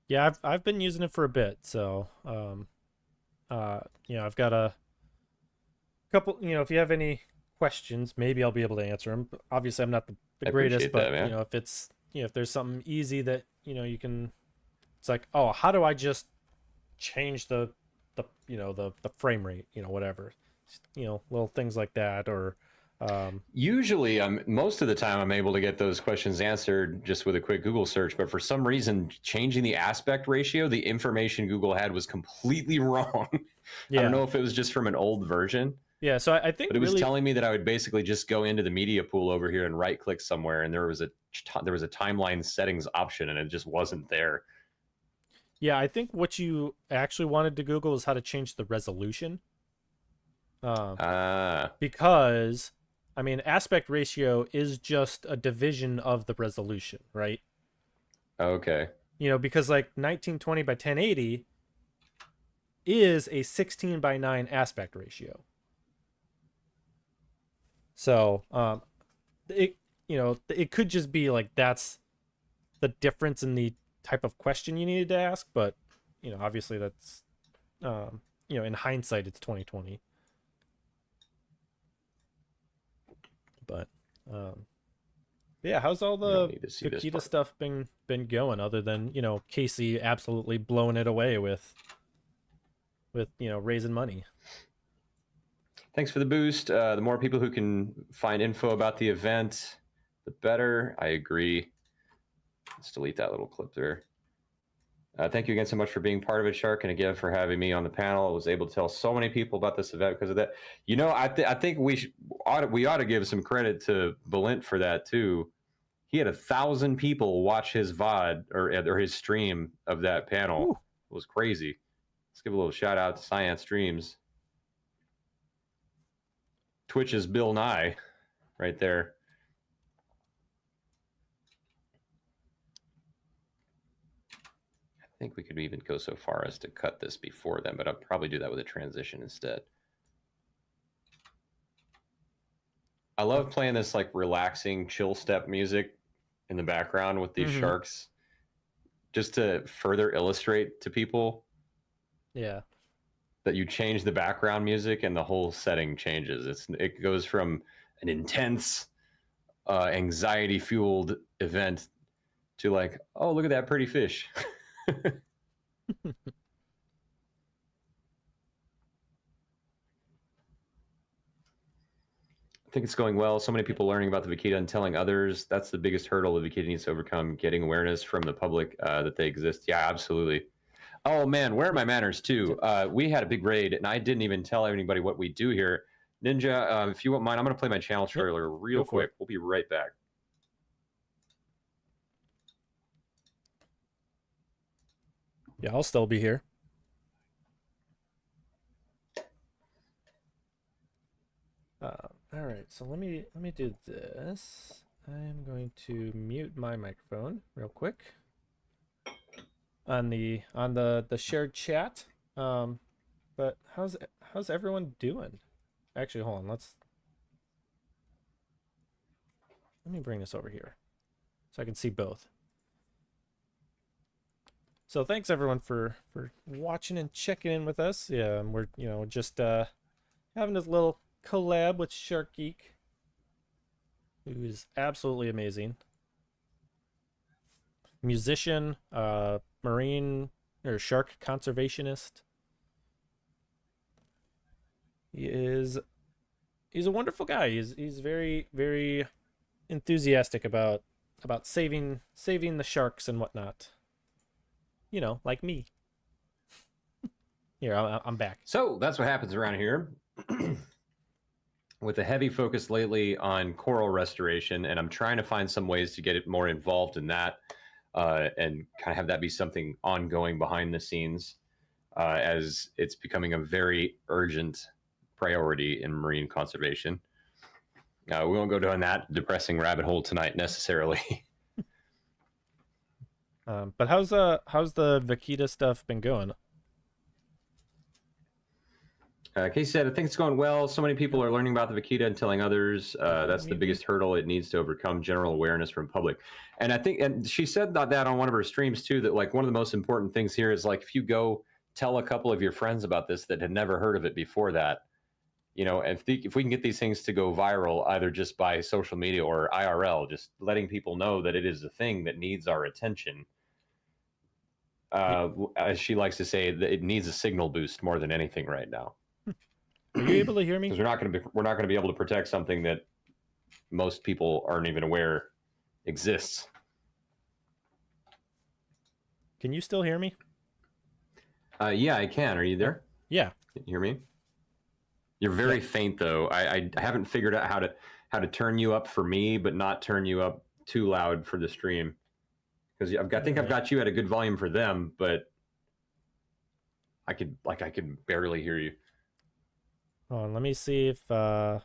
Yeah, I've been using it for a bit, so I've got a couple. If you have any questions, maybe I'll be able to answer them. But obviously, I'm not the greatest, but that, if it's if there's something easy that you can, it's like, oh, how do I just change the frame rate, whatever, little things like that, or usually most of the time I'm able to get those questions answered just with a quick Google search, but for some reason changing the aspect ratio, the information Google had was completely wrong. Yeah. I don't know if it was just from an old version. Yeah, so I think, but it was telling me that I would basically just go into the media pool over here and right click somewhere, and there was a timeline settings option, and it just wasn't there. Yeah, I think what you actually wanted to Google is how to change the resolution. Because, I mean, aspect ratio is just a division of the resolution, right? Okay. Because like 1920 by 1080 is a 16 by 9 aspect ratio. So, it could just be like that's the difference in the type of question you needed to ask, but obviously that's in hindsight it's 2020. But yeah, how's all the Kakita stuff been going, other than Casey absolutely blowing it away with raising money? Thanks for the boost. The more people who can find info about the event, the better. I agree. Let's delete that little clip there. Thank you again so much for being part of it, Shark, and again for having me on the panel. I was able to tell so many people about this event because of that. I think we ought to give some credit to Balint for that too. He had 1,000 people watch his VOD or his stream of that panel. Ooh. It was crazy. Let's give a little shout out to Science Streams. Twitch's Bill Nye right there. I think we could even go so far as to cut this before then, but I'll probably do that with a transition instead. I love playing this like relaxing chill step music in the background with these sharks, just to further illustrate to people that you change the background music and the whole setting changes. It goes from an intense anxiety fueled event to like, oh, look at that pretty fish. I think it's going well. So many people learning about the vaquita and telling others. That's the biggest hurdle the vaquita needs to overcome, getting awareness from the public that they exist. Yeah, absolutely. Oh, man, where are my manners, too? We had a big raid, and I didn't even tell anybody what we do here. Ninja, if you won't mind, I'm going to play my channel trailer real quick. We'll be right back. Yeah, I'll still be here. All right, so let me do this. I'm going to mute my microphone real quick on the shared chat. But how's everyone doing? Actually, hold on. Let me bring this over here so I can see both. So thanks everyone for watching and checking in with us. Yeah, we're just having this little collab with Shark Geek, who is absolutely amazing. Musician, marine or shark conservationist. He's a wonderful guy. He's very, very enthusiastic about saving the sharks and whatnot. You know, like me. Here, I'm back. So that's what happens around here. With a heavy focus lately on coral restoration, and I'm trying to find some ways to get it more involved in that, and kind of have that be something ongoing behind the scenes, as it's becoming a very urgent priority in marine conservation. We won't go down that depressing rabbit hole tonight necessarily. But how's the vaquita stuff been going? Casey said, I think it's going well. So many people are learning about the vaquita and telling others. That's the biggest hurdle it needs to overcome, general awareness from public. And I think, and she said that on one of her streams too, that like one of the most important things here is like, if you go tell a couple of your friends about this that had never heard of it before that, you know, if we can get these things to go viral, either just by social media or IRL, just letting people know that it is a thing that needs our attention. As she likes to say, that it needs a signal boost more than anything right now. Are you able to hear me? Because we're not going to be able to protect something that most people aren't even aware exists. Can you still hear me? Yeah, I can. Are you there? Yeah. Can you hear me? You're very faint though. I haven't figured out how to turn you up for me, but not turn you up too loud for the stream. Because I think I've got you at a good volume for them, but I could barely hear you. Hold on, let me see if I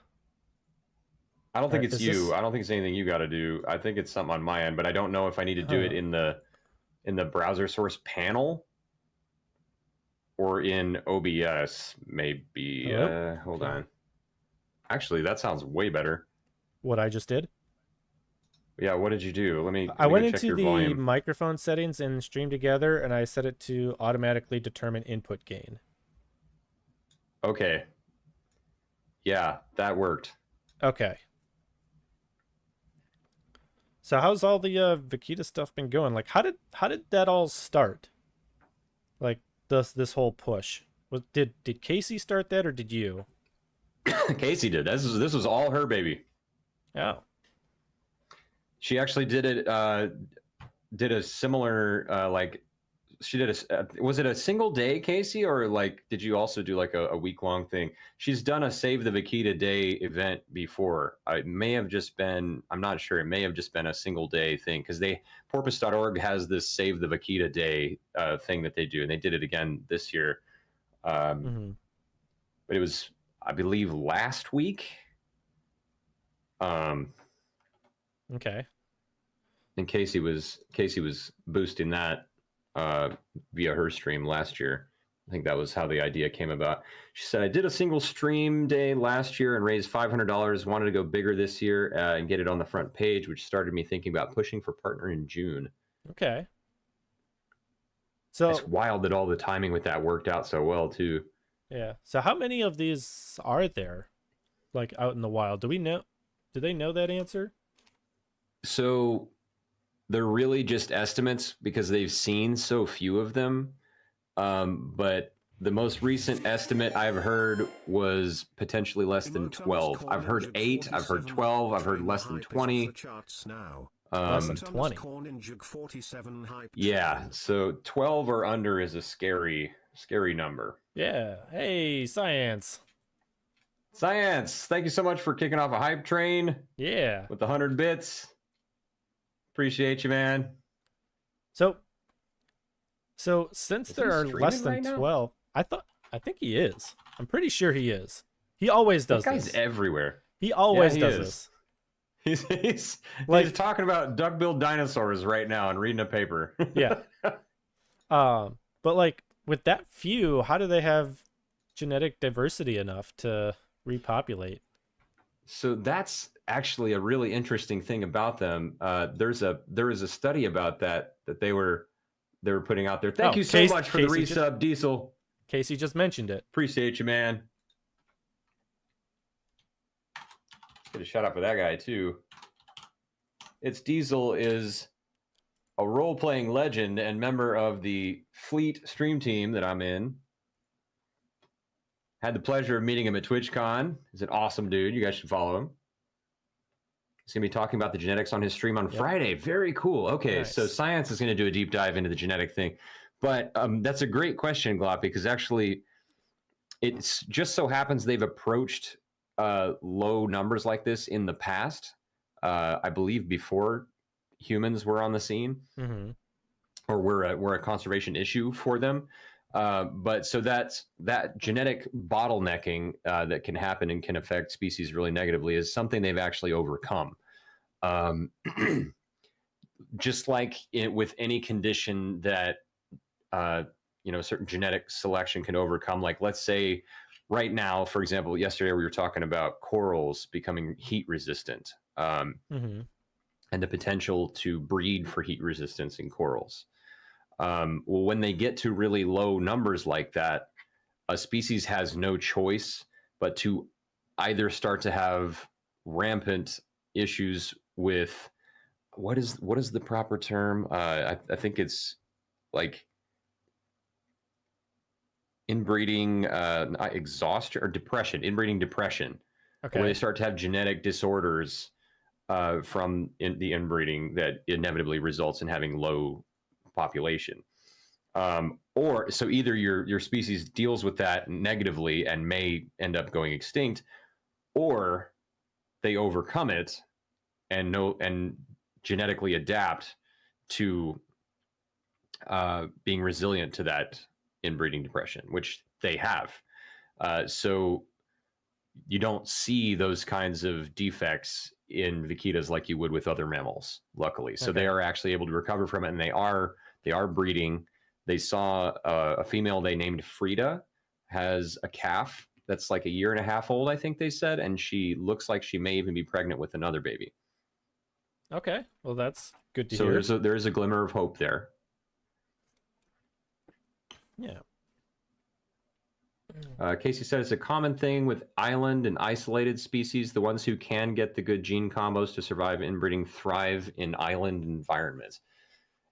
don't think it's you. I don't think it's anything you got to do. I think it's something on my end, but I don't know if I need to do it in the browser source panel or in OBS. Maybe. Hold on. Actually, that sounds way better. What I just did? Yeah. What did you do? I went into the microphone settings in Stream Together, and I set it to automatically determine input gain. Okay. Yeah, that worked. Okay. So how's all the vaquita stuff been going? Like, how did that all start? Like this whole push. Did Casey start that or did you? Casey did. This was all her baby. Oh. She actually did it. Did a similar like. She did was it a single day, Casey, or like did you also do like a week-long thing? She's done a Save the Vaquita Day event before. It may have just been, I'm not sure, it may have just been a single day thing, because porpoise.org has this Save the Vaquita Day thing that they do, and they did it again this year. But it was, I believe, last week. Okay. And Casey was boosting that via her stream last year. I think that was how the idea came about. She said, I did a single stream day last year and raised $500. Wanted to go bigger this year and get it on the front page, which started me thinking about pushing for partner in June. Okay. So it's wild that all the timing with that worked out so well too. Yeah. So how many of these are there, like out in the wild? Do they know that answer? So they're really just estimates because they've seen so few of them. But the most recent estimate I've heard was potentially less than 12. I've heard 8, I've heard 12, I've heard less than 20. Less than 20. Yeah, so 12 or under is a scary number. Yeah. Hey, science. Science, thank you so much for kicking off a hype train Yeah. with the 100 bits. Appreciate you, man. So since Is there he are less streaming than right now? 12, I think he is. I'm pretty sure he is. He always does That guy's this. He everywhere. always he does is. this. He's Like- talking about duck-billed dinosaurs right now and reading a paper. Yeah. But like with that few, how do they have genetic diversity enough to repopulate? So that's actually a really interesting thing about them. There is a study about that they were putting out there. Thank you so much for the Casey resub, Diesel. Casey just mentioned it. Appreciate you, man. Get a shout out for that guy too. It's Diesel is a role-playing legend and member of the Fleet stream team that I'm in. Had the pleasure of meeting him at TwitchCon. He's an awesome dude. You guys should follow him. He's going to be talking about the genetics on his stream on Friday. Very cool. Okay, Nice. so Science is going to do a deep dive into the genetic thing. But that's a great question, Gloppy, because actually it's just so happens they've approached low numbers like this in the past. I believe before humans were on the scene, Mm-hmm. or were a conservation issue for them. But so that genetic bottlenecking that can happen and can affect species really negatively is something they've actually overcome. Just like with any condition that certain genetic selection can overcome. Like let's say right now, for example, yesterday we were talking about corals becoming heat resistant, Mm-hmm. and the potential to breed for heat resistance in corals. Well, when they get to really low numbers like that, a species has no choice but to either start to have rampant issues with what is the proper term? I think it's like inbreeding exhaustion or depression, inbreeding depression, Okay. where they start to have genetic disorders from the inbreeding that inevitably results in having low population. Or so either your species deals with that negatively and may end up going extinct, or they overcome it and genetically adapt to being resilient to that inbreeding depression, which they have. So you don't see those kinds of defects in vaquitas like you would with other mammals, luckily. So they are actually able to recover from it, and they are breeding. They saw a female they named Frida has a calf that's like 1.5 years old, I think they said, and she looks like she may even be pregnant with another baby. Okay. Well, that's good to So hear. there's a glimmer of hope there. Yeah. Casey said it's a common thing with island and isolated species. The ones who can get the good gene combos to survive inbreeding thrive in island environments.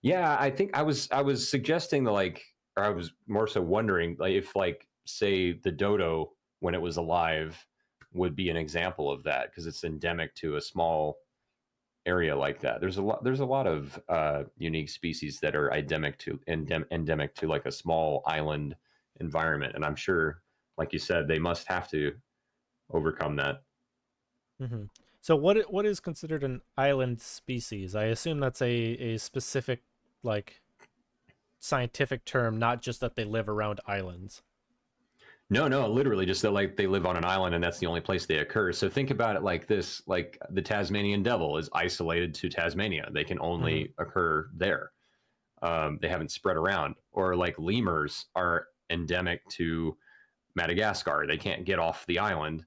Yeah, I think I was suggesting or I was more so wondering if say the dodo when it was alive would be an example of that, because it's endemic to a small area like that. There's a lot of unique species that are endemic to like a small island environment, and I'm sure, like you said, they must have to overcome that. Mm-hmm. So what is considered an island species? I assume that's a specific scientific term, not just that they live around islands. No, literally just that they live on an island and that's the only place they occur. So think about it like this: like the Tasmanian devil is isolated to Tasmania; they can only occur there. They haven't spread around. Or like lemurs are endemic to Madagascar; they can't get off the island.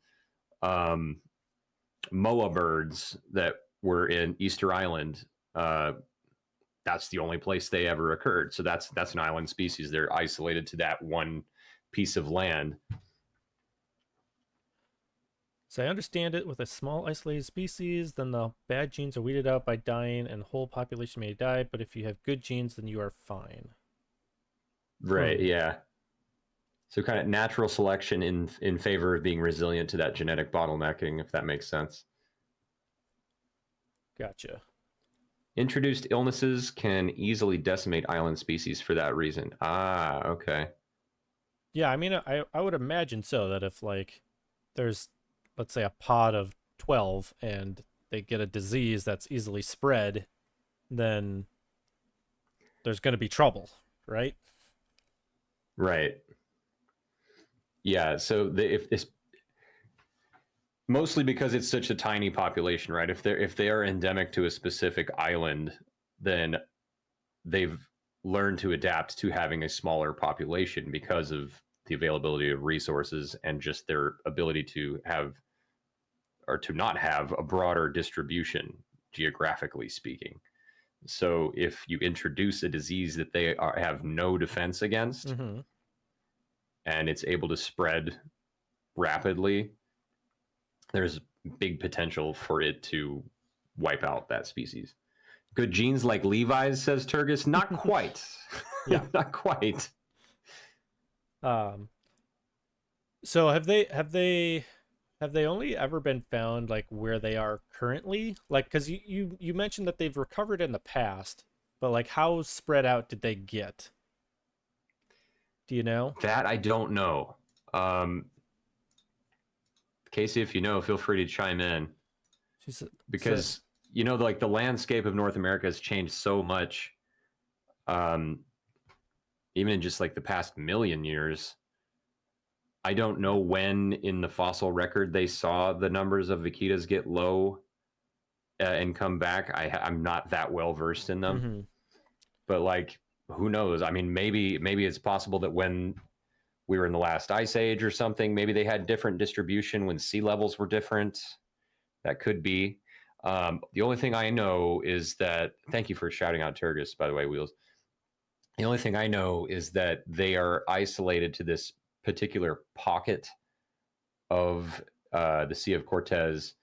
Moa birds that were in Easter Island, that's the only place they ever occurred. So that's an island species. They're isolated to that one piece of land. So I understand it with a small isolated species, then the bad genes are weeded out by dying and the whole population may die, but if you have good genes, then you are fine. Right, yeah. So kind of natural selection in favor of being resilient to that genetic bottlenecking, if that makes sense. Gotcha. Introduced illnesses can easily decimate island species for that reason. Ah, okay. Yeah, I mean, I would imagine so, that if, like, there's, let's say, a pod of 12 and they get a disease that's easily spread, then there's going to be trouble, right? Right. Yeah, so if this, mostly because it's such a tiny population, right? If they are endemic to a specific island, then they've learned to adapt to having a smaller population because of the availability of resources and just their ability to have or to not have a broader distribution geographically speaking. So if you introduce a disease that they have no defense against and it's able to spread rapidly, there's big potential for it to wipe out that species. Good genes like Levi's, says Turgis. Not quite. Yeah. Not quite. So have they only ever been found like where they are currently? Like, because you mentioned that they've recovered in the past, but like how spread out did they get? Do you know? That I don't know. Casey, if you know, feel free to chime in. Because you know, like the landscape of North America has changed so much. Even in just like the past million years. I don't know when in the fossil record they saw the numbers of vaquitas get low and come back. I'm not that well versed in them, but like, who knows? I mean, maybe it's possible that when we were in the last ice age or something, maybe they had different distribution when sea levels were different. That could be. The only thing I know is that, thank you for shouting out Turgis, by the way, Wheels. The only thing I know is that they are isolated to this particular pocket of the Sea of Cortez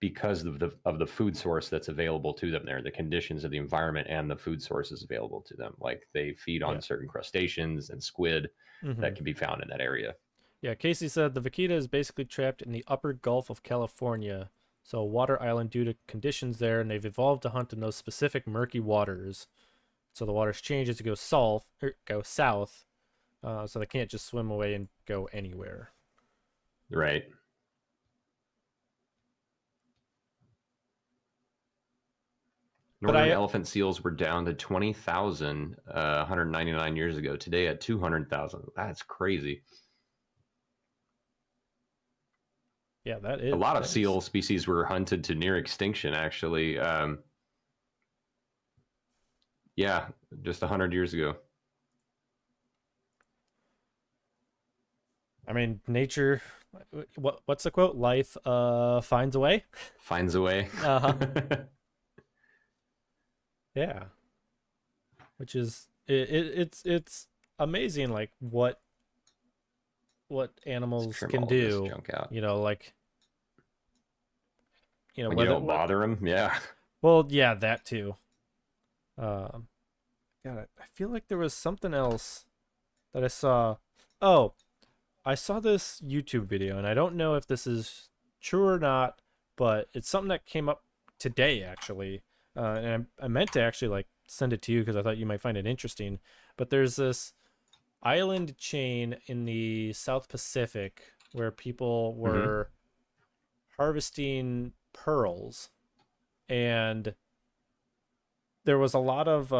because of the food source that's available to them there, the conditions of the environment and the food sources available to them. Like they feed on certain crustaceans and squid that can be found in that area. Yeah, Casey said the vaquita is basically trapped in the upper Gulf of California, so a water island due to conditions there, and they've evolved to hunt in those specific murky waters. So the waters change as it goes south, so they can't just swim away and go anywhere. Right. Northern elephant seals were down to 20,000 199 years ago. Today at 200,000. That's crazy. Yeah, that is. A lot of seal species were hunted to near extinction, actually. Yeah, just 100 years ago. I mean, nature. What's the quote? Life finds a way. Finds a way. Yeah. Which is it's amazing, like what animals can do. Junk out. You know, like when you don't bother them. Yeah. Well, yeah, that too. God, I feel like there was something else that I saw. Oh, I saw this YouTube video, and I don't know if this is true or not, but it's something that came up today, actually. And I meant to actually like send it to you because I thought you might find it interesting. But there's this island chain in the South Pacific where people were harvesting pearls, and there was a lot of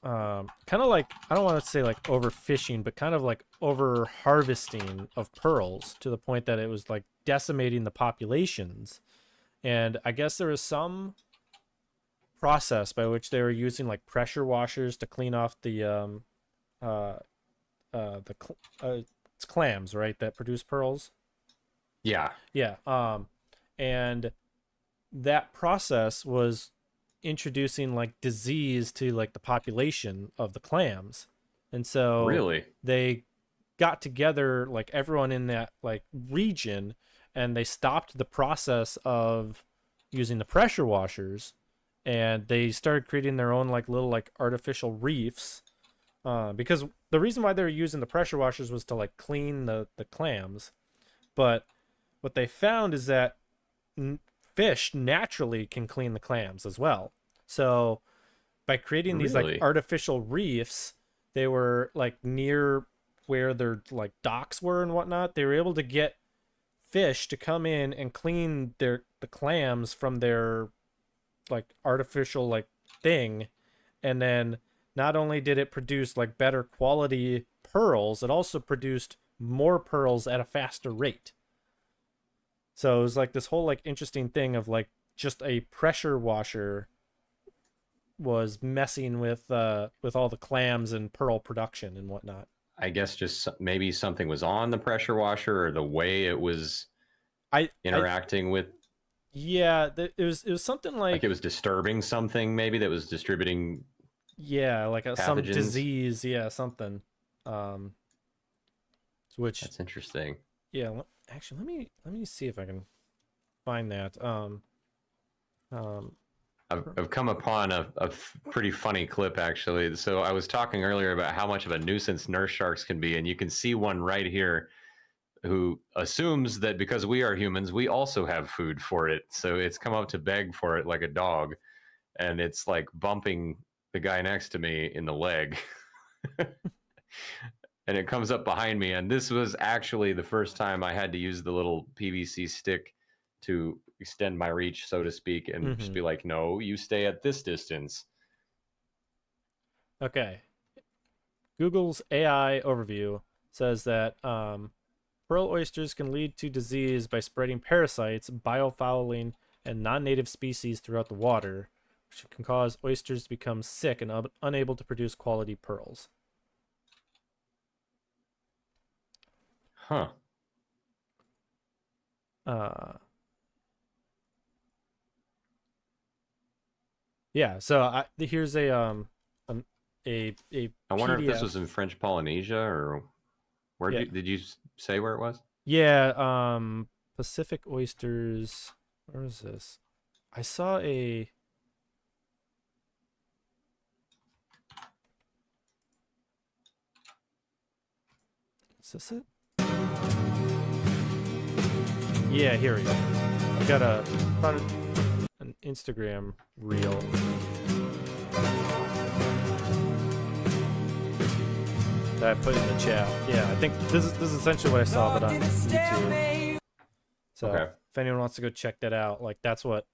kind of like, I don't want to say like overfishing, but kind of like over harvesting of pearls to the point that it was like decimating the populations. And I guess there was some process by which they were using like pressure washers to clean off the it's clams, right, that produce pearls. Yeah. And that process was introducing like disease to like the population of the clams, and so really they got together, like everyone in that like region, and they stopped the process of using the pressure washers, and they started creating their own like little like artificial reefs, because the reason why they were using the pressure washers was to like clean the clams. But what they found is that fish naturally can clean the clams as well. So by creating these like Really? artificial reefs, they were like near where their like docks were and whatnot. They were able to get fish to come in and clean the clams from their like artificial like thing, and then not only did it produce like better quality pearls, it also produced more pearls at a faster rate. So it was like this whole like interesting thing of like just a pressure washer was messing with all the clams and pearl production and whatnot. I guess just maybe something was on the pressure washer or the way it was I interacting with. Yeah, it was something Like it was disturbing something maybe that was distributing. yeah, like some pathogens? disease, yeah, something. Which That's interesting. yeah, actually let me see if I can find that. I've come upon a pretty funny clip actually. So I was talking earlier about how much of a nuisance nurse sharks can be, and you can see one right here who assumes that because we are humans, we also have food for it. So it's come up to beg for it like a dog, and it's like bumping the guy next to me in the leg. And it comes up behind me, and this was actually the first time I had to use the little PVC stick to extend my reach, so to speak, and just be like, no, you stay at this distance. Okay. Google's AI overview says that pearl oysters can lead to disease by spreading parasites, biofouling, and non-native species throughout the water, which can cause oysters to become sick and unable to produce quality pearls. Huh. Yeah, so here's a I wonder if this PDF. was in French Polynesia, or where Yeah. did you say where it was? Yeah, Pacific oysters. Where is this? I saw a. Is this it? Yeah, here we go. I got an Instagram reel. That I put in the chat. Yeah, I think this is essentially what I saw, but on YouTube. So Okay. if anyone wants to go check that out, like that's what.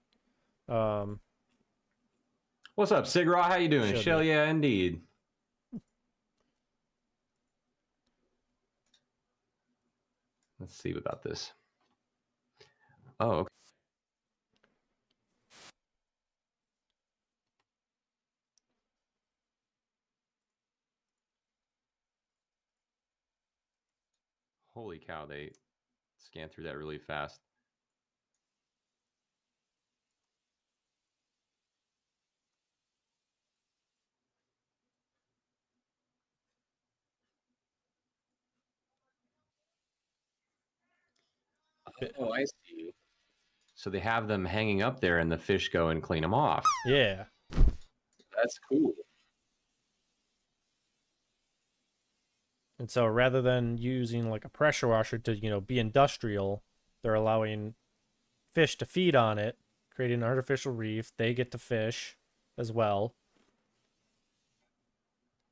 What's up, Sigraw? How you doing? Should Shell, be. yeah, indeed. Let's see about this. Oh, okay. Holy cow, they scan through that really fast. Oh, I see. So they have them hanging up there, and the fish go and clean them off. Yeah. That's cool. And so rather than using like a pressure washer to, be industrial, they're allowing fish to feed on it, creating an artificial reef. They get to fish as well.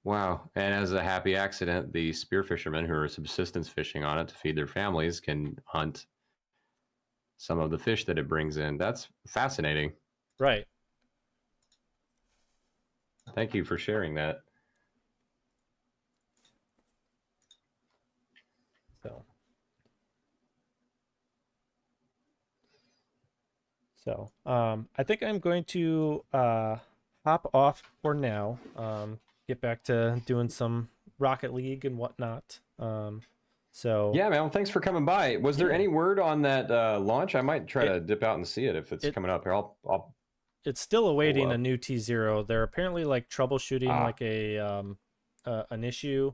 Wow. And as a happy accident, the spear fishermen who are subsistence fishing on it to feed their families can hunt some of the fish that it brings in. That's fascinating. Right. Thank you for sharing that. So, I think I'm going to hop off for now. Get back to doing some Rocket League and whatnot. So yeah, man. Well, thanks for coming by. Was there any word on that launch? I might try to dip out and see it if it's coming up here. I'll. It's still awaiting a new T0. They're apparently like troubleshooting like an issue.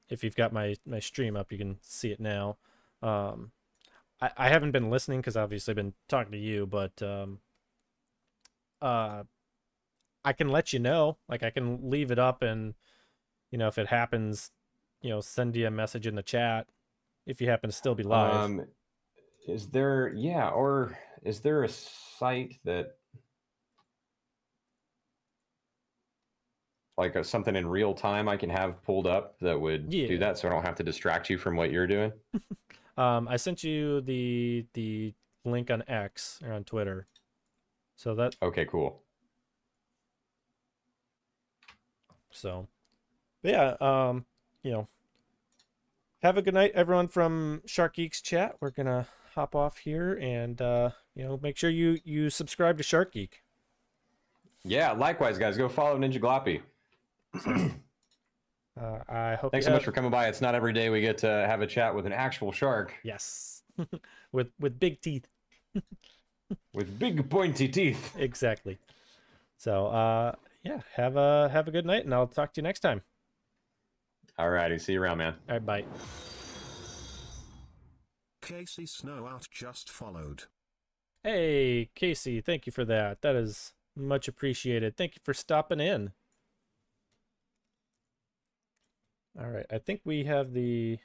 If you've got my stream up, you can see it now. I haven't been listening because obviously I've been talking to you, but I can let you know. Like, I can leave it up, and if it happens, send you a message in the chat if you happen to still be live. Is there a site that like something in real time I can have pulled up that would do that, so I don't have to distract you from what you're doing? I sent you the link on X or on Twitter. So that okay, cool. So, but yeah, have a good night, everyone from Shark Geeks chat. We're gonna hop off here, and make sure you subscribe to Shark Geek. Yeah, likewise, guys. Go follow NinjaGloppy. So, I hope. Thanks so much for coming by. It's not every day we get to have a chat with an actual shark. Yes, with big teeth. With big pointy teeth. Exactly. So, yeah, have a good night, and I'll talk to you next time. All righty, see you around, man. All right, bye. Casey Snowout just followed. Hey, Casey, thank you for that. That is much appreciated. Thank you for stopping in. All right, I think we have that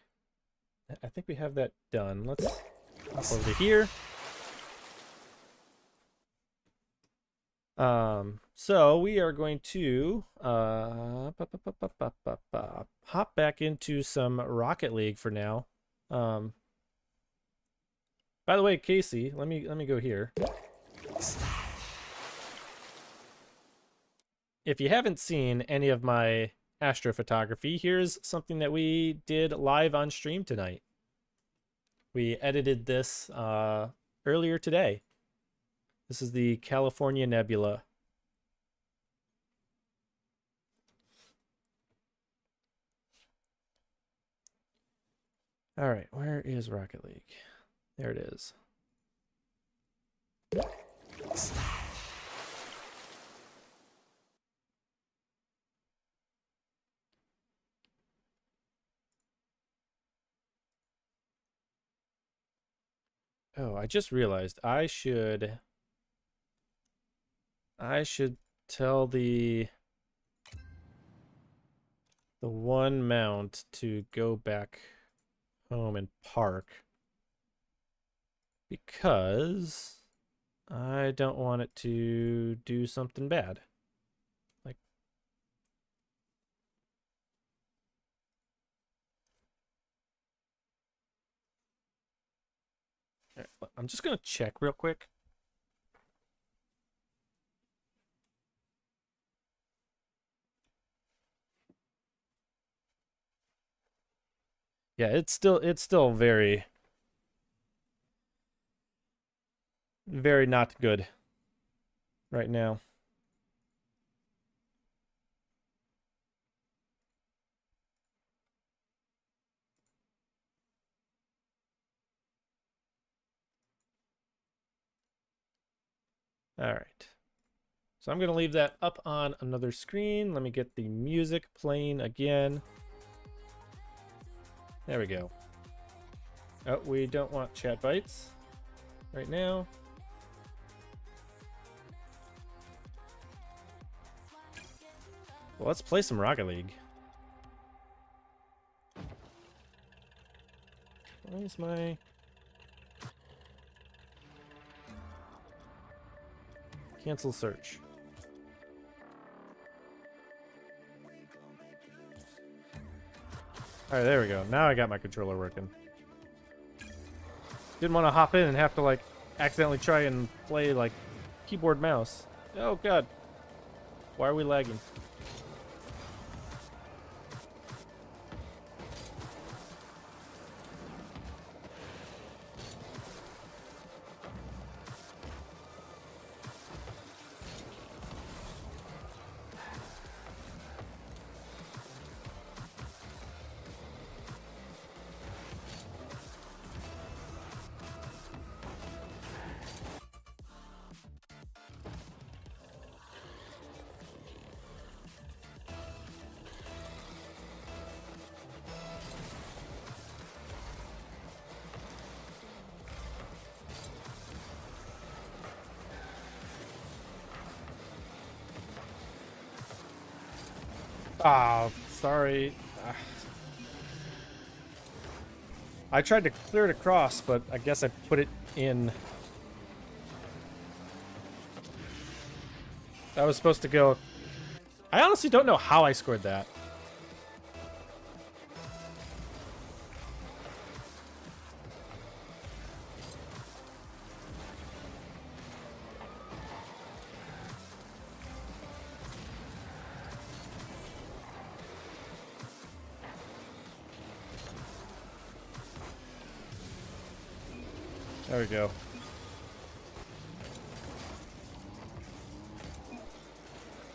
done. Let's hop over to here. So we are going to hop back into some Rocket League for now. By the way, Casey, let me go here. If you haven't seen any of my astrophotography, here's something that we did live on stream tonight. We edited this earlier today. This is the California Nebula. All right, where is Rocket League? There it is. Oh, I just realized I should tell the one mount to go back home and park, because I don't want it to do something bad. Like, I'm just gonna check real quick. Yeah, it's still very, very not good right now. All right. So I'm going to leave that up on another screen. Let me get the music playing again. There we go. Oh, we don't want chat bites right now. Well, let's play some Rocket League. Where's my... Cancel search. Alright, there we go. Now I got my controller working. Didn't want to hop in and have to, like, accidentally try and play, like, keyboard mouse. Oh, God. Why are we lagging? Ah, sorry. I tried to clear it across, but I guess I put it in. That was supposed to go. I honestly don't know how I scored that. There we go.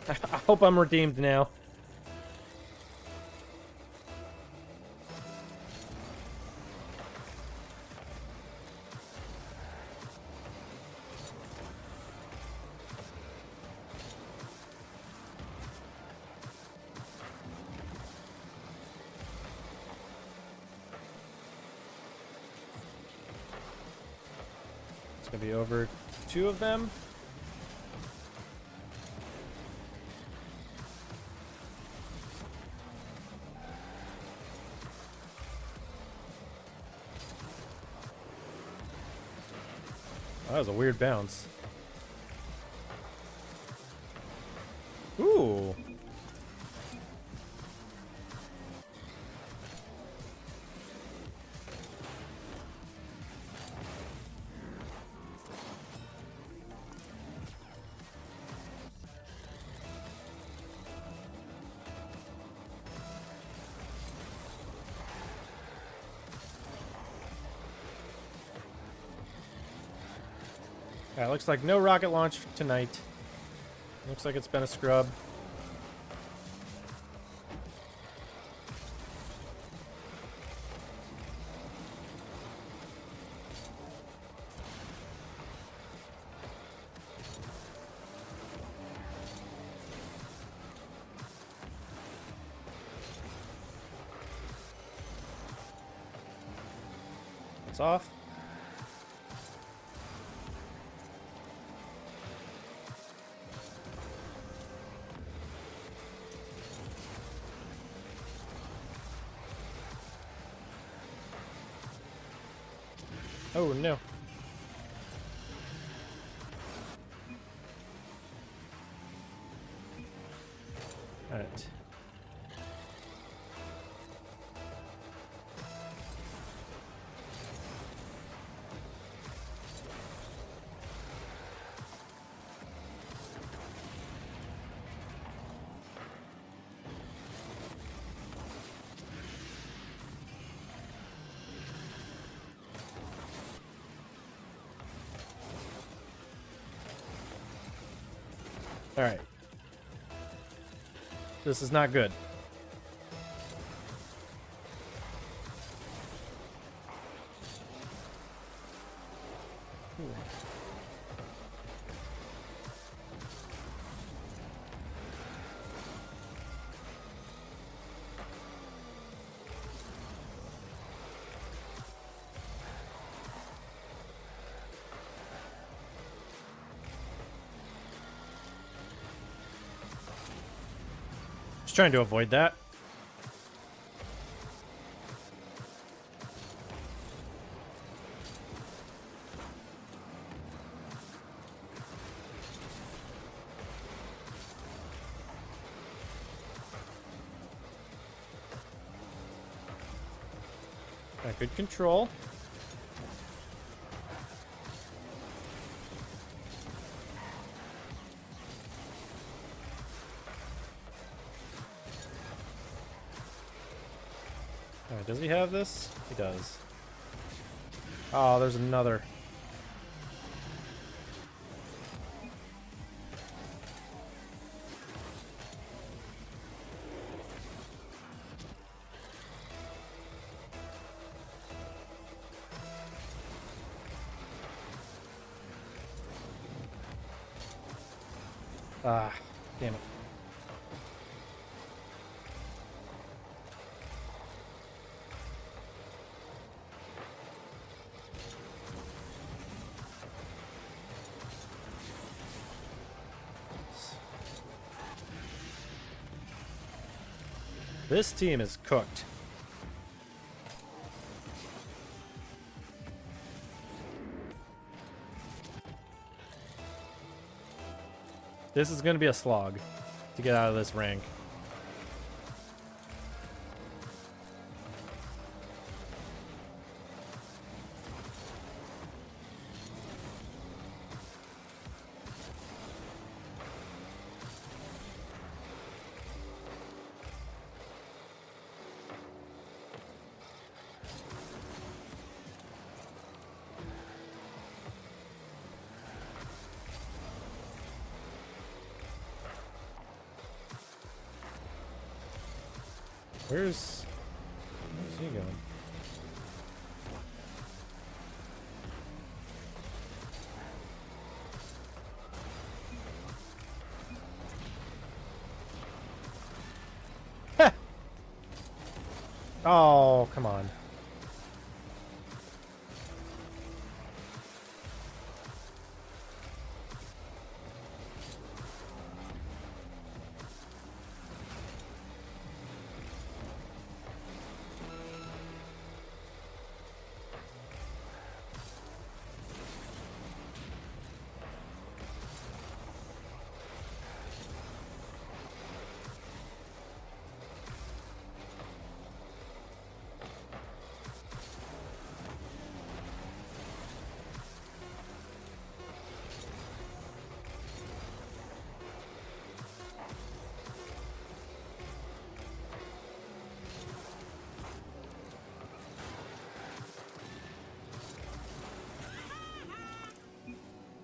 I hope I'm redeemed now. It's gonna be over 2 of them. That was a weird bounce. Ooh. Yeah, looks like no rocket launch tonight. Looks like it's been a scrub. It's off. Oh no. Alright. Alright. This is not good. Just trying to avoid that. Got good control. Alright, does he have this? He does. Oh, there's another. Ah, damn it. This team is cooked. This is going to be a slog to get out of this rank. Where's he going? Heh! Oh, come on.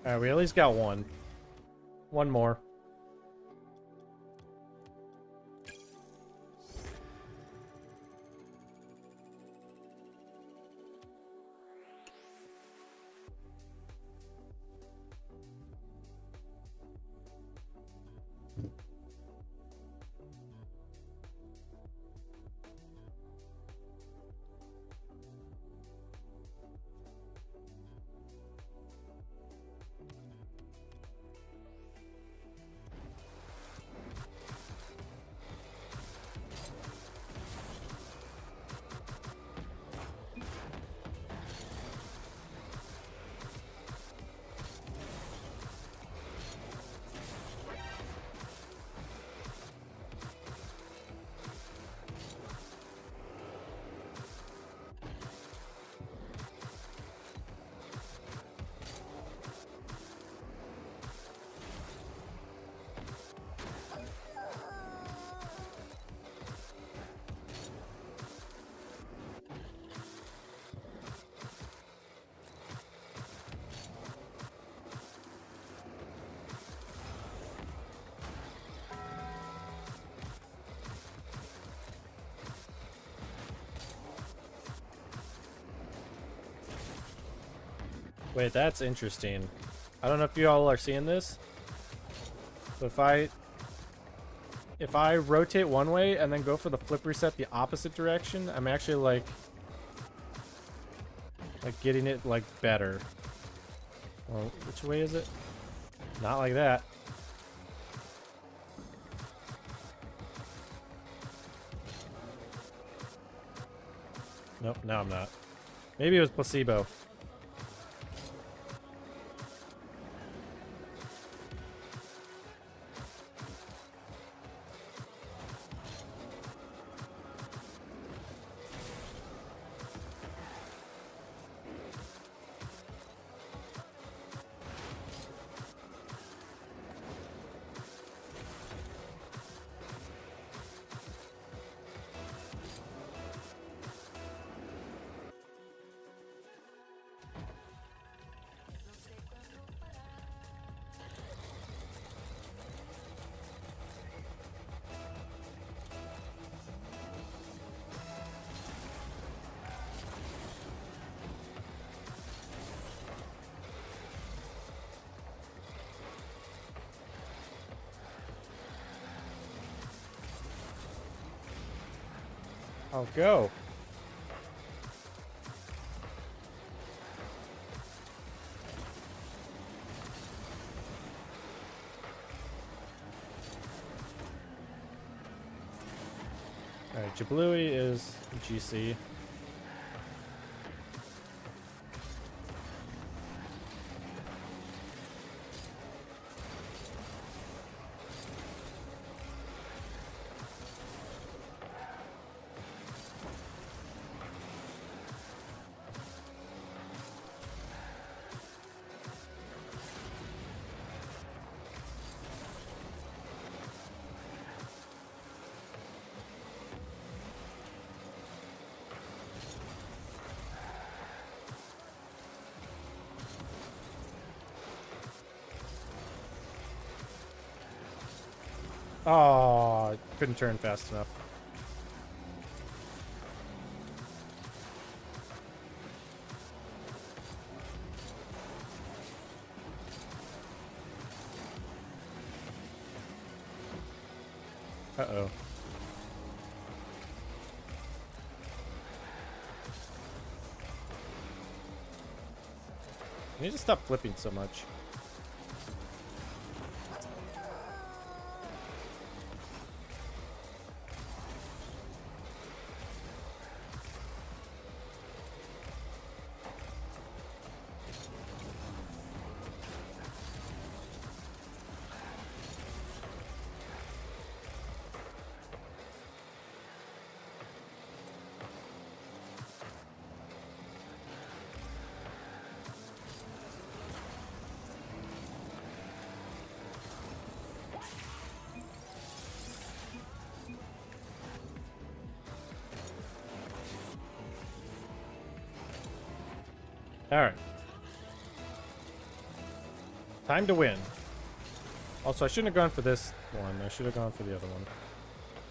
Alright, we at least got one. One more. Wait, that's interesting. I don't know if you all are seeing this, but if I rotate one way and then go for the flip reset the opposite direction, I'm actually like getting it like better. Well, which way is it? Not like that. Nope, now I'm not. Maybe it was placebo. I'll go. Alright, Jablui is GC. Oh, couldn't turn fast enough. Uh-oh. I need to stop flipping so much. Alright. Time to win. Also, I shouldn't have gone for this one. I should have gone for the other one.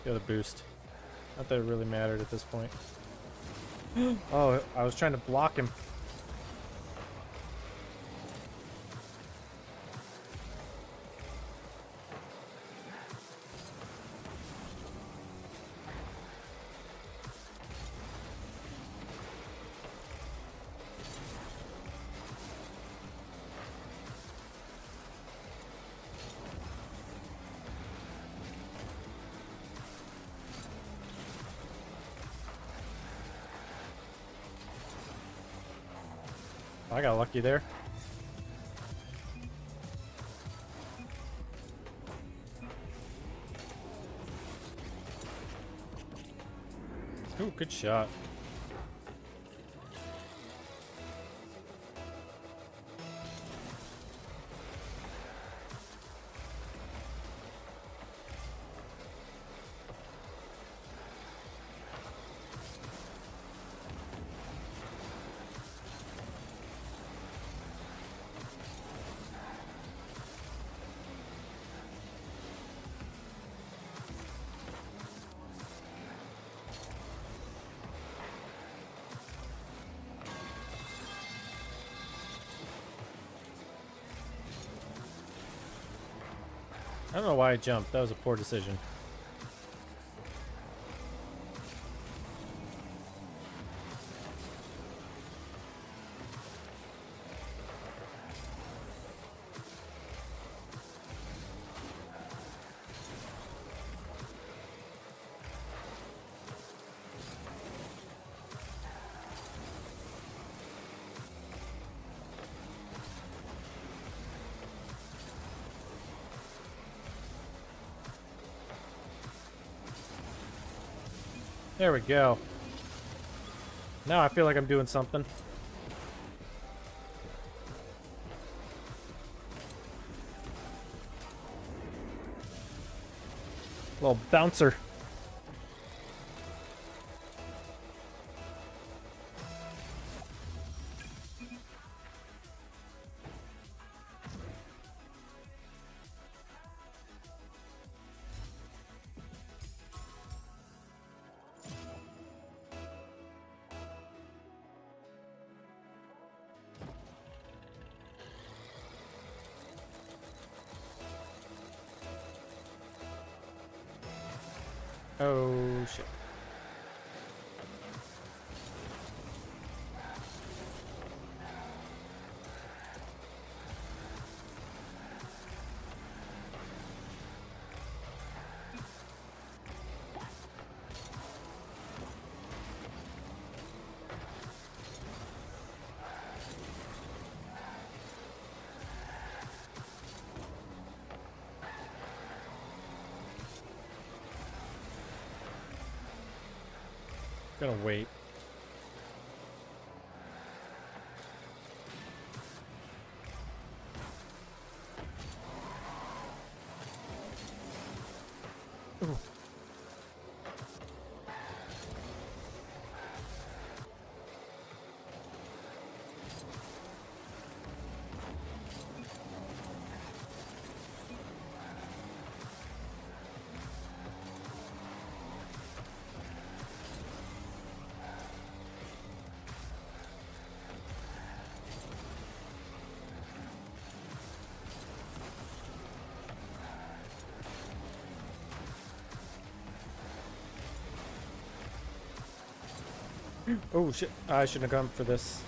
The other boost. Not that it really mattered at this point. Oh, I was trying to block him. I got lucky there. Ooh, good shot. I don't know why I jumped. That was a poor decision. There we go. Now I feel like I'm doing something. Little bouncer. Oh, shit. Gonna wait. Ooh. Oh shit, I shouldn't have gone for this.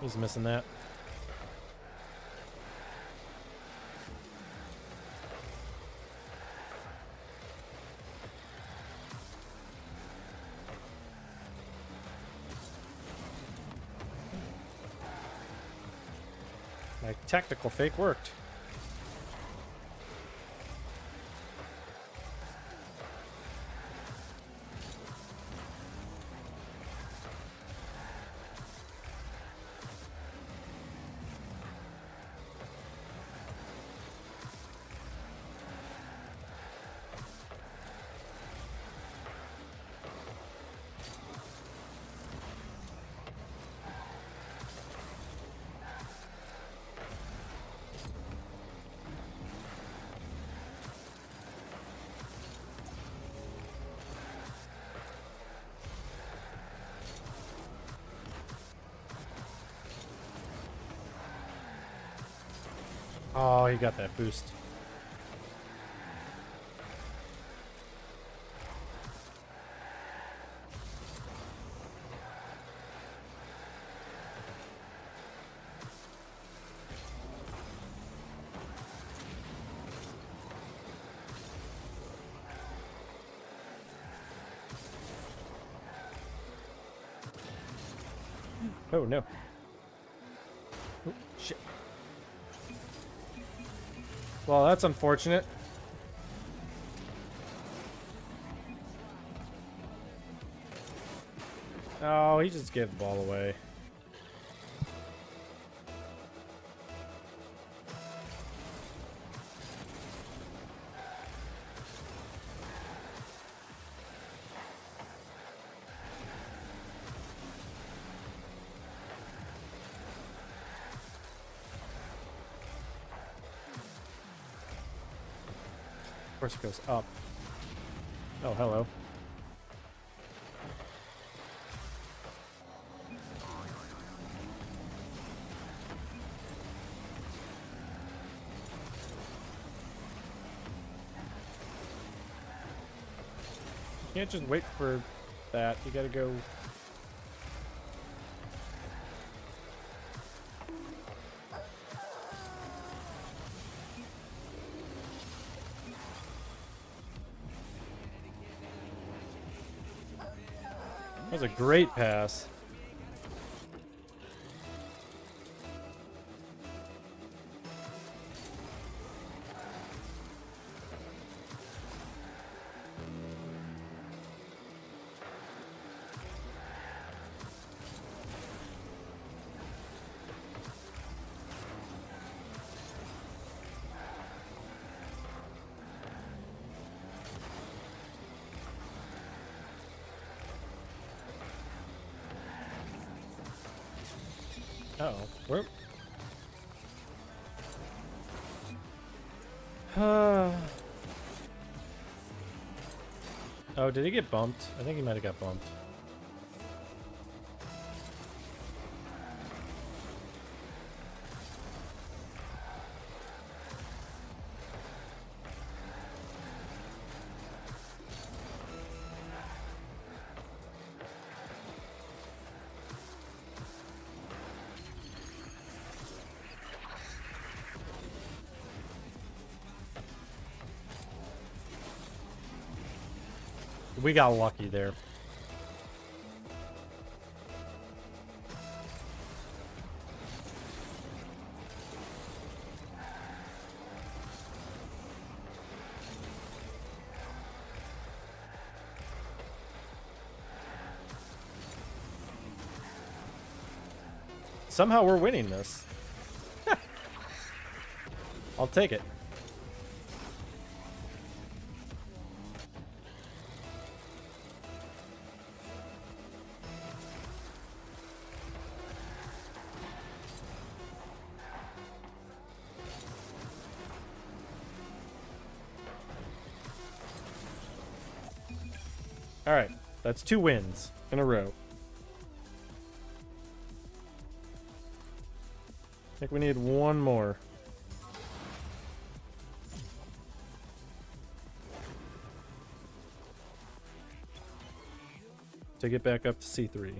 He's missing that. My tactical fake worked. Oh, he got that boost. Oh no. Oh, shit. Well, that's unfortunate. Oh, he just gave the ball away. Of course it goes up. Oh, hello. You can't just wait for that. You gotta go. That was a great pass. Uh-oh. Where? Oh, did he get bumped? I think he might have got bumped. We got lucky there. Somehow we're winning this. I'll take it. All right, that's 2 wins in a row. I think we need one more. To get back up to C3.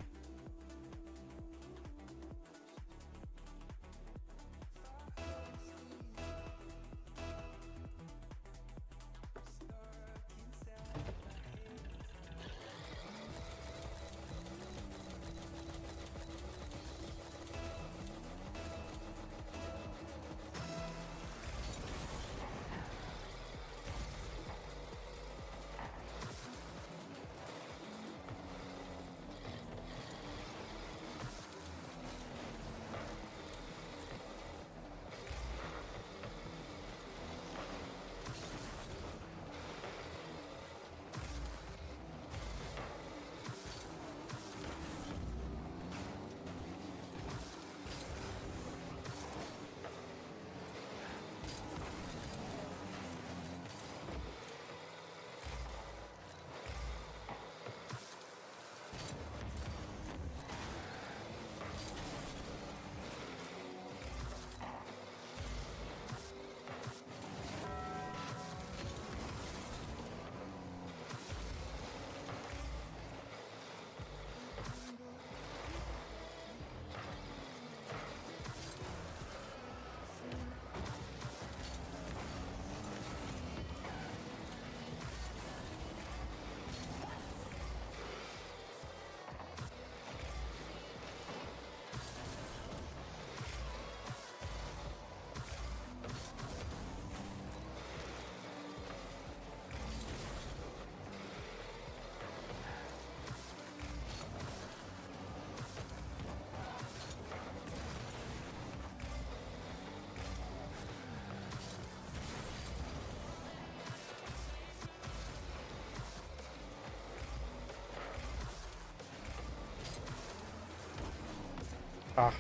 Ah.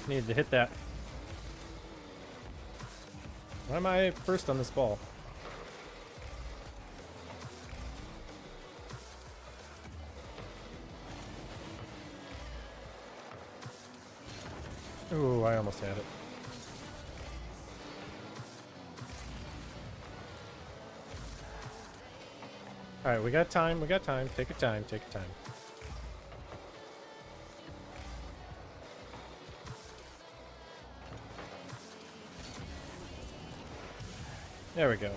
Needed to hit that. Why am I first on this ball? Ooh, I almost had it. Alright, we got time, we got time. Take your time, take your time. There we go.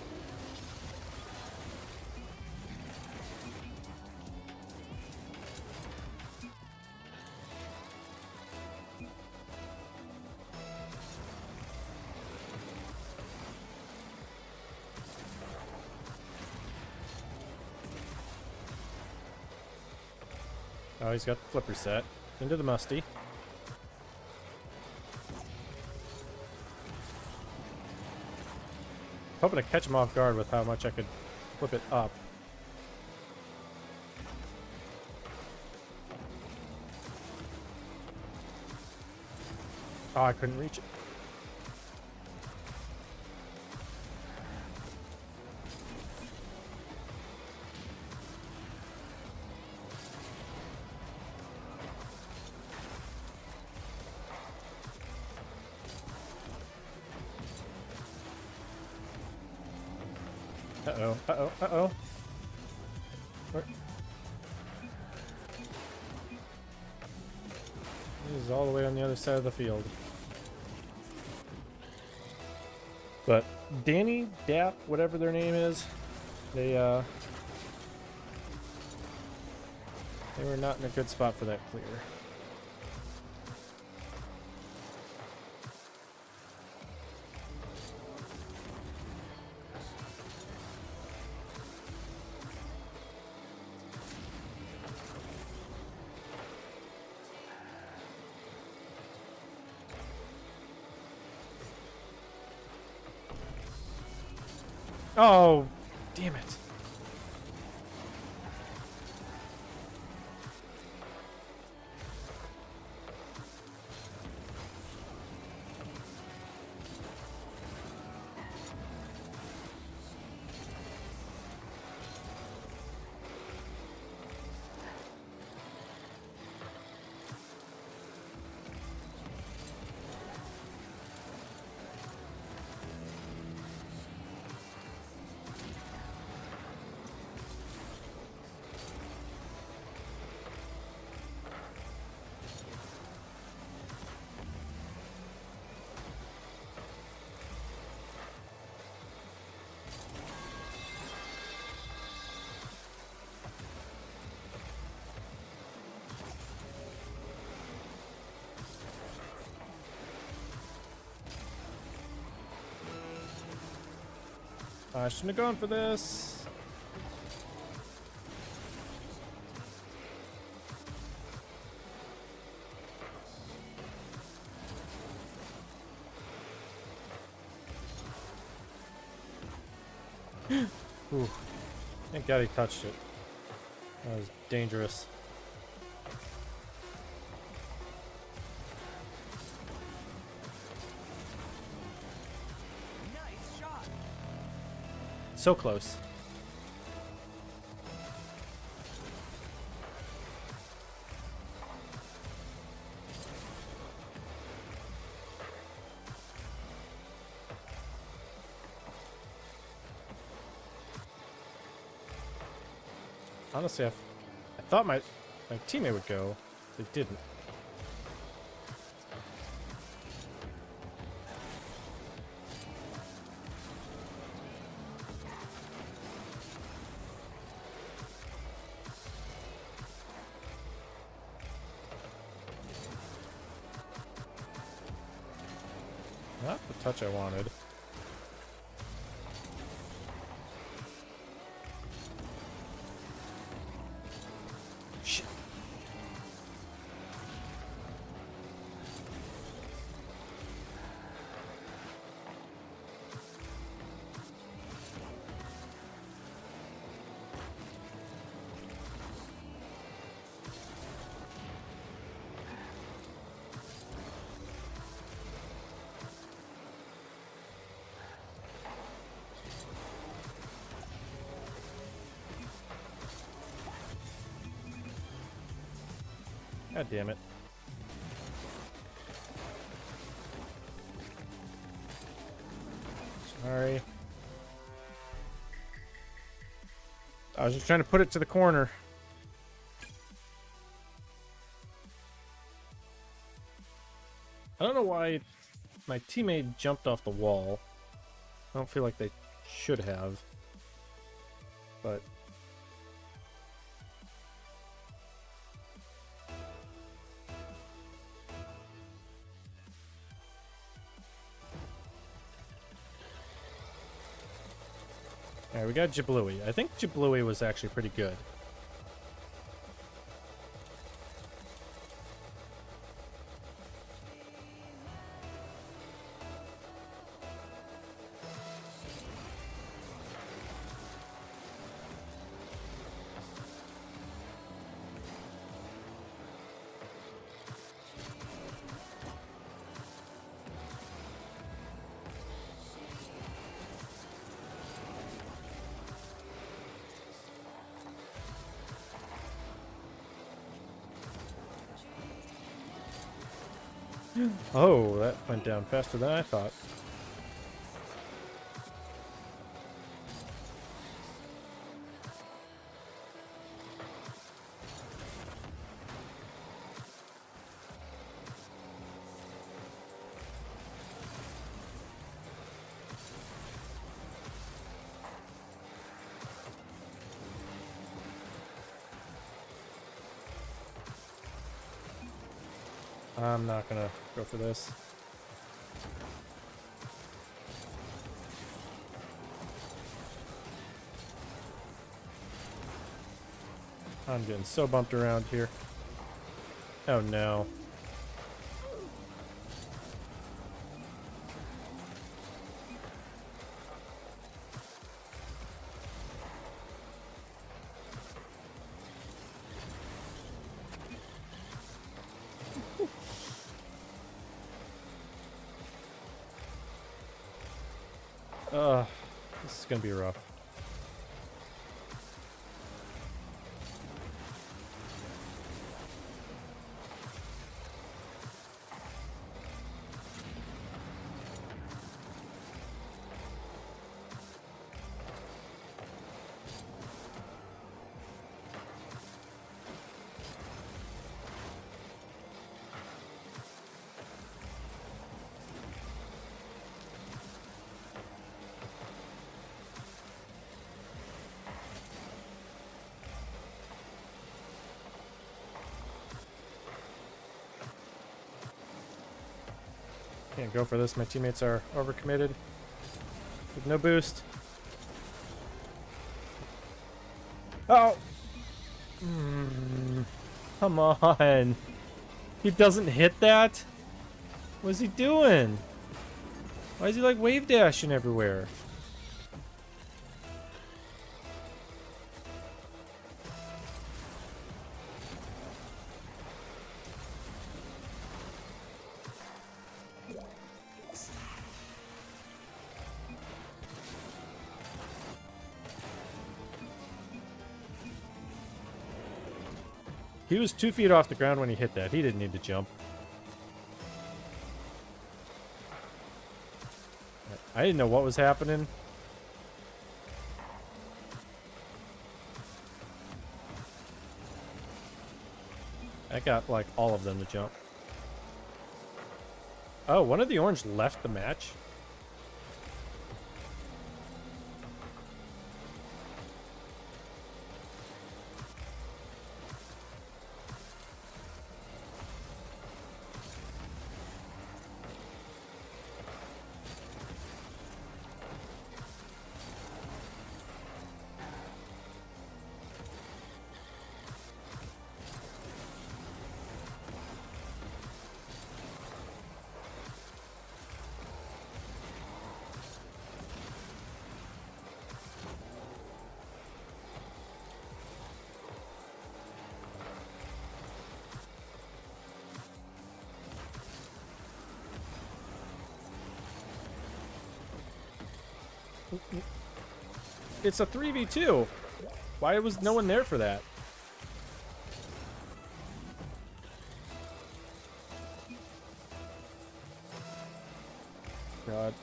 Oh, he's got the flipper set. Into the musty. Hoping to catch him off guard with how much I could flip it up. Oh, I couldn't reach it. Uh-oh, uh-oh, uh-oh. He's all the way on the other side of the field. But Danny, Dap, whatever their name is, they They were not in a good spot for that clear. Oh, damn it. I shouldn't have gone for this. Ooh. Thank God he touched it. That was dangerous. Nice shot. So close. Honestly, I thought my teammate would go. They didn't. Not the touch I wanted. Shit. God damn it. Sorry. I was just trying to put it to the corner. I don't know why my teammate jumped off the wall. I don't feel like they should have. But alright, we got Jabluey. I think Jabluey was actually pretty good. Oh, that went down faster than I thought. I'm not gonna go for this. I'm getting so bumped around here. Oh no. This is gonna be rough. Can't go for this. My teammates are overcommitted. With no boost. Oh! Come on. He doesn't hit that? What's he doing? Why is he like wave dashing everywhere? He was 2 feet off the ground when he hit that. He didn't need to jump. I didn't know what was happening. I got like all of them to jump. Oh, one of the orange left the match. It's a 3v2. Why was no one there for that? God.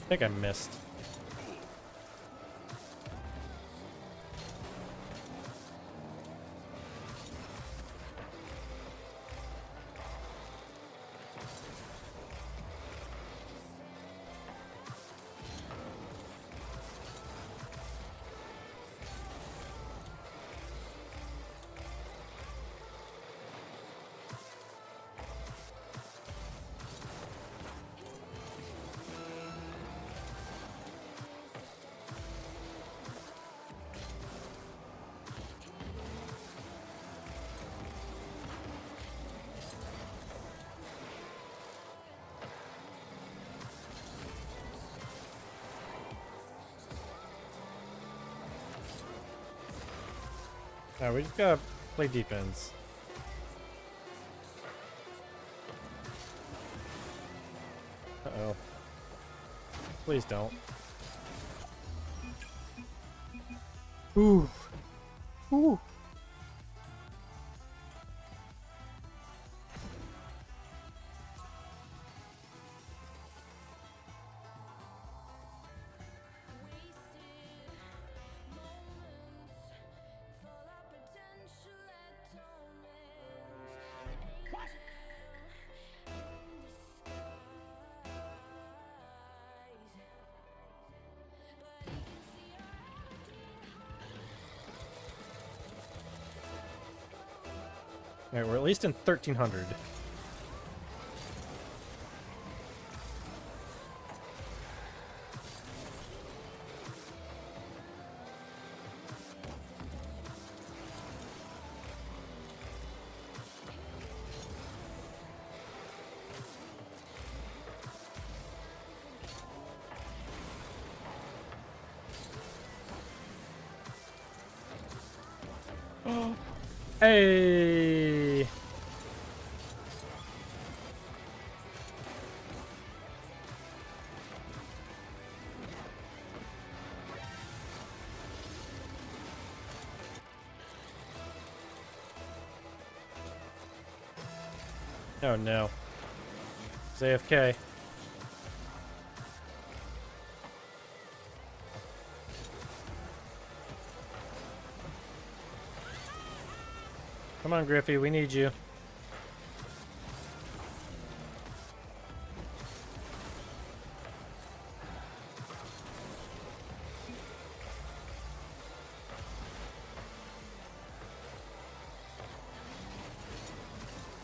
I think I missed. No, we just gotta play defense. Uh-oh. Please don't. Ooh. Ooh. All right, we're at least in 1300. Hey! Oh no. It's AFK. Come on, Griffey, we need you.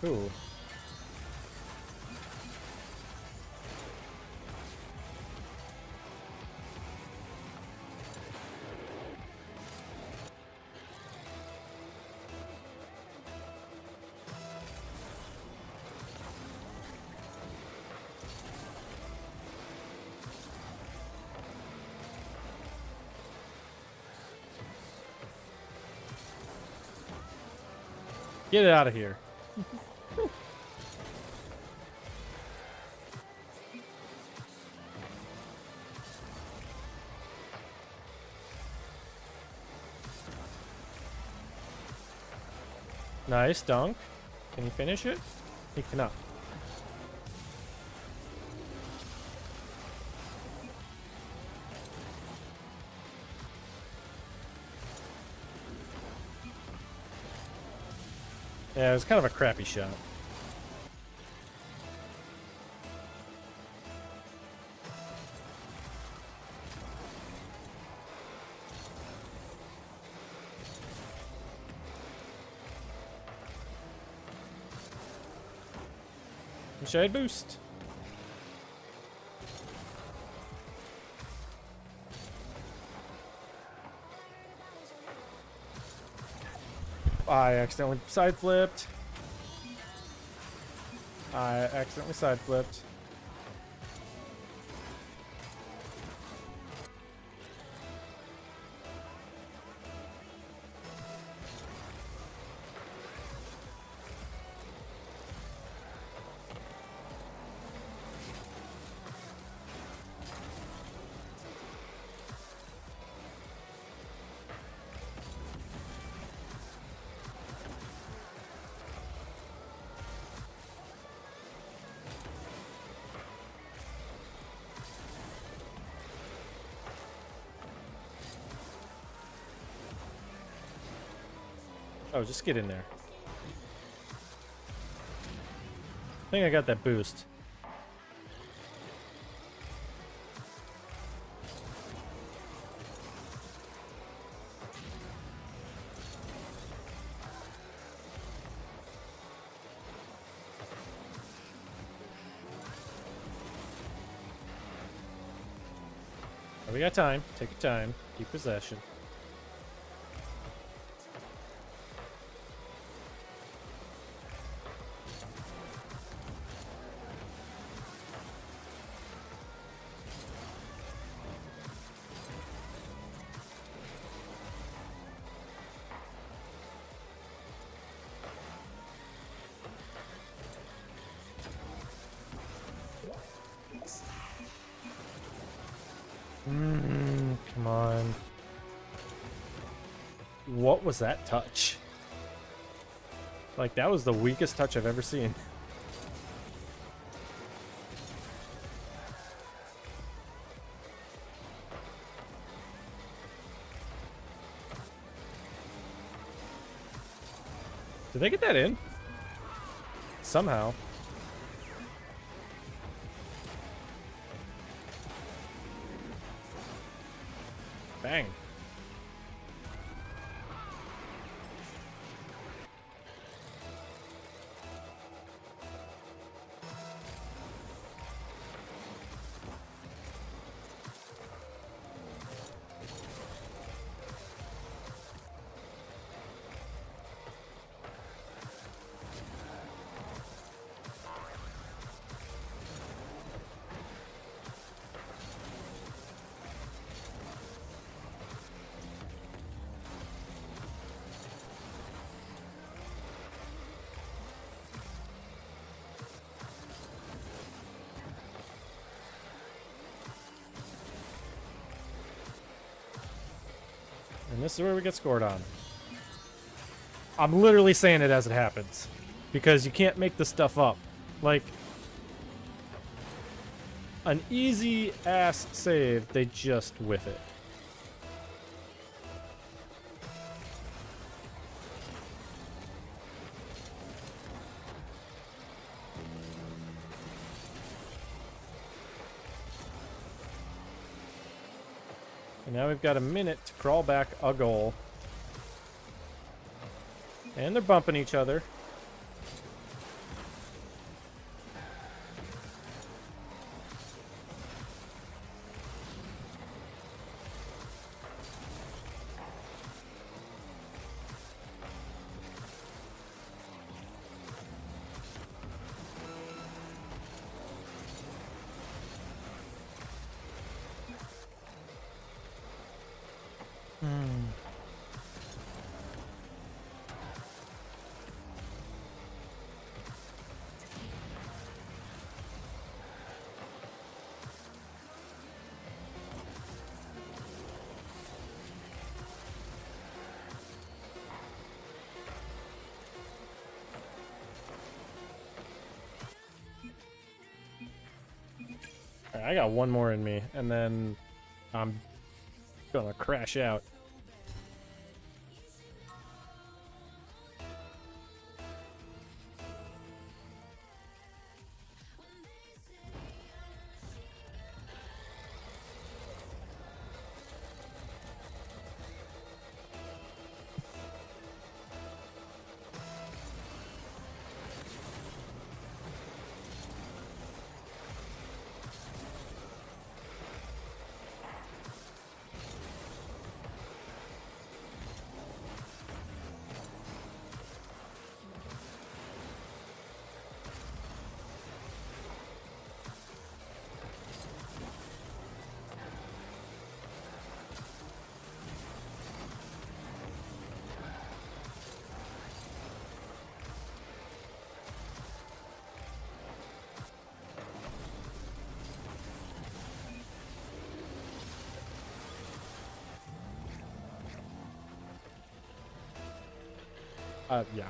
Ooh. Get it out of here. Nice dunk. Can you finish it? He cannot. Yeah, it was kind of a crappy shot. Shade boost. I accidentally side flipped. Oh, just get in there. I think I got that boost. We got time. Take your time. Keep possession. Come on. What was that touch? Like, that was the weakest touch I've ever seen. Did they get that in? Somehow. Bang. And this is where we get scored on. I'm literally saying it as it happens. Because you can't make this stuff up. Like, an easy-ass save, they just whiff it. And now we've got a minute to crawl back a goal. And they're bumping each other. Alright, I got one more in me, and then I'm gonna crash out. Yeah.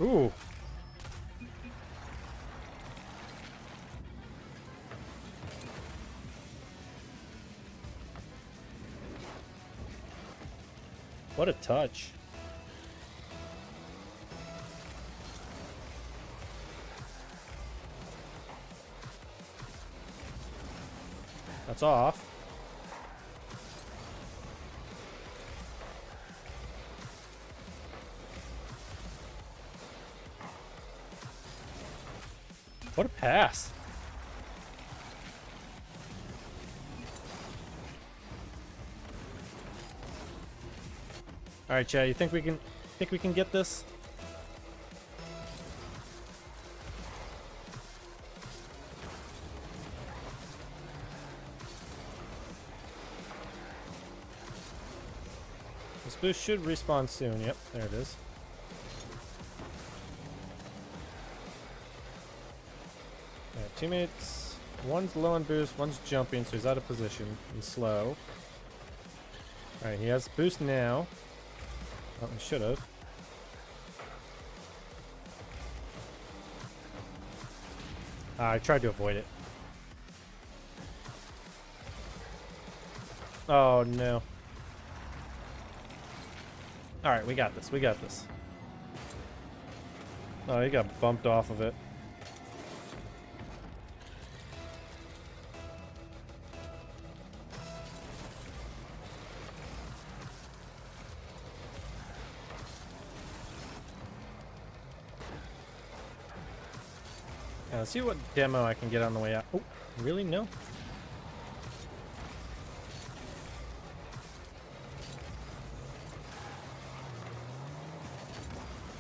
Ooh. What a touch. That's off. What a pass. All right, Chad, you think we can get this? This boost should respawn soon. Yep, there it is. Alright, teammates. One's low on boost, one's jumping, so he's out of position and slow. Alright, he has boost now. Oh, he should have. I tried to avoid it. Oh no. Alright, we got this. We got this. Oh, he got bumped off of it. See what demo I can get on the way out. Oh, really? No.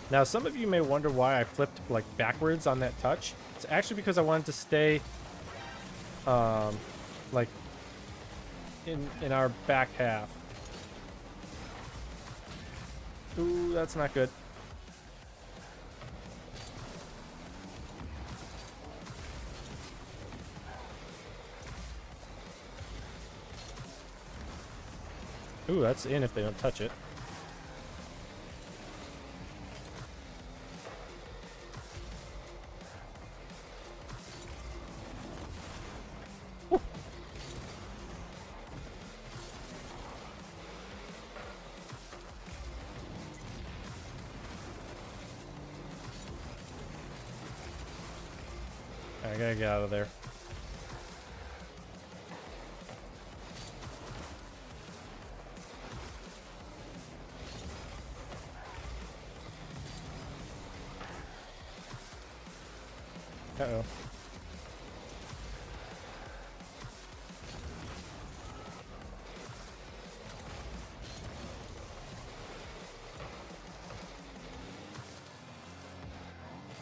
Now, some of you may wonder why I flipped like backwards on that touch. It's actually because I wanted to stay, like in our back half. Ooh, that's not good. Ooh, that's in if they don't touch it. I gotta get out of there. Uh-oh.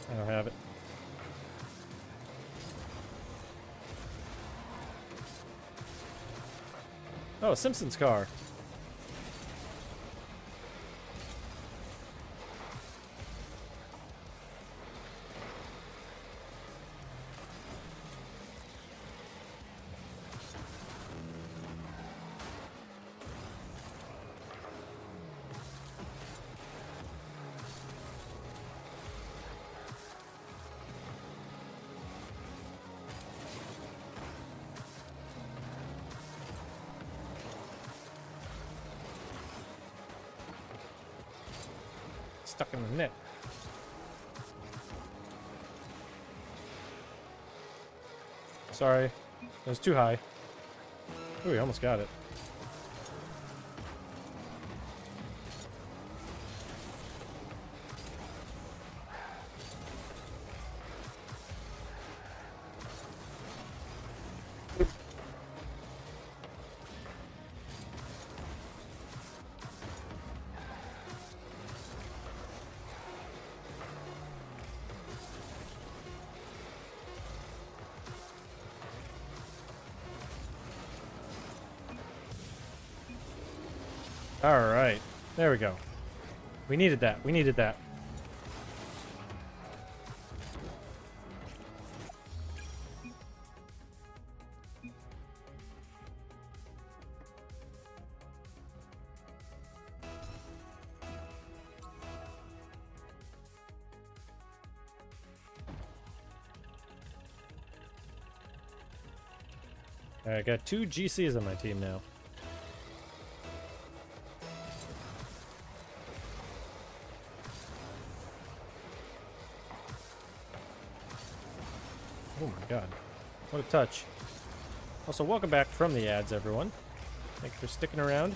I don't have it. Oh, Simpson's car. Stuck in the net. Sorry. It was too high. Ooh, we almost got it. All right. There we go. We needed that. We needed that. All right, I got 2 GCs on my team now. Oh my god. What a touch. Also, welcome back from the ads, everyone. Thank you for sticking around.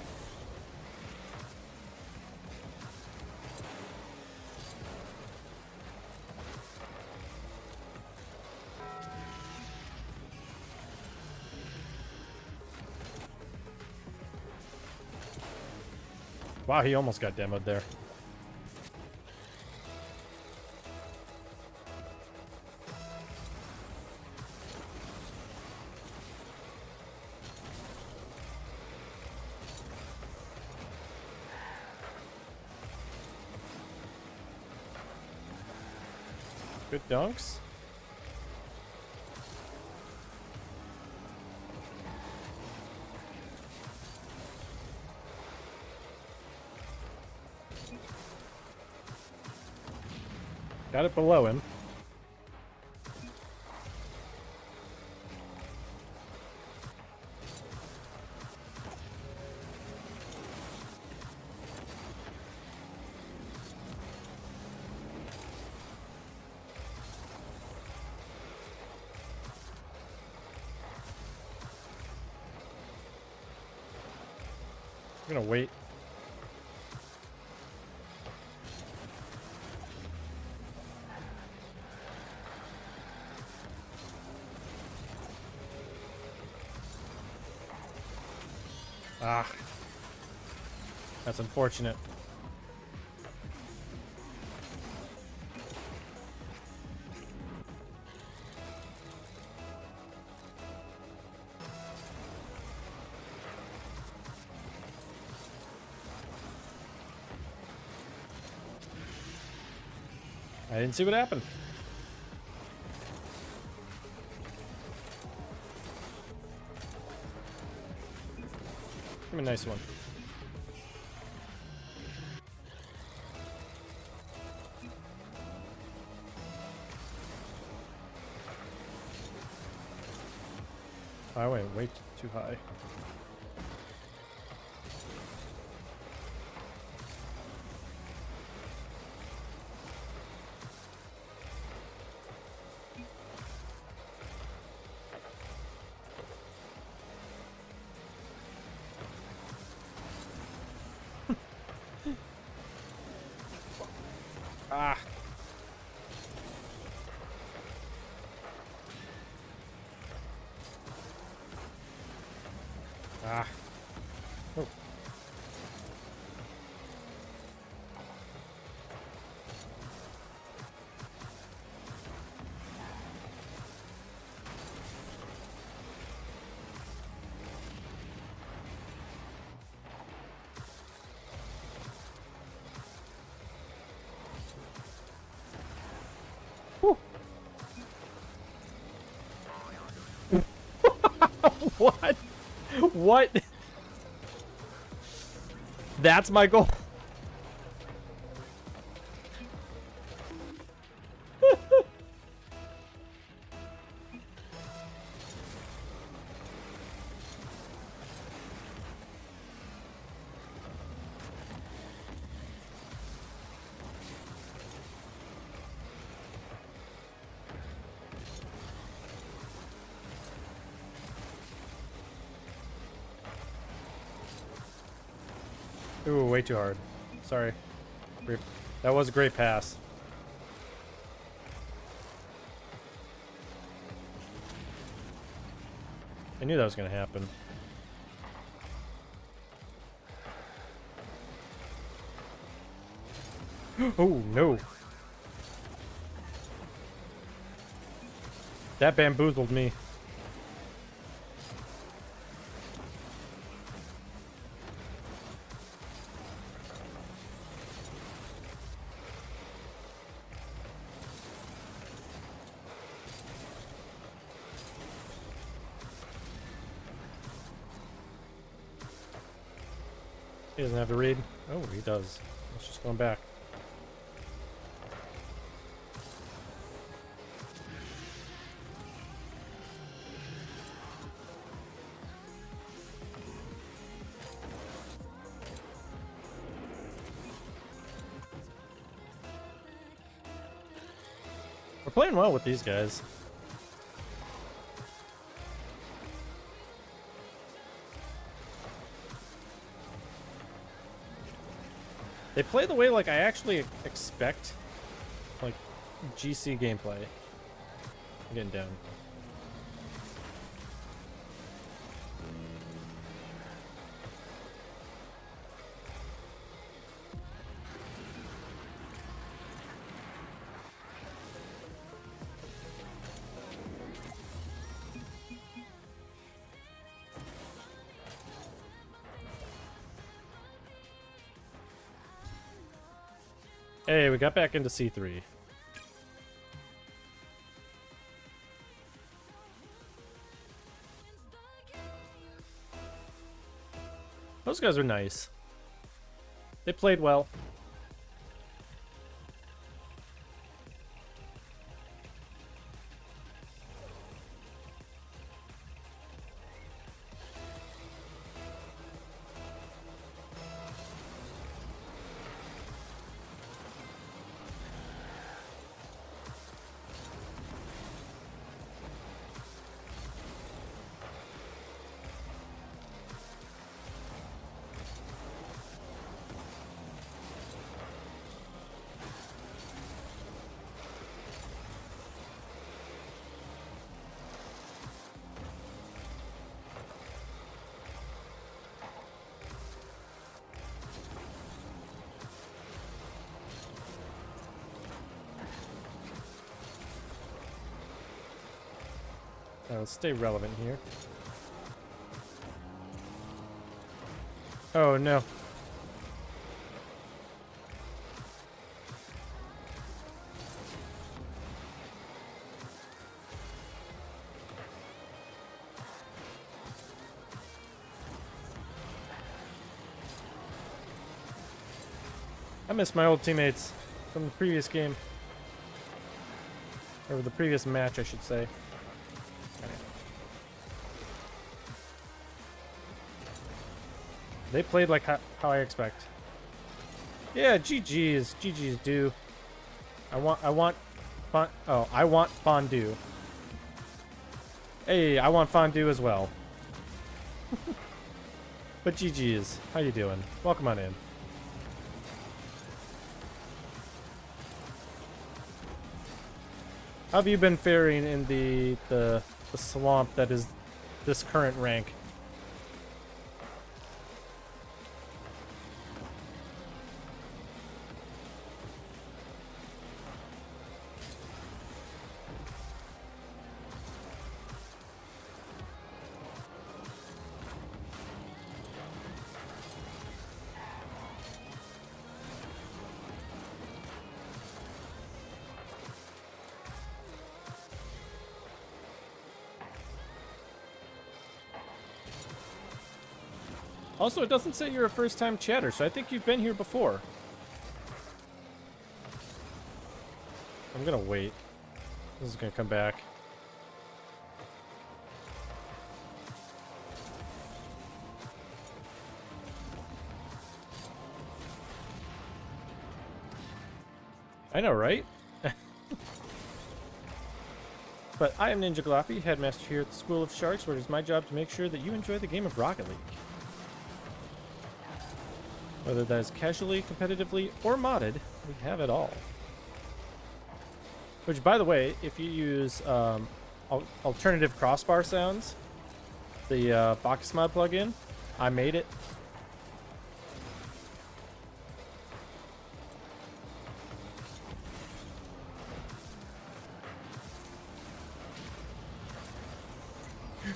Wow, he almost got demoed there. Good dunks. Got it below him. I'm gonna wait. Ah. That's unfortunate. I didn't see what happened. Give me a nice one. I went way too high. Ah. Ah. Oh. Whew. What? What? That's my goal. Ooh, way too hard. Sorry. That was a great pass. I knew that was going to happen. Oh, no. That bamboozled me. He doesn't have to read. Oh, he does. Let's just go back. We're playing well with these guys. They play the way like I actually expect, like GC gameplay. I'm getting down. Hey, we got back into C3. Those guys are nice. They played well. let's stay relevant here. Oh no. I miss my old teammates from the previous game. Or the previous match, I should say. They played like how I expect. Yeah, GG's. GG's do. I want fondue. Hey, I want fondue as well. But GG's. How you doing? Welcome on in. How have you been faring in the swamp that is this current rank? Also, it doesn't say you're a first-time chatter, so I think you've been here before. I'm gonna wait. This is gonna come back. I know, right? But I am NinjaGloppy, headmaster here at the School of Sharks, where it is my job to make sure that you enjoy the game of Rocket League. Whether that is casually, competitively, or modded, we have it all. Which, by the way, if you use alternative crossbar sounds, the Box Mod plugin, I made it.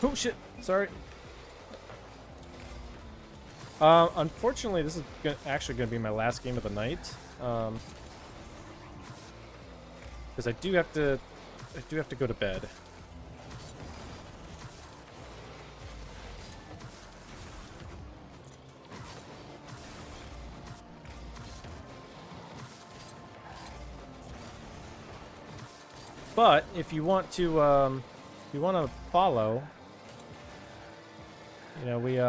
Oh shit! Sorry. Unfortunately, this is actually going to be my last game of the night. Because I do have to go to bed. But if you want to follow, you know, we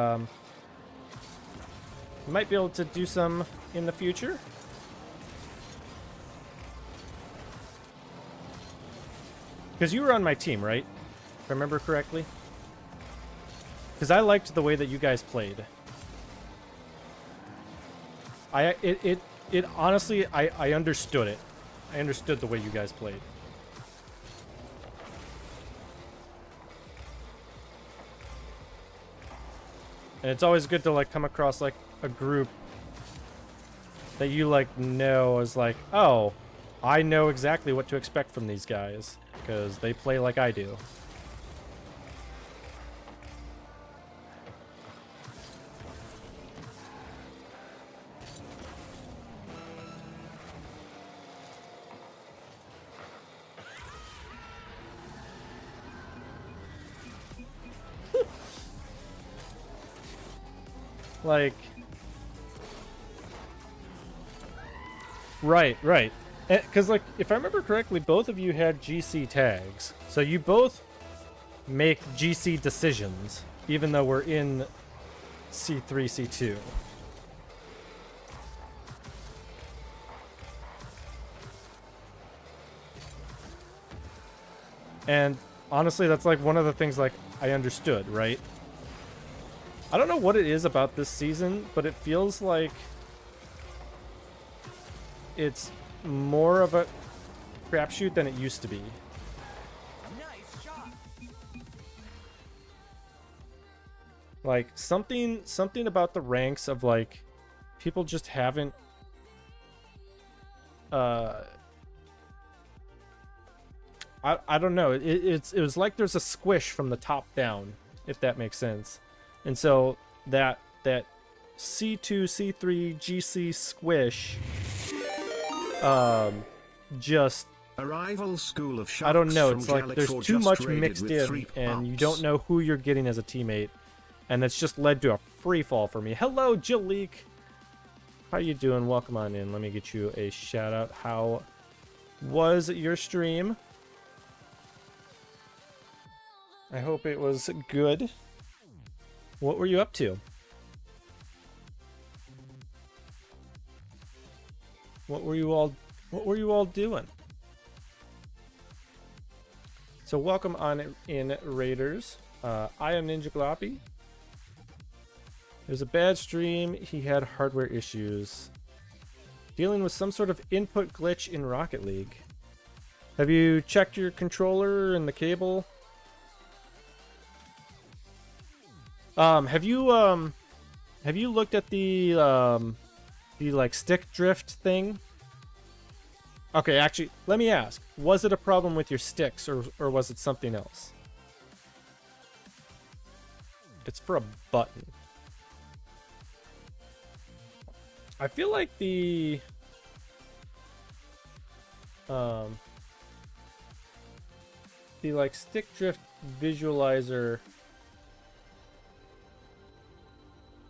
might be able to do some in the future. Because you were on my team, right? If I remember correctly. Because I liked the way that you guys played. It honestly, I understood it. I understood the way you guys played. And it's always good to like come across like a group that you like know is like, oh, I know exactly what to expect from these guys because they play like I do. Like, right. Because, like, if I remember correctly, both of you had GC tags. So you both make GC decisions, even though we're in C3, C2. And honestly, that's like one of the things like I understood, right? I don't know what it is about this season, but it feels like it's more of a crapshoot than it used to be. Nice shot. Like something about the ranks of like people just haven't I don't know. It was like there's a squish from the top down, if that makes sense. And so that C2, C3, GC squish, just A rival school of I don't sharks know. from It's like there's Galaxor too just much raided mixed with in, 3 and you pups. don't know who you're getting as a teammate, and that's just led to a free fall for me. Hello, Jalik. How you doing? Welcome on in. Let me get you a shout out. How was your stream? I hope it was good. What were you up to? What were you all doing? So welcome on in, Raiders. I am NinjaGloppy. It was a bad stream. He had hardware issues. Dealing with some sort of input glitch in Rocket League. Have you checked your controller and the cable? Have you looked at the like stick drift thing? Okay, actually, let me ask. Was it a problem with your sticks or was it something else? It's for a button. I feel like the like stick drift visualizer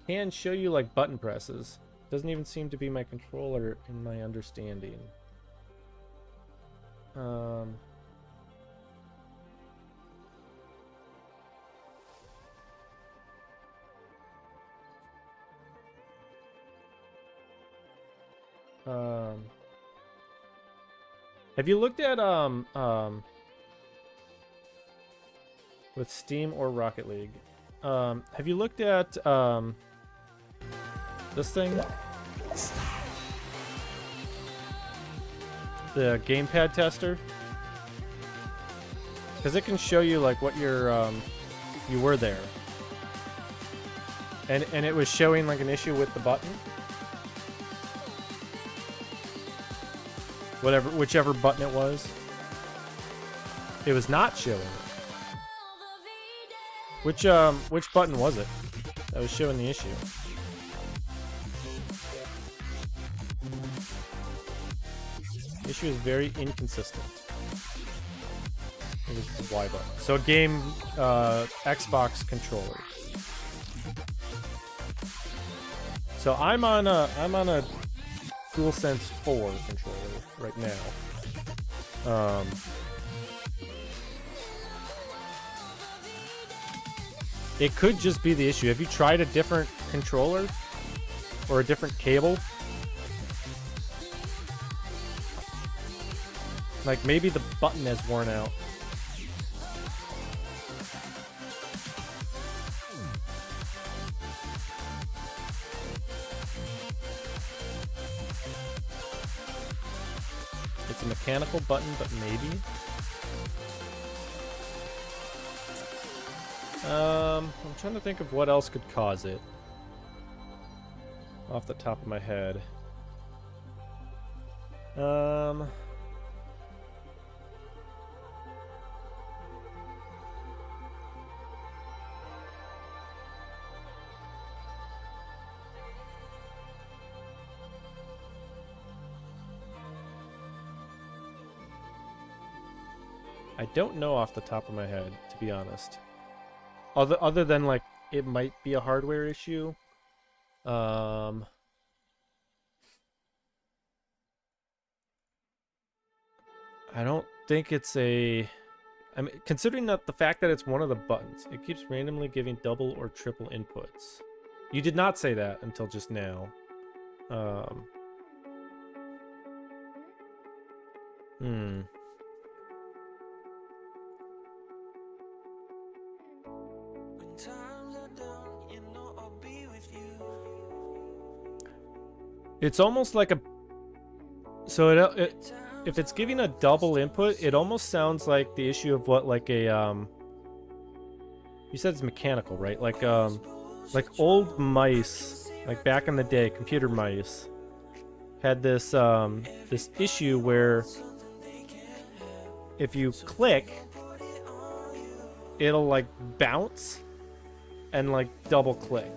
can show you like button presses. Doesn't even seem to be my controller in my understanding. Have you looked at with Steam or Rocket League? Have you looked at this thing? The gamepad tester? Because it can show you like what your you were there. And it was showing like an issue with the button. Whichever button it was. It was not showing it. Which button was it that was showing the issue? The issue is very inconsistent. It was the Y button. So game Xbox controller. So I'm on a DualSense 4 controller right now. It could just be the issue. Have you tried a different controller or a different cable? Like maybe the button has worn out. It's a mechanical button, but maybe. I'm trying to think of what else could cause it. Off the top of my head. I don't know off the top of my head, to be honest. Other than like it might be a hardware issue. I don't think it's a. I mean, considering that the fact that it's one of the buttons, it keeps randomly giving double or triple inputs. You did not say that until just now. It's almost like a. So it if it's giving a double input, it almost sounds like the issue of what like a You said it's mechanical, right? Like old mice, like back in the day, computer mice had this this issue where if you click, it'll like bounce and like double click.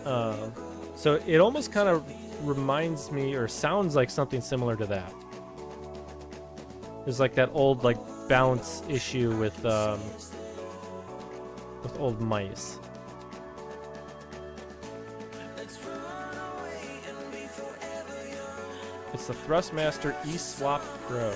So it almost kind of reminds me or sounds like something similar to that. There's like that old like bounce issue with old mice. It's the Thrustmaster eSwap Pro.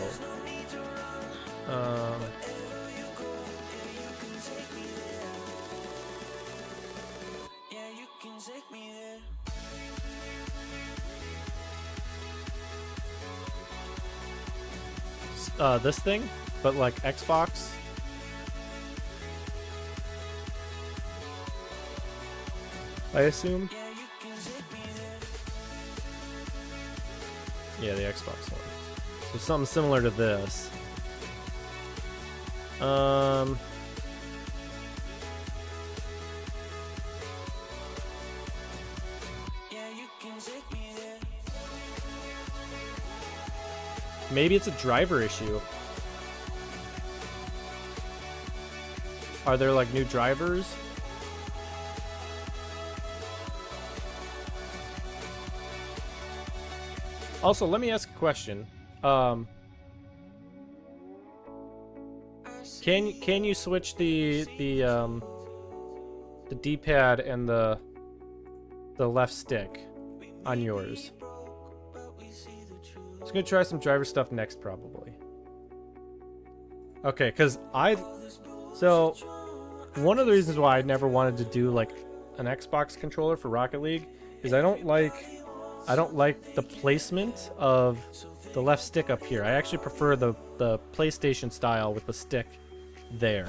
This thing, but like Xbox. I assume. Yeah, the Xbox one. So something similar to this. Maybe it's a driver issue. Are there like new drivers? Also, let me ask a question. Can you switch the D-pad and the left stick on yours? I'm gonna try some driver stuff next, probably. Okay, because so one of the reasons why I never wanted to do like an Xbox controller for Rocket League is I don't like the placement of the left stick up here. I actually prefer the PlayStation style with the stick there.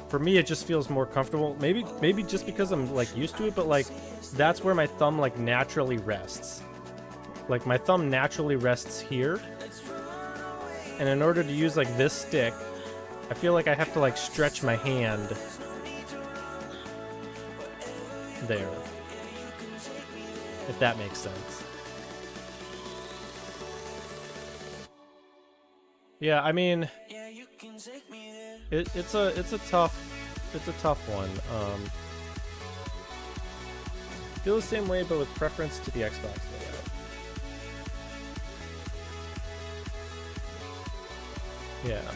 For me, it just feels more comfortable. Maybe just because I'm like used to it, but like that's where my thumb like naturally rests. Like my thumb naturally rests here. And in order to use like this stick, I feel like I have to like stretch my hand there. If that makes sense. Yeah, I mean, it's a tough one. Feel the same way, but with preference to the Xbox layout. Yeah.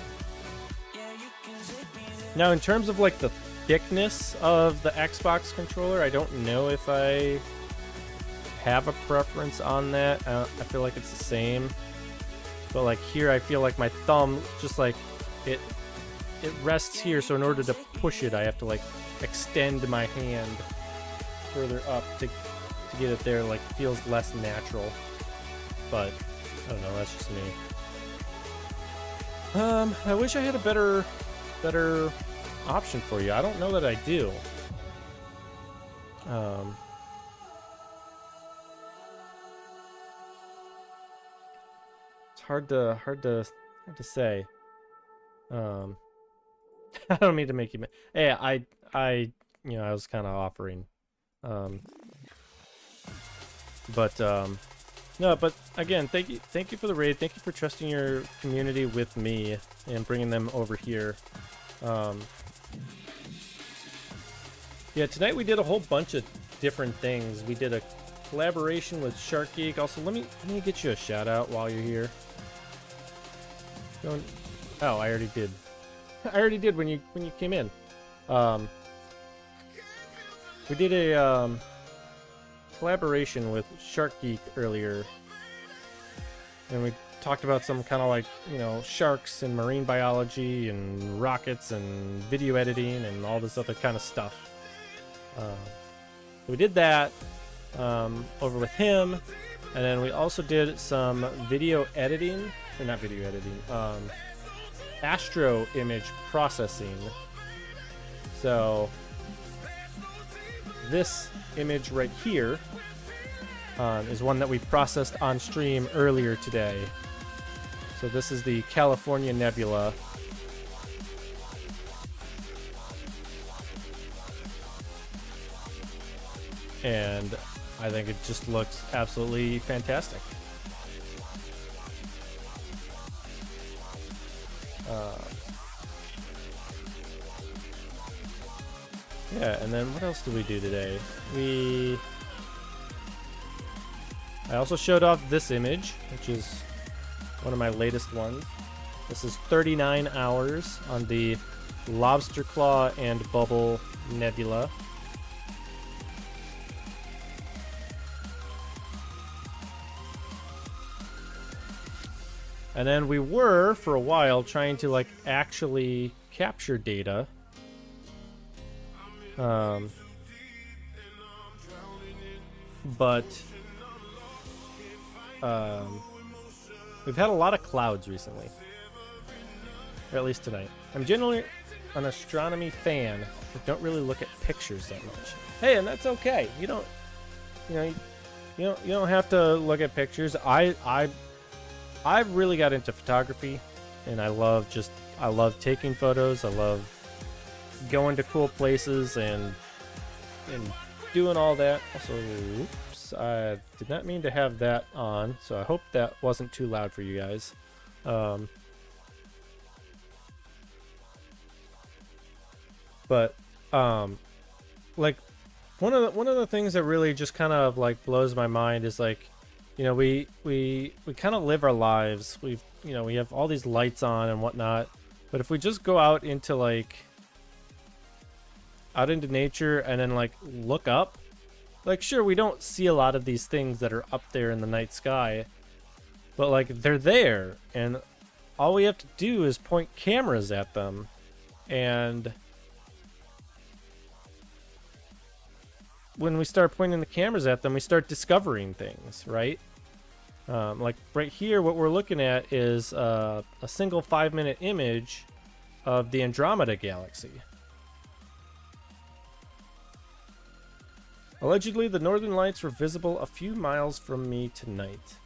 Now, in terms of like the thickness of the Xbox controller, I don't know if I have a preference on that. I feel like it's the same. But like here, I feel like my thumb just like it rests here. So in order to push it, I have to like extend my hand further up to get it there. Like feels less natural. But I don't know. That's just me. I wish I had a better option for you. I don't know that I do. It's hard to say. I don't mean to make you. Hey, I was kind of offering. No, but again, thank you for the raid. Thank you for trusting your community with me and bringing them over here. Yeah, tonight we did a whole bunch of different things. We did a collaboration with Shark Geek. Also, let me get you a shout out while you're here. Oh, I already did. I already did when you came in. We did a collaboration with Shark Geek earlier, and we talked about some kind of like, sharks and marine biology and rockets and video editing and all this other kind of stuff. So we did that over with him, and then we also did some video editing, or not video editing, astro image processing. So this image right here is one that we processed on stream earlier today. So this is the California Nebula. And I think it just looks absolutely fantastic. Yeah, and then what else did we do today? I also showed off this image, which is one of my latest ones. This is 39 hours on the Lobster Claw and Bubble Nebula. And then we were, for a while, trying to like actually capture data. But we've had a lot of clouds recently. Or at least tonight. I'm generally an astronomy fan, but don't really look at pictures that much. Hey, and that's okay. You don't have to look at pictures. I really got into photography, and I love taking photos. I love going to cool places and doing all that. Also, oops, I did not mean to have that on, so I hope that wasn't too loud for you guys. But like one of the things that really just kind of like blows my mind is like, you know, we kind of live our lives. We have all these lights on and whatnot, but if we just go out into nature and then like look up, like sure, we don't see a lot of these things that are up there in the night sky, but like they're there, and all we have to do is point cameras at them, and when we start pointing the cameras at them, we start discovering things, right? Like right here, what we're looking at is a single 5-minute image of the Andromeda galaxy. Allegedly, the northern lights were visible a few miles from me tonight.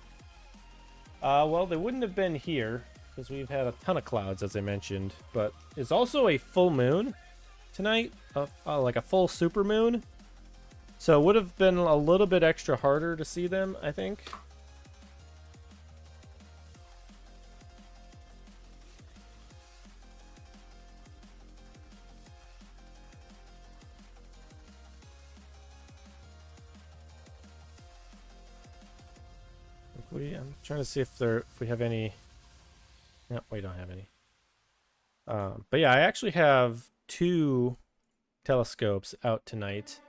Well, they wouldn't have been here because we've had a ton of clouds, as I mentioned, but it's also a full moon tonight, like a full super moon. So it would have been a little bit extra harder to see them, I think. I'm trying to see if we have any. No, we don't have any. But yeah, I actually have 2 telescopes out tonight.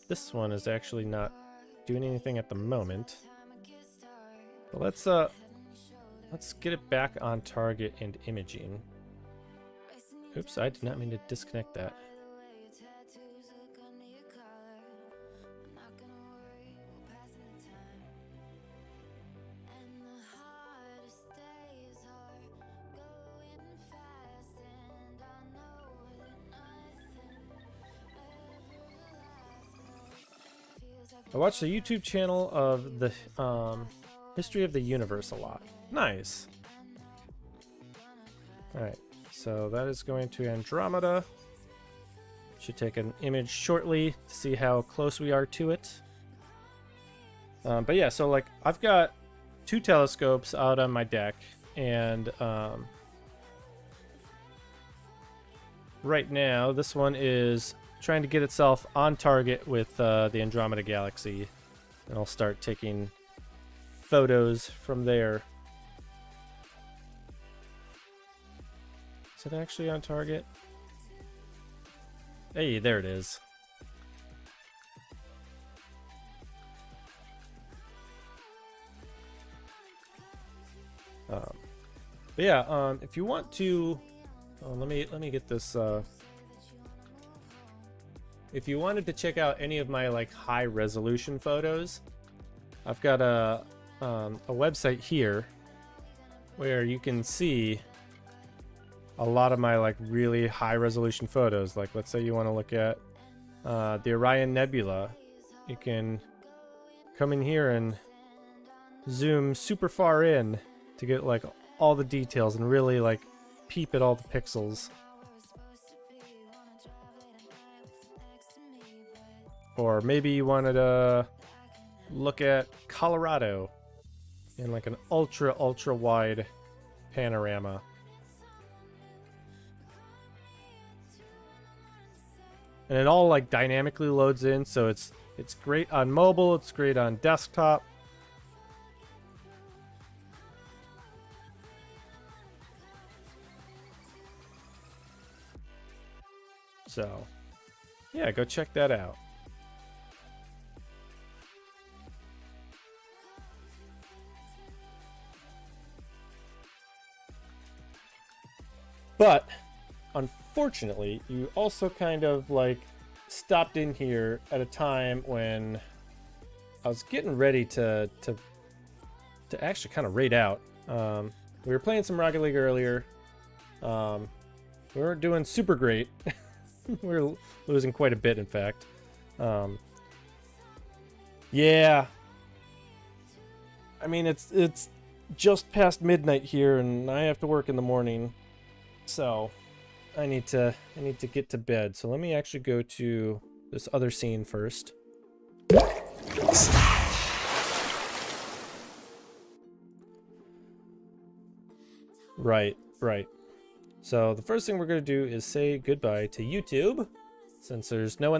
This one is actually not doing anything at the moment. But let's get it back on target and imaging. Oops, I did not mean to disconnect that. I watch the YouTube channel of the History of the Universe a lot. Nice. Alright, so that is going to Andromeda. Should take an image shortly to see how close we are to it. But yeah, so like I've got 2 telescopes out on my deck, and right now this one is trying to get itself on target with the Andromeda galaxy, and I'll start taking photos from there. Is it actually on target? Hey, there it is. But yeah, if you want to, let me get this. If you wanted to check out any of my like high resolution photos, I've got a website here where you can see a lot of my like really high resolution photos. Like let's say you want to look at the Orion Nebula, you can come in here and zoom super far in to get like all the details and really like peep at all the pixels. Or maybe you wanted to look at Colorado in like an ultra wide panorama. And it all like dynamically loads in, so it's great on mobile, it's great on desktop. So, yeah, go check that out. But unfortunately, you also kind of like stopped in here at a time when I was getting ready to actually kind of raid out. We were playing some Rocket League earlier. We weren't doing super great. We were losing quite a bit, in fact. Yeah. I mean, it's just past midnight here, and I have to work in the morning. So I need to get to bed. So let me actually go to this other scene first. Right. So the first thing we're going to do is say goodbye to YouTube, since there's no one there.